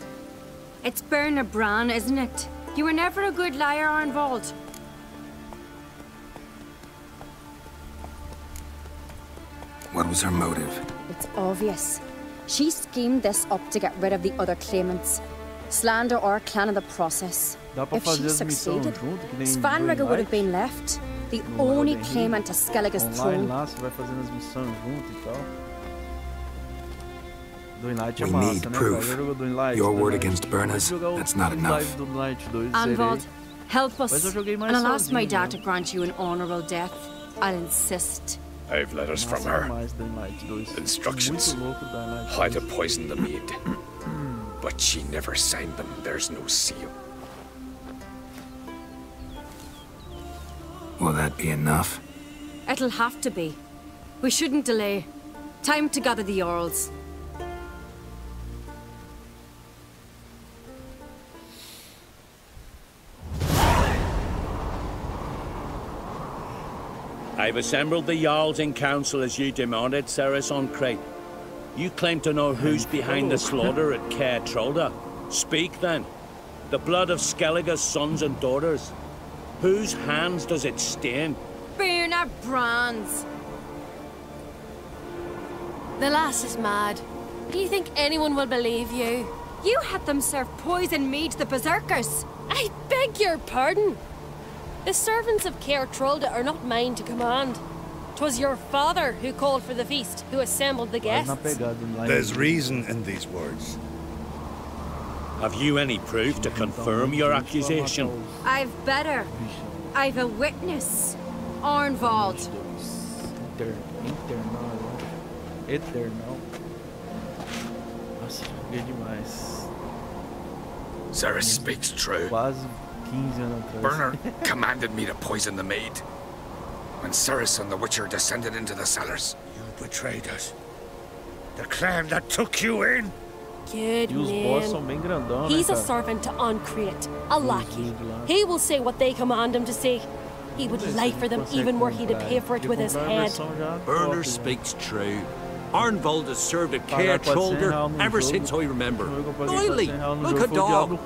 It's Bernard Bran, isn't it? You were never a good liar, Arnvald. What was her motive? It's obvious. She schemed this up to get rid of the other claimants. Slander our clan in the process. If she succeeded, Svanrige would have been left, the only claimant to Skellige's throne. We need proof. Your word against Berna's, that's not enough. Arnvald, help us, and I'll ask my dad to grant you an honourable death. I'll insist. I've letters from her. Instructions. How to poison the mead. But she never signed them. There's no seal. Will that be enough? It'll have to be. We shouldn't delay. Time to gather the Jarls. I've assembled the Jarls in council as you demanded, Ceres on Crate. You claim to know who's behind the slaughter at Caer Trolda. Speak then. The blood of Skellige's sons and daughters. Whose hands does it stain? Bernard Bran's. The lass is mad. Do you think anyone will believe you? You had them serve poison mead to the berserkers. I beg your pardon. The servants of Caer Trolda are not mine to command. 'Twas your father who called for the feast, who assembled the guests. There's reason in these words. Have you any proof to confirm your accusation? I've better. I've a witness. Arnvald. Eternal. Nossa, joguei demais. Ceres speaks true. Quase 15 anos atrás. Bernard commanded me to poison the maid. When Ceres and TheWitcher descended into the cellars. You betrayed us. The clan that took you in. Good man. He's a servant to Uncreate, a lackey. He will say what they command him to say. He would lie for them even were he to pay for it with his head. Bernard speaks true. Arnvald has served at Caer Trolda ever since I remember. Doily, like a dog.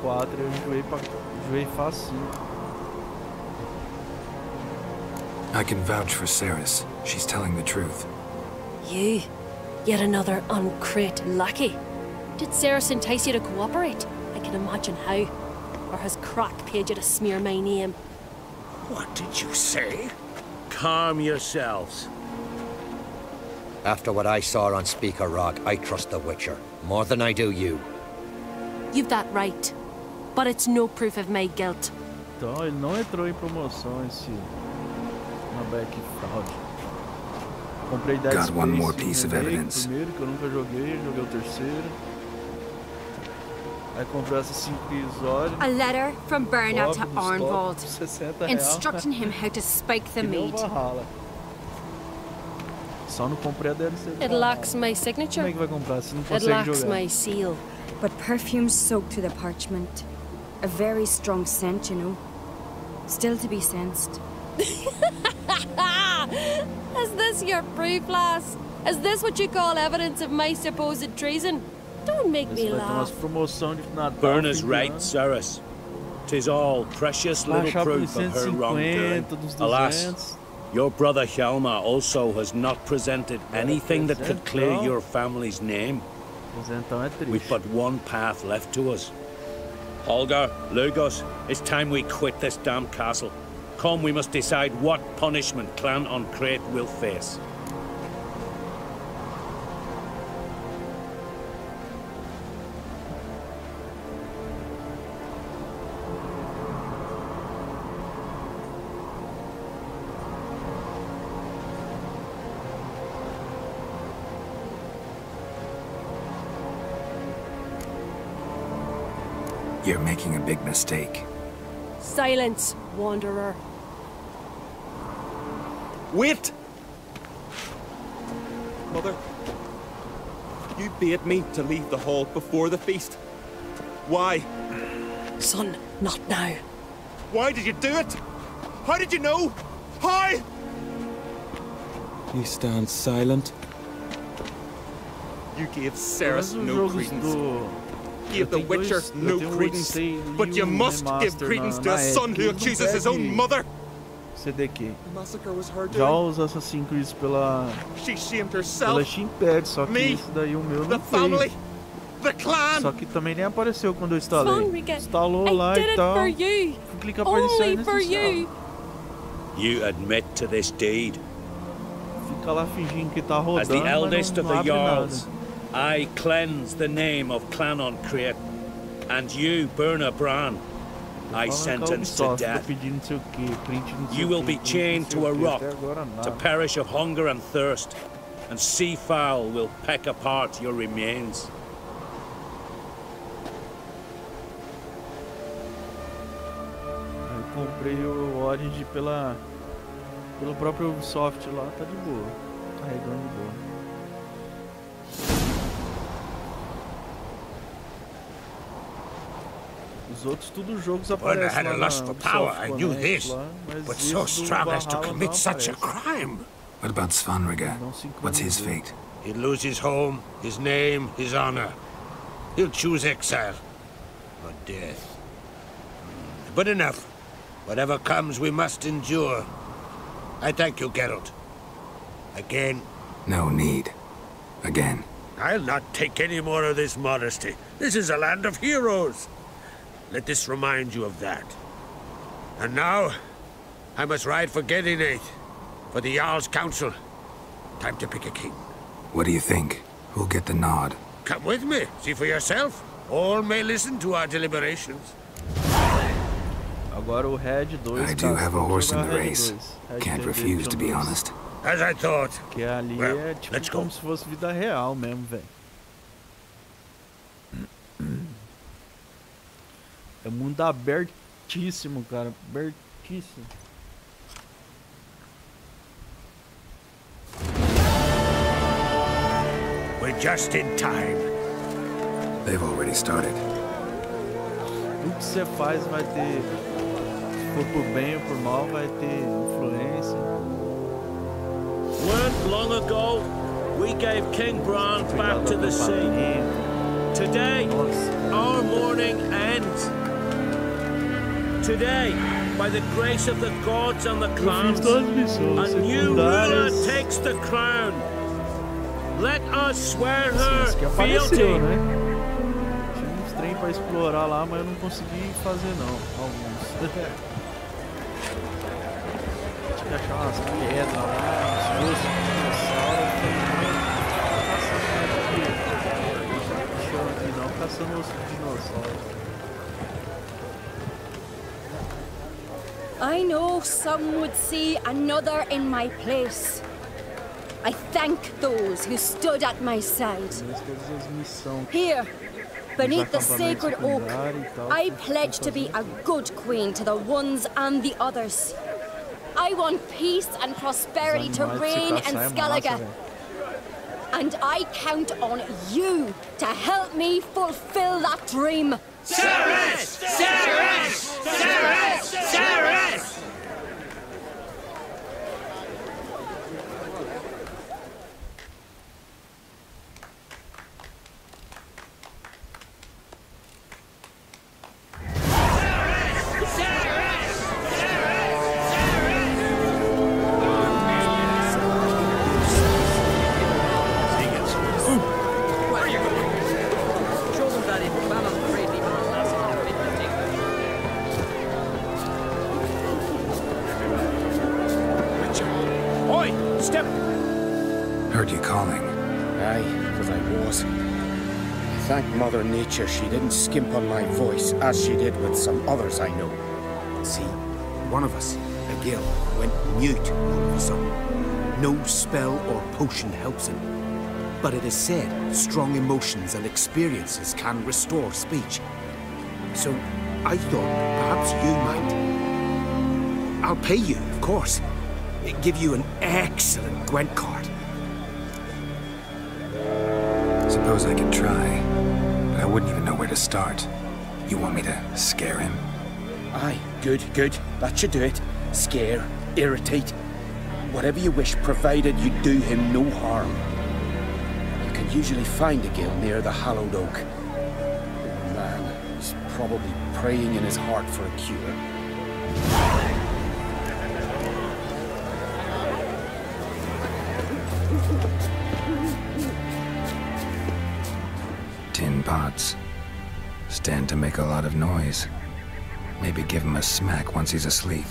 I can vouch for Ceres. She's telling the truth. You? Yet another Uncreate lackey? Did Ceres entice you to cooperate? I can imagine how. Or has Crack paid you to smear my name? What did you say? Calm yourselves. After what I saw on Speaker Rock, I trust TheWitcher. More than I do you. You've that right. But it's no proof of my guilt. Então, ele não entrou em promoção esse... na Back Fraud. Comprei 10 Got one more piece of evidence. Primeiro que eu nunca joguei o terceiro. Aí comprei essas 5 episódios. A letter from Bernard to Arnvald, instructing him how to spike the mead. Só não comprei a DLC. It lacks my signature. Como é que vai comprar se não It consegue lacks jogar? my seal. But perfume soaked through the parchment. A very strong scent, you know. Still to be sensed. Is this your proof, lass? Is this what you call evidence of my supposed treason? Don't make me laugh. Bernard's right, Ceres. 'Tis all precious little proof of her wrongdoing. Alas, your brother Hjalmar also has not presented anything that could clear your family's name. We've but one path left to us. Holger, Lugos, it's time we quit this damn castle. Come, we must decide what punishment Clan on Crete will face. You're making a big mistake. Silence, wanderer. Wait! Mother, you bade me to leave the hall before the feast. Why? Son, not now. Why did you do it? How did you know? How? You stand silent. You gave Ceres no credence. Gave the Witcher no credence. But you must give credence to a son who accuses his own mother. CDQ. The massacre was her Já doing. os Assassin's Creed pela She shamed herself. Pela Steam, só que Me, esse daí o meu the não family, fez. the clan. Só que também nem apareceu quando eu instalei. Sonriga, Instalou I lá did e it tal. for you. Clica para aparecer Only for you. You admit to this deed. Fica lá fingindo que tá rodando, As the eldest mas of não the abre Jarls, nada. I cleanse the name of Clan on Crete, and you, Burner Bran, I sentence to death. You will be chained to a rock, to perish of hunger and thirst, and sea fowl will peck apart your remains. Eu comprei o Orange pelo próprio Ubisoft lá, tá de boa. Carregando de boa. Os outros tudo jogos When I aparecem had a lá lust na for power, I Ubisoft knew Connect this, lá, mas but esse so do strong as to Valhalla commit não such a aparece. crime. What about Svanrigger? What's his fate? He'll lose his home, his name, his honor. He'll choose exile, or death. But enough. Whatever comes, we must endure. I thank you, Geralt. Again. No need. Again. I'll not take any more of this modesty. This is a land of heroes. Let this remind you of that. And now, I must ride for Gabinet, for the Jarl's Council. Time to pick a king. What do you think? Who'll get the nod? Come with me, see for yourself. All may listen to our deliberations. Agora o Red 2. I do have a horse in the race. Can't refuse, to be honest. As I thought. Que ali Well, é tipo let's go. como se fosse vida real mesmo, velho. É mundo abertíssimo, cara. Abertíssimo. We're just in time. They've already started. Tudo que você faz vai ter, se for por bem ou por mal, vai ter influência. Weren't long ago, we gave King Bran back to the sea. Today, our mourning ends. Today, by the grace of the gods and the clans, a new ruler takes the crown. Let us swear her fealty. Tinha uns trem pra explorar lá, mas eu não consegui fazer não. Alguns. Tinha que achar umas pedras lá, uns ossos de dinossauro. Não, caçando osso de dinossauro. I know some would see another in my place. I thank those who stood at my side. Here, beneath the sacred oak, I pledge to be a good queen to the ones and the others. I want peace and prosperity to reign in Skellige. And I count on you to help me fulfill that dream. Ceres! Ceres! Ceres! Ceres! Show them that in Babylon, great even on last Thank Mother Nature she didn't skimp on my voice, as she did with some others I know. See, one of us, a girl, went mute all of a sudden. No spell or potion helps him. But it is said strong emotions and experiences can restore speech. So I thought perhaps you might. I'll pay you, of course. Give you an excellent Gwent card. Suppose I could try, but I wouldn't even know where to start. You want me to scare him? Aye, good, good. That should do it. Scare, irritate, whatever you wish, provided you do him no harm. You can usually find a gill near the hallowed oak. Oh man, he's probably praying in his heart for a cure. Tin pots. Stand to make a lot of noise. Maybe give him a smack once he's asleep.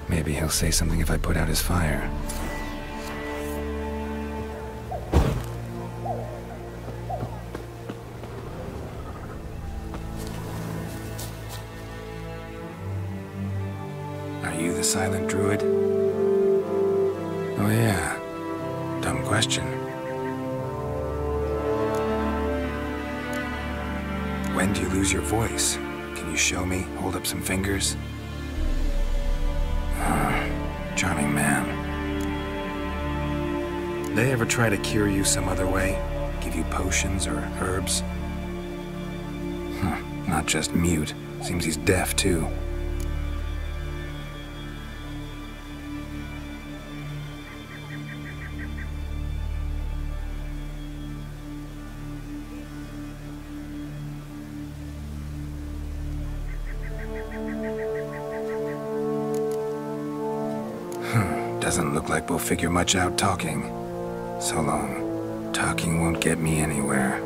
Maybe he'll say something if I put out his fire. Are you the silent druid? Oh yeah. Dumb question. When do you lose your voice? Can you show me? Hold up some fingers? Charming man. They ever try to cure you some other way? Give you potions or herbs? Not just mute. Seems he's deaf too. Doesn't look like we'll figure much out talking. So long. Talking won't get me anywhere.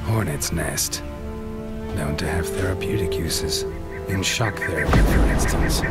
Hornet's nest. Known to have therapeutic uses. In shock therapy, for instance.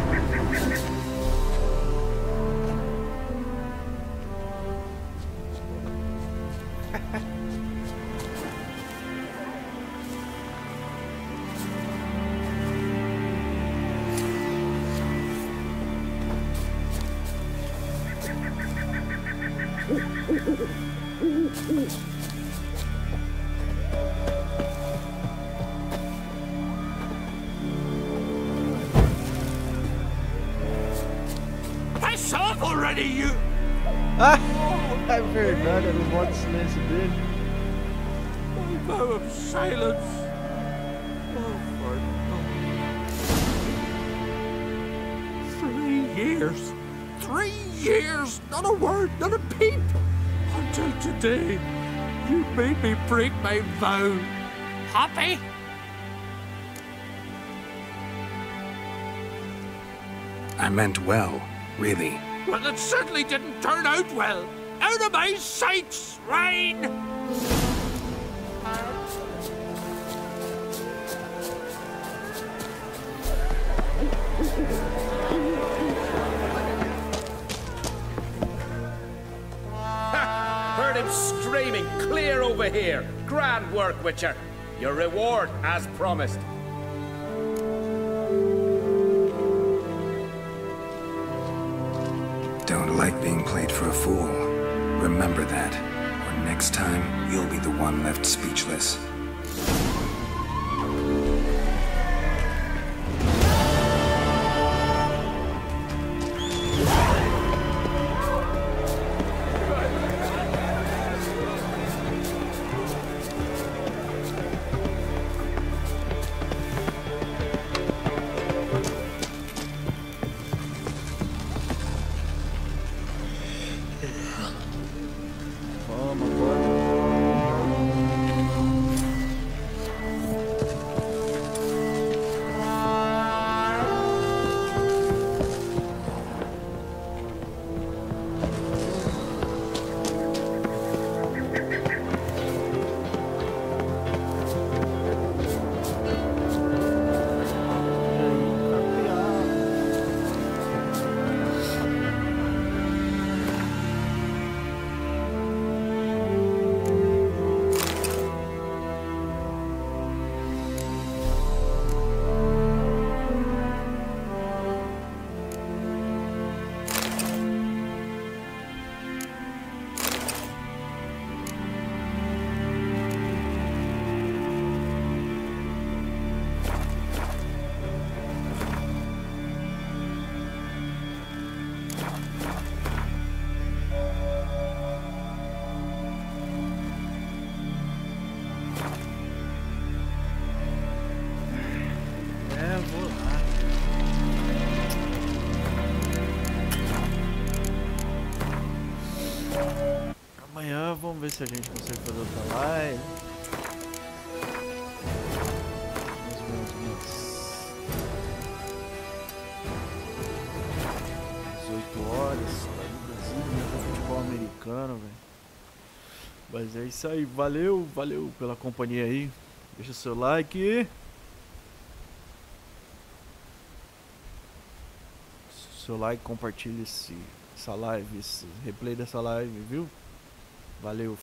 Piss off already, you! I've heard none of them once this bit. My vow of silence. Oh, for 3 years. 3 years! Not a word, not a peep! Until today, you made me break my vow. Happy? I meant well, really. Well, it certainly didn't turn out well. Out of my sight, swine! Heard him screaming clear over here. Grand work, Witcher. Your reward, as promised. Don't like being played for a fool. Remember that, or next time, you'll be the one left speechless. eu vou lá. Amanhã vamos ver se a gente consegue fazer outra live. Mais ou menos umas 18 horas lá no Brasil, né? Futebol americano, velho. Mas é isso aí, valeu pela companhia aí. Deixa seu like. Seu like, compartilha essa live, esse replay dessa live, viu? Valeu.